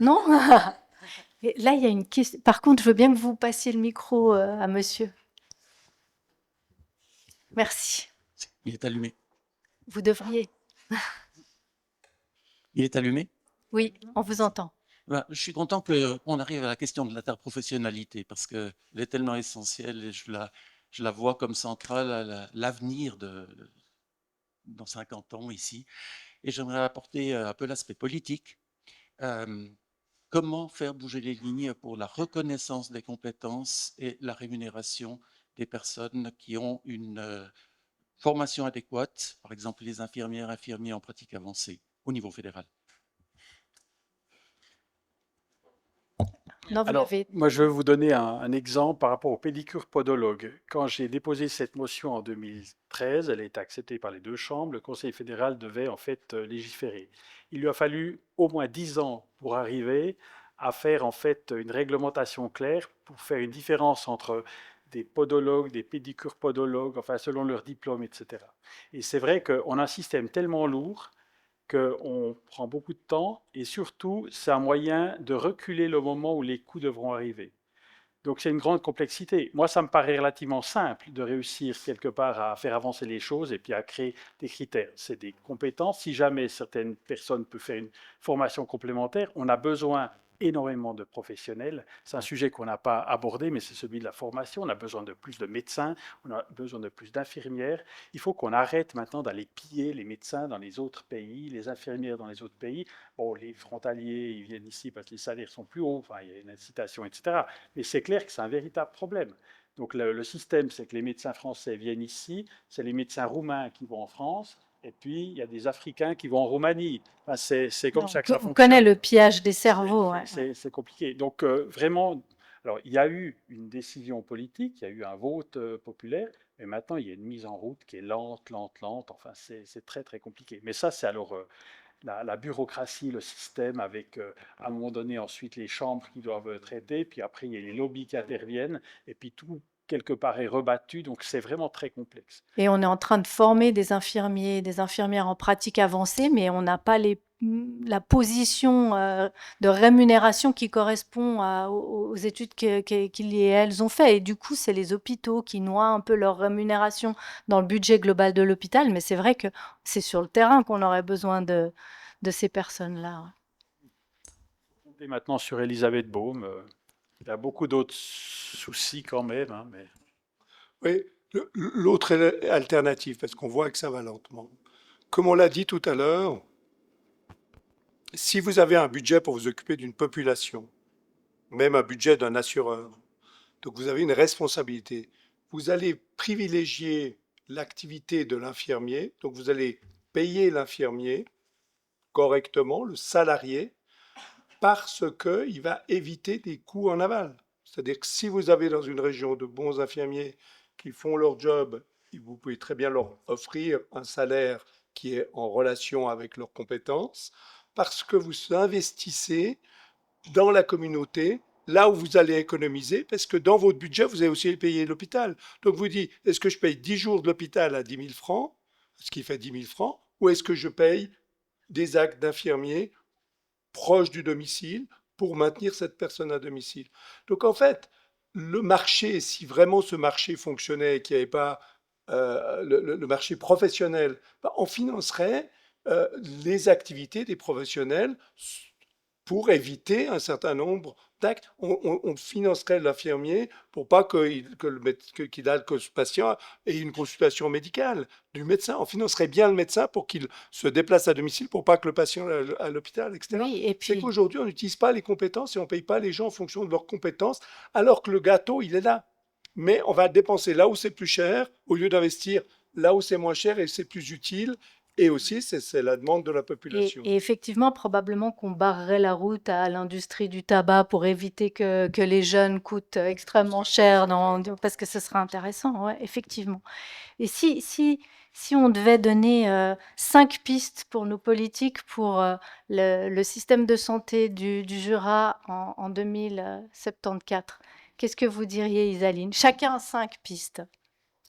Non? Et là, il y a une question. Par contre, je veux bien que vous passiez le micro à monsieur. Merci. Il est allumé. Vous devriez. Il est allumé? Oui, on vous entend. Ben, je suis content qu'on arrive à la question de l'interprofessionnalité parce qu'elle est tellement essentielle et je la vois comme centrale à l'avenir dans 50 ans ici. Et j'aimerais apporter un peu l'aspect politique. Comment faire bouger les lignes pour la reconnaissance des compétences et la rémunération des personnes qui ont une formation adéquate, par exemple les infirmières, infirmiers en pratique avancée, au niveau fédéral? Non, Alors, moi, je vais vous donner un exemple par rapport aux pédicures podologues. Quand j'ai déposé cette motion en 2013, elle a été acceptée par les deux chambres, le Conseil fédéral devait en fait légiférer. Il lui a fallu au moins 10 ans pour arriver à faire en fait une réglementation claire pour faire une différence entre des podologues, des pédicures podologues, enfin selon leur diplôme, etc. Et c'est vrai qu'on a un système tellement lourd qu'on prend beaucoup de temps et surtout, c'est un moyen de reculer le moment où les coûts devront arriver. Donc c'est une grande complexité. Moi, ça me paraît relativement simple de réussir quelque part à faire avancer les choses et puis à créer des critères. C'est des compétences. Si jamais certaines personnes peuvent faire une formation complémentaire, on a besoin énormément de professionnels. C'est un sujet qu'on n'a pas abordé, mais c'est celui de la formation. On a besoin de plus de médecins, on a besoin de plus d'infirmières. Il faut qu'on arrête maintenant d'aller piller les médecins dans les autres pays, les infirmières dans les autres pays. Bon, les frontaliers, ils viennent ici parce que les salaires sont plus hauts, enfin, il y a une incitation, etc. Mais c'est clair que c'est un véritable problème. Donc le système, c'est que les médecins français viennent ici, c'est les médecins roumains qui vont en France, et puis il y a des Africains qui vont en Roumanie. Enfin, c'est comme ça que ça fonctionne. On connaît le pillage des cerveaux. Ouais. C'est compliqué. Donc vraiment, alors il y a eu une décision politique, il y a eu un vote populaire, mais maintenant il y a une mise en route qui est lente. Enfin, c'est très très compliqué. Mais ça, c'est alors la bureaucratie, le système, avec à un moment donné ensuite les chambres qui doivent traiter, puis après il y a les lobbies qui interviennent, et puis tout quelque part est rebattu, donc c'est vraiment très complexe. Et on est en train de former des infirmiers, des infirmières en pratique avancée, mais on n'a pas la position de rémunération qui correspond aux études qu'ils et elles ont fait. Et du coup, c'est les hôpitaux qui noient un peu leur rémunération dans le budget global de l'hôpital, mais c'est vrai que c'est sur le terrain qu'on aurait besoin de ces personnes-là. Et maintenant sur Elisabeth Baume, il y a beaucoup d'autres soucis quand même. Hein, mais... Oui, l'autre alternative, parce qu'on voit que ça va lentement. Comme on l'a dit tout à l'heure, si vous avez un budget pour vous occuper d'une population, même un budget d'un assureur, donc vous avez une responsabilité, vous allez privilégier l'activité de l'infirmier, donc vous allez payer l'infirmier correctement, le salarié, parce qu'il va éviter des coûts en aval. C'est-à-dire que si vous avez dans une région de bons infirmiers qui font leur job, vous pouvez très bien leur offrir un salaire qui est en relation avec leurs compétences, parce que vous investissez dans la communauté, là où vous allez économiser, parce que dans votre budget, vous allez aussi payer l'hôpital. Donc vous dites, est-ce que je paye 10 jours de l'hôpital à 10 000 francs, ce qui fait 10 000 francs, ou est-ce que je paye des actes d'infirmiers proche du domicile pour maintenir cette personne à domicile. Donc en fait, le marché, si vraiment ce marché fonctionnait et qu'il n'y avait pas le marché professionnel, on financerait les activités des professionnels pour éviter un certain nombre d'actes. On financerait l'infirmier pour pas qu'il que ce patient ait une consultation médicale du médecin. On financerait bien le médecin pour qu'il se déplace à domicile pour pas que le patient aille à l'hôpital, etc. Oui, et C'est puis qu'aujourd'hui, on n'utilise pas les compétences et on paye pas les gens en fonction de leurs compétences, alors que le gâteau, il est là. Mais on va dépenser là où c'est plus cher, au lieu d'investir là où c'est moins cher et c'est plus utile. Et aussi, c'est la demande de la population. et effectivement, probablement qu'on barrerait la route à l'industrie du tabac pour éviter que les jeunes coûtent extrêmement cher parce que ce sera intéressant, ouais, effectivement. Et si on devait donner 5 pistes pour nos politiques pour le système de santé du Jura en 2074, qu'est-ce que vous diriez, Isaline? Chacun 5 pistes.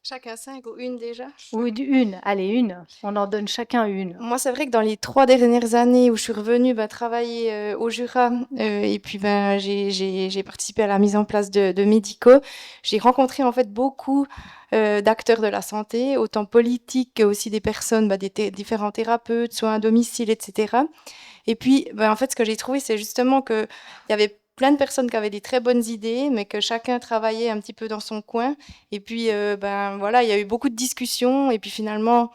Chacun 5 ou une déjà? Ou une, allez, une. On en donne chacun une. Moi, c'est vrai que dans les 3 dernières années où je suis revenue travailler au Jura, et puis j'ai participé à la mise en place de médicaux, j'ai rencontré en fait beaucoup d'acteurs de la santé, autant politiques que aussi des personnes, différents thérapeutes, soins à domicile, etc. Et puis, en fait, ce que j'ai trouvé, c'est justement qu'il y avait plein de personnes qui avaient des très bonnes idées, mais que chacun travaillait un petit peu dans son coin. Et puis, voilà, il y a eu beaucoup de discussions, et puis finalement,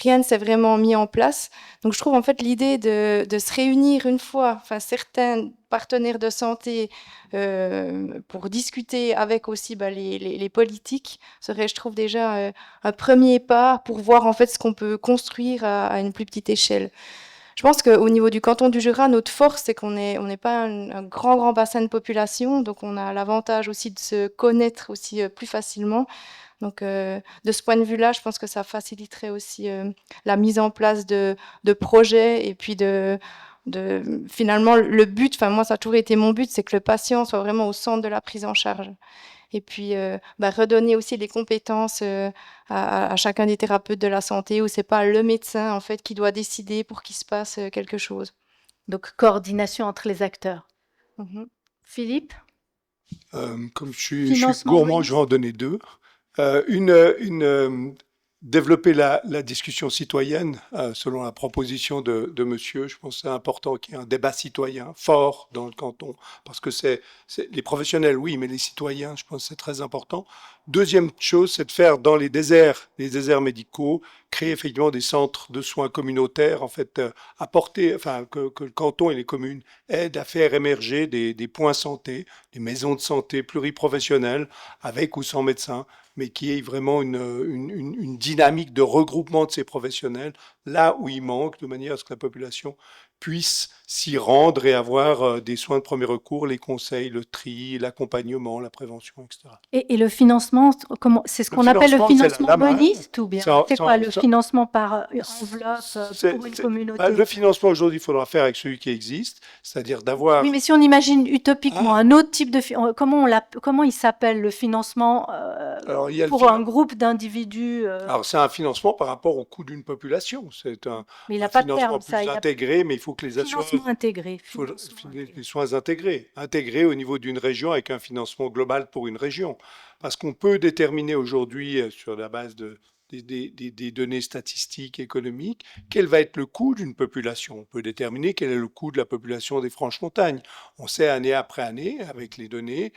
rien ne s'est vraiment mis en place. Donc, je trouve en fait l'idée de se réunir une fois, enfin, certains partenaires de santé, pour discuter avec aussi les politiques, serait, je trouve, déjà un premier pas pour voir en fait ce qu'on peut construire à une plus petite échelle. Je pense qu'au niveau du canton du Jura, notre force, c'est qu'on n'est pas un grand bassin de population, donc on a l'avantage aussi de se connaître aussi plus facilement. Donc, de ce point de vue-là, je pense que ça faciliterait aussi la mise en place de projets et puis finalement, le but, enfin moi, ça a toujours été mon but, c'est que le patient soit vraiment au centre de la prise en charge. Et puis, redonner aussi les compétences à chacun des thérapeutes de la santé, où c'est pas le médecin, en fait, qui doit décider pour qu'il se passe quelque chose. Donc, coordination entre les acteurs. Philippe? Comme je suis gourmand, je vais en donner 2. Développer la discussion citoyenne, selon la proposition de monsieur. Je pense que c'est important qu'il y ait un débat citoyen fort dans le canton, parce que c'est les professionnels, oui, mais les citoyens, je pense que c'est très important. Deuxième chose, c'est de faire dans les déserts médicaux, créer effectivement des centres de soins communautaires, en fait, apporter, enfin, que le canton et les communes aident à faire émerger des points santé, des maisons de santé pluriprofessionnelles, avec ou sans médecin, mais qui ait vraiment une dynamique de regroupement de ces professionnels, là où il manque, de manière à ce que la population puisse s'y rendre et avoir des soins de premier recours, les conseils, le tri, l'accompagnement, la prévention, etc. Et le financement, c'est ce qu'on appelle le financement boniste ou bien? C'est quoi le financement par enveloppe pour une communauté? Le financement aujourd'hui, il faudra faire avec celui qui existe, c'est-à-dire d'avoir... Oui, mais si on imagine utopiquement un autre type de... Comment il s'appelle le financement pour un groupe d'individus Alors, c'est un financement par rapport au coût d'une population. C'est mais il n'a pas de financement terme, ça. plus intégré, mais il faut que les assurances... Financement intégré. Les soins intégrés au niveau d'une région avec un financement global pour une région. Parce qu'on peut déterminer aujourd'hui, sur la base des données statistiques, économiques, quel va être le coût d'une population. On peut déterminer quel est le coût de la population des Franches-Montagnes. On sait année après année, avec les données,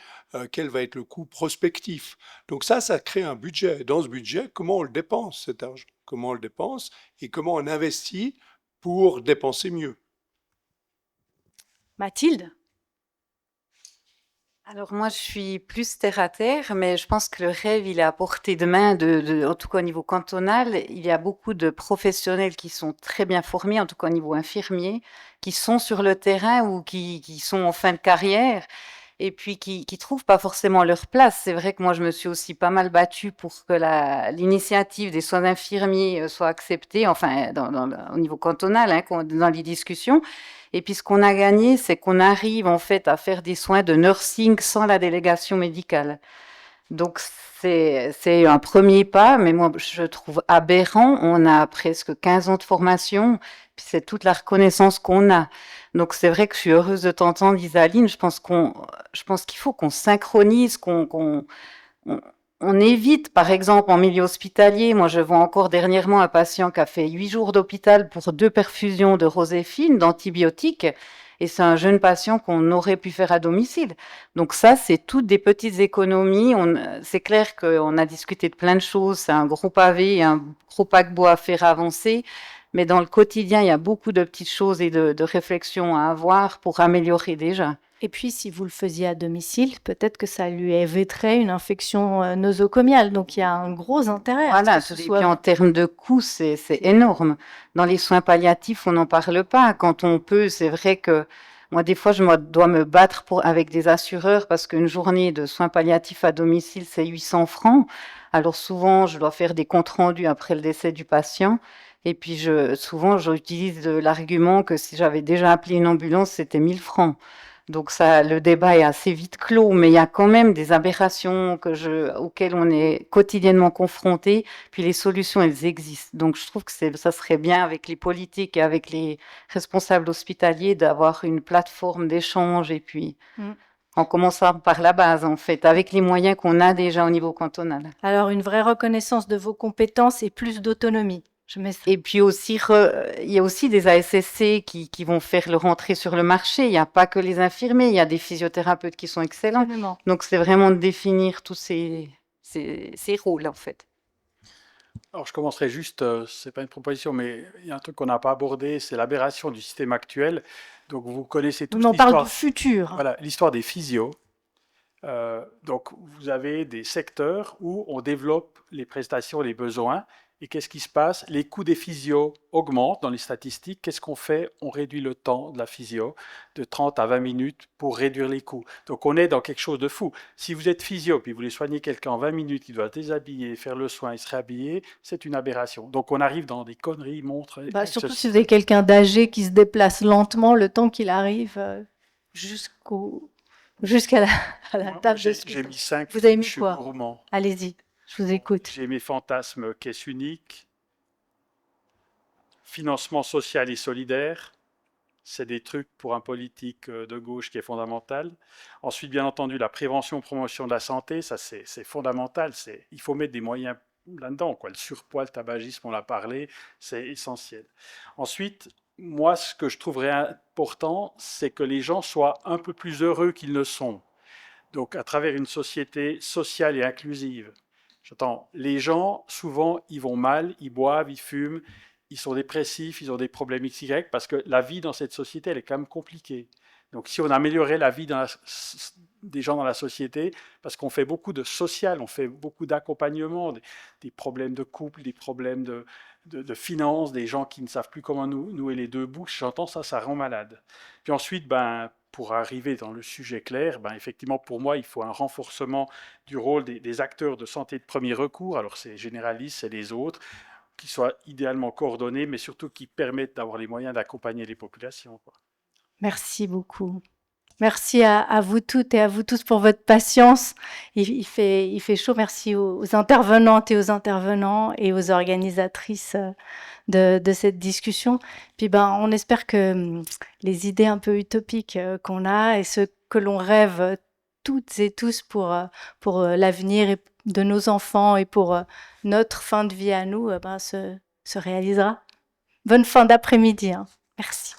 quel va être le coût prospectif. Donc ça crée un budget. Dans ce budget, comment on le dépense, cet argent? Comment on le dépense et comment on investit pour dépenser mieux? Mathilde? Alors moi, je suis plus terre à terre, mais je pense que le rêve, il est à portée de main, en tout cas au niveau cantonal. Il y a beaucoup de professionnels qui sont très bien formés, en tout cas au niveau infirmier, qui sont sur le terrain ou qui sont en fin de carrière et puis qui trouvent pas forcément leur place. C'est vrai que moi, je me suis aussi pas mal battue pour que l'initiative des soins infirmiers soit acceptée, enfin au niveau cantonal, hein, dans les discussions. Et puis ce qu'on a gagné, c'est qu'on arrive en fait à faire des soins de nursing sans la délégation médicale. Donc c'est un premier pas, mais moi je trouve aberrant. On a presque 15 ans de formation puis c'est toute la reconnaissance qu'on a. Donc c'est vrai que je suis heureuse de t'entendre, Isaline. Je pense qu'il faut qu'on synchronise, on évite, par exemple, en milieu hospitalier, moi je vois encore dernièrement un patient qui a fait 8 jours d'hôpital pour 2 perfusions de roséfine, d'antibiotiques, et c'est un jeune patient qu'on aurait pu faire à domicile. Donc ça, c'est toutes des petites économies. C'est clair qu'on a discuté de plein de choses, c'est un gros pavé, un gros paquebot à faire avancer, mais dans le quotidien, il y a beaucoup de petites choses et de réflexions à avoir pour améliorer déjà. Et puis, si vous le faisiez à domicile, peut-être que ça lui éviterait une infection nosocomiale. Donc, il y a un gros intérêt à Voilà, ce que ce et soit... puis en termes de coûts, c'est énorme. Dans les soins palliatifs, on n'en parle pas. Quand on peut, c'est vrai que moi, des fois, dois me battre avec des assureurs parce qu'une journée de soins palliatifs à domicile, c'est 800 francs. Alors souvent, je dois faire des comptes rendus après le décès du patient. Et puis, souvent, j'utilise l'argument que si j'avais déjà appelé une ambulance, c'était 1000 francs. Donc ça, le débat est assez vite clos, mais il y a quand même des aberrations auxquelles on est quotidiennement confronté, puis les solutions, elles existent. Donc je trouve que ça serait bien avec les politiques et avec les responsables hospitaliers d'avoir une plateforme d'échange et puis en commençant par la base, en fait, avec les moyens qu'on a déjà au niveau cantonal. Alors, une vraie reconnaissance de vos compétences et plus d'autonomie. Et puis aussi, il y a aussi des ASSC qui vont faire leur entrée sur le marché. Il n'y a pas que les infirmiers, il y a des physiothérapeutes qui sont excellents. Absolument. Donc c'est vraiment de définir tous ces rôles, en fait. Alors je commencerai juste, c'est pas une proposition, mais il y a un truc qu'on n'a pas abordé, c'est l'aberration du système actuel. Donc vous connaissez tous On en parle l'histoire... du futur. Voilà, l'histoire des physios. Donc vous avez des secteurs où on développe les prestations, les besoins. Et qu'est-ce qui se passe? Les coûts des physios augmentent dans les statistiques. Qu'est-ce qu'on fait? On réduit le temps de la physio de 30 à 20 minutes pour réduire les coûts. Donc on est dans quelque chose de fou. Si vous êtes physio puis vous voulez soigner quelqu'un en 20 minutes, il doit se déshabiller, faire le soin et se réhabiller, c'est une aberration. Donc on arrive dans des conneries, montres... Surtout si vous avez quelqu'un d'âgé qui se déplace lentement le temps qu'il arrive jusqu'à la table de J'ai mis 5. Vous avez mis je suis quoi? gourmand. Allez-y. Je vous écoute. J'ai mes fantasmes caisse unique, financement social et solidaire, c'est des trucs pour un politique de gauche qui est fondamental. Ensuite, bien entendu, la prévention, promotion de la santé, ça c'est fondamental. Il faut mettre des moyens là-dedans, quoi. Le surpoids, le tabagisme, on l'a parlé, c'est essentiel. Ensuite, moi, ce que je trouverais important, c'est que les gens soient un peu plus heureux qu'ils ne sont. Donc, à travers une société sociale et inclusive. J'entends, les gens, souvent, ils vont mal, ils boivent, ils fument, ils sont dépressifs, ils ont des problèmes XY, parce que la vie dans cette société, elle est quand même compliquée. Donc, si on améliorait la vie des gens dans la société, parce qu'on fait beaucoup de social, on fait beaucoup d'accompagnement, des problèmes de couple, des problèmes de finances, des gens qui ne savent plus comment nouer les deux bouts, j'entends ça rend malade. Puis ensuite, pour arriver dans le sujet clair, effectivement, pour moi, il faut un renforcement du rôle des acteurs de santé de premier recours. Alors, c'est les généralistes, c'est les autres, qui soient idéalement coordonnés, mais surtout qui permettent d'avoir les moyens d'accompagner les populations, quoi. Merci beaucoup. Merci à vous toutes et à vous tous pour votre patience. Il fait chaud. Merci aux intervenantes et aux intervenants et aux organisatrices de cette discussion. Puis on espère que les idées un peu utopiques qu'on a et ce que l'on rêve toutes et tous pour l'avenir de nos enfants et pour notre fin de vie à nous se réalisera. Bonne fin d'après-midi. Merci.